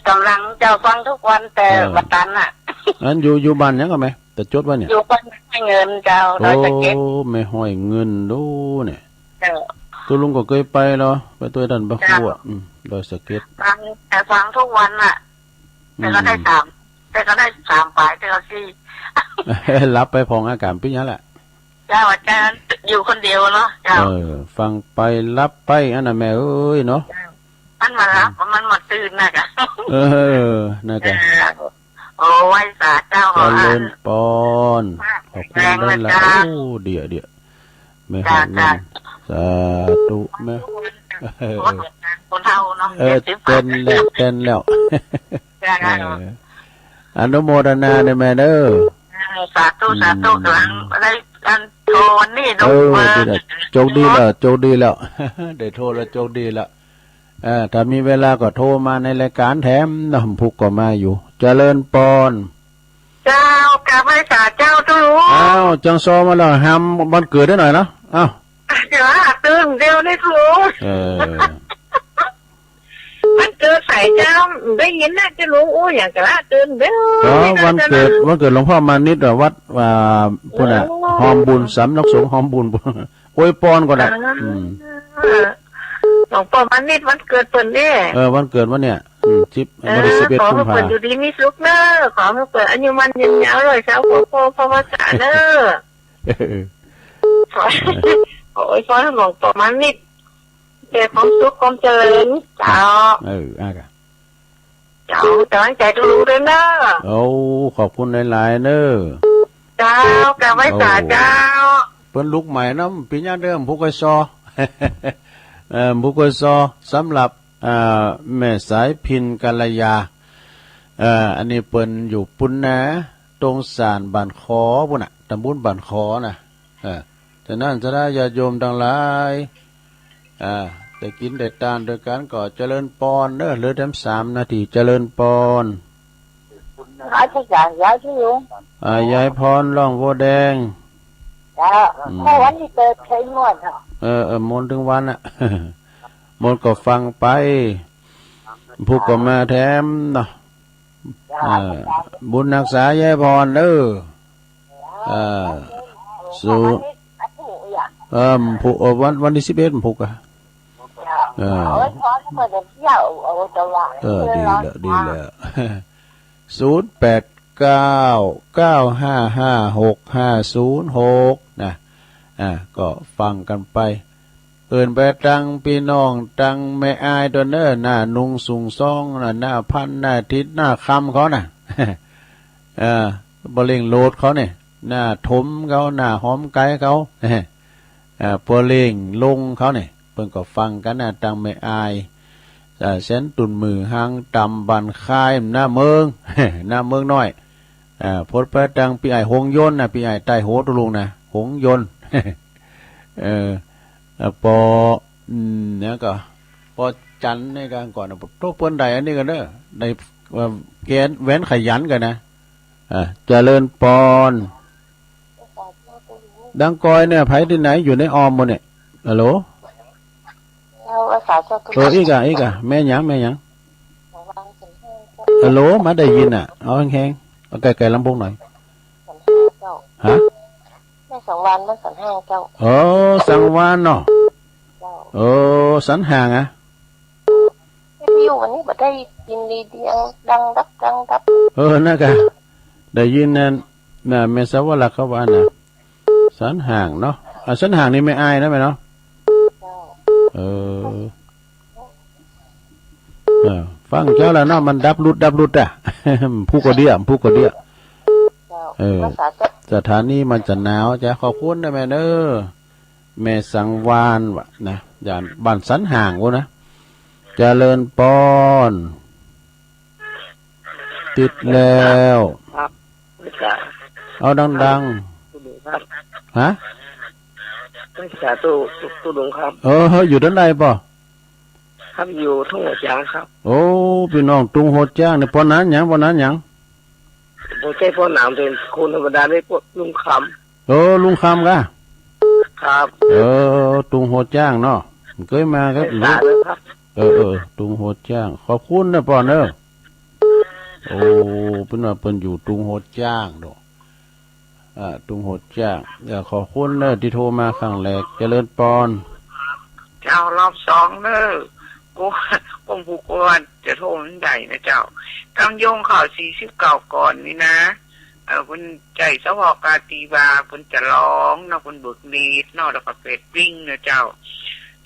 กำลังเจ้าฟังทุกวันแต่บัดตันอ่ะอันอยู่บ้านยังก็ไหมแต่จดว่าเนี่ยอยู่บ้านให้เงินเจ้าโดยสเก็ตโอ้ไม่ห้อยเงินดูเนี่ยตัวลุงก็เคยไปเนาะไปตัวดันบะขัวโดยสเก็ตฟังทุกวันอ่ะแต่ก็ได้3 ปลายแต่ก็4รับไปพองอากาศพี่ยังแหละเจ้าอาจารย์อยู่คนเดียวเนาะเจ้าฟังไปรับไปอันน่ะแม่เอ้ยเนาะมันมารับมันหมดตื่นนะกะนะกะโอ้ไว้สาเจ้าขอเล่นปอนขอบคุณด้านละโอ้เดี๋ยวแม่ให้เงินสาธุแม่คนเท่าเนาะเต้นแล้วอนุโมทนาในแม่เด้อสาธุหลังอะไรกันโทรนี่ดูโชคดีแล้วได้โทรแล้วโชคดีแล้วถ้ามีเวลาก็โทรมาในรายการแถมน้ำพุกก็มาอยู่เจริญปอนเจ้ากราบไหว้เจ้าทุลุงจังซอมาแล้วห้ามวันเกิดได้หน่อยเนาะเดี๋ยวตื่นเดียวนี่ทุลุงมันเกิดใส่เจ้าได้ยินน่าจะรู้อย่างกระตื่นเดียววันเกิดหลวงพ่อมานิดวัดพุ่นน่ะหอมบุญสำนักสงฆ์หอมบุญอวยพรก็ได้หลวงพ่อมานิดวันเกิดเปิดเนี่ยวันเกิดวันเนี่ยวันที่11 กุมภาพันธ์ขอให้เปิดอยู่ดีมีสุขเนอะขอให้เปิดอายุมันยืนยาวเลยเช้าพอภาษาเนอะขอให้หลวงพ่อมานิดเกิดความสุขความเจริญเจ้าเจ้าตั้งใจดูด้วยเนอะโอ้ขอบคุณหลายๆเนอะ เจ้ากะไว้ตาเจ้าเปิ้นลูกใหม่น้ำปีญาเดิมผู้กซอ ผู้กซอสำหรับแม่สายพินกัลยาอันนี้เปิ้นอยู่ปุ่นนะตรงศาลบ้านคอพุ่นน่ะตำบลบ้านคอน่ะฉะนั้นจะได้ญาติโยมทั้งหลายได้กินได้ทานโดยการก่อเจริญปอนเหลือแถม3 นาทีเจริญปอนยายพรร่องโวแดงแค่วันที่เปิดเคยงวดมนต์ถึงวันมนต์ก็ฟังไปผู้ก็มาแถมเนาะบุญรักษายายพรสู่ผูกวันที่11ผูกดีแล้ว0899555656นะก็ฟังกันไปเอิ้นไปตังพี่น้องตังแม่อายตัวเน้อหน้านุงสูงซ่องหน้าพันหน้าทิศหน้าคำเขาน่ะบ่เล่งโลดเขาเนี่ยหน้าถมเขาหน้าหอมไก่เขาปวเล่งลงเขาเนี่ยเพิ่นก็ฟังกันหน้าตังแม่อายเส้นตุนมือหางตำบันคายหน้าเมือง หน้าเมืองน้อยพดไปตังปีไอหงยนนะปีไอใต้โหตุลุงนะหงยน ปอเนี่ยก็ปอจันในการก่อนโตเปิ้นใดอันนี้กันเด้อในแกนแว้นขยันกันนะเจริญปอนดังกอยเนี่ยไผที่ไหนอยู่ในออมหมดเนี่ยฮัลโหลอีกอะแม่หยังฮัลโหลมาได้ยินเอาแห้งๆเอาไกลๆลำโพงหน่อยฮะแม่2 วันมันสันห่างเจ้าสังวานเนาะสันห่างพี่อยู่วันนี้บ่ได้ยินดีเดียงดังดับน่ะกะได้ยินนั่นแม่สาวลักเขาว่าน่ะสันห่างเนาะสันห่างนี่ไม่อายนะแม่เนาะฟังเจ้าแล้วเนาะมันดับรุดผู้ก็เดียสถานีมันจะหนาวจะขอบคุณนะแม่เด้อแม่สังวานวะนะอย่าบ้านสันห่างวะนะเจริญปอนติดแล้วเอาดังๆฮะไม่ใช่ตู้ดงครับอยู่ด้านในป่ะครับอยู่ทุ่งหัวช้างครับโอ้พี่น้องทุ่งหัวช้างเนี่ยปอนั้นหยังบ่ใช่พ่อหนามเป็นคนธรรมดาได้พวกลุงคำลุงคำกะครับตุงโหดจ้างเนาะเคยมาครับตุงโหดจ้างขอบคุณนะป่อเนอะเป็นว่าเป็นอยู่ตุงโหดจ้างเนาะตุงโหดจ้างขอบคุณเนอะที่โทรมาครั้งแรกเจริญปอนเจ้ารอบ2เนอะกรมผู้กวนจะโทรมันใหญ่นะเจ้ากำยงข่าว49ก่อนนี่นะคุณใจสวกาตีบาคุณจะร้องเนาะคุณบึกลีดเนาะแล้วก็เฟดปิ้งนะเจ้า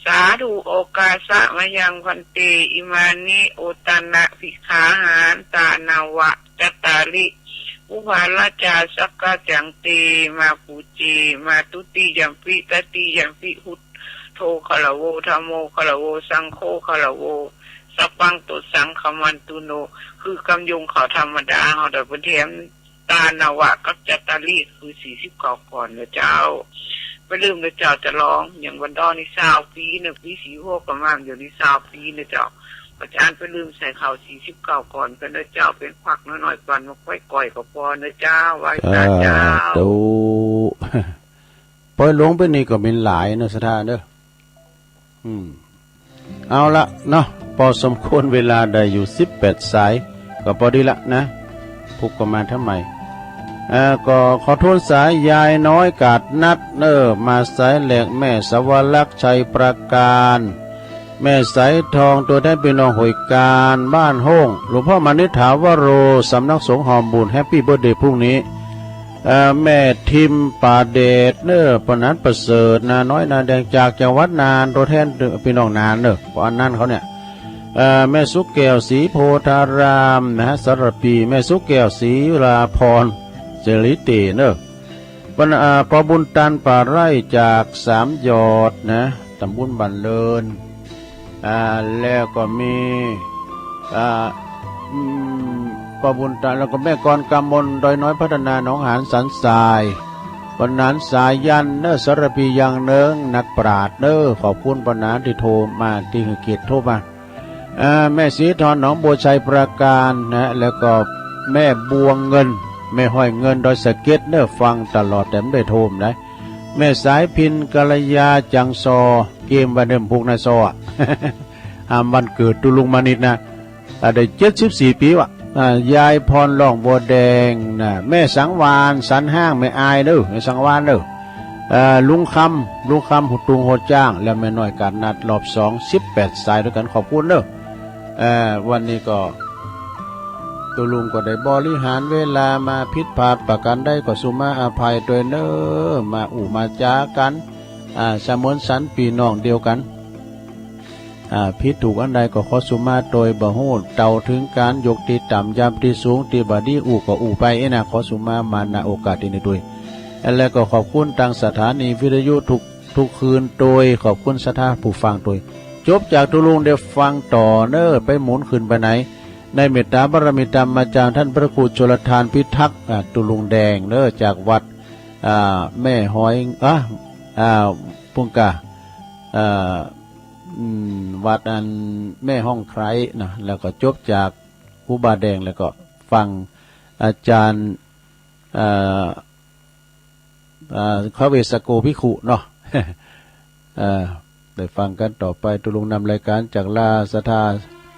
สาธุโอกาสะมายังพันเตอิมานิโอตานะภิกขาหารตานาวะจตาริอุภาราชาสักกะจังเตมาปูจีมาตุติยัมปิตติยัมปิหุตโทคละโวธโมคละโวสังโฆคละโวสัพพังตุสังขมันตุโนคือกำยงเขาธรรมดาเขาแต่เป็นเทียมตานาวะกับจัตตารีคือ49ก่อนนะเจ้าไปลืมนะเจ้าจะร้องอย่างวันดอนี่20 ปีเนี่ยปี46ประมาณอยู่นี่20 ปีนะเจ้าอาจารย์ไปลืมใส่ข่าว49ก่อนกันนะเจ้าเป็นควักน้อยๆก่อนมาค่อยก่อยกับพอนะเจ้าไว้ตาเจ้าตูปล่อยลงไปนี่ก็เป็นหลายนะสถานเด้อเอาละเนาะพอสมควรเวลาได้อยู่18 สายก็พอดีละนะพุกประมาณเท่าไหร่ก็ขอโทษสายยายน้อยกาดนัดมาสายแหลกแม่สวรักษ์ชัยประการแม่สายทองตัวแทนพี่น้องหอยการบ้านห้องหลวงพ่อมานิถาวโรสำนักสงฆ์หอมบุญแฮปปี้เบิร์ธเดย์พรุ่งนี้แม่ทิมป่าเดชปนัดประเสริฐนาน้อยนาแดงจากจังหวัดนานตัวแทนพี่น้องนานเพราะอันนั้นเขาเนี่ยแม่สุกแก้วศรีโพธารามนะฮะสรปีแม่สุกแก้วศรีราพรเจริเต พอบุญตันป่าไร่จากสามยอดนะตำบลบันเลินแล้วก็มีพอบุญตันแล้วก็แม่กรกำมลดอยน้อยพัฒนาหนองหานสันทรายปนานสายยันเนอสรพียังเนิงนักปราดเนอขอบคุณปนานที่โทรมาที่เกียรติโทรมาแม่สีทอนหนองบัวชัยประการนะแล้วก็แม่บวงเงินแม่ห้อยเงินดอยสะเก็ดเนอฟังตลอดแต่ไม่ได้โทรมนะแม่สายพินกัลยาจังซอเกมวันเดิมพวกนายซอ หามวันเกิดตุลุงมานิดนะได้74 ปีวะยายพรล่องบัวแดงนะแม่สังวานสันห้างแม่อายเด้อแม่สังวานเด้อลุงคำหุดตุงโหดจ้างแล้วแม่น้อยการนัดรอบ18 สายด้วยกันขอบคุณเด้อวันนี้ก็ตัวลุงก็ได้บริหารเวลามาผิดพลาดประกันได้ก็สุมาอภัยโดยเนอมามาจากันสมนสันปีน้องเดียวกันผิดถูกอันใดก็ขอสุมาโดยบ่ฮู้เต่าถึงการยกที่ต่ำยามที่สูงที่บดีก็ไปนะขอสุมามาณโอกาสนี้ด้วยแล้วก็ขอบคุณทางสถานีวิทยุทุกคืนโดยขอบคุณสถานผู้ฟังโดยจบจากตุลุงได้ฟังต่อเนอไปหมุนขึ้นไปไหนในเมตตาบารมีธรรมมาจากท่านพระครูชลทานพิทักษ์ตุลุงแดงเนอจากวัดแม่หอยปุงกาวัดอันแม่ห้องไคร้นะแล้วก็จบจากครูบาแดงแล้วก็ฟังอาจารย์เขาเวสโกภิกขุเนาะ ได้ฟังกันต่อไปตุลุงนำรายการจากลาสทา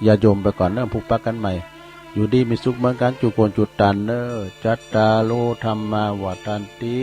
ญาโยมไปก่อนเนอะพุกปักกันใหม่อยู่ดีมีสุขเหมือนกันจุโกนจุดตันเนอะจัตตาโลธรรมาวัฏันติ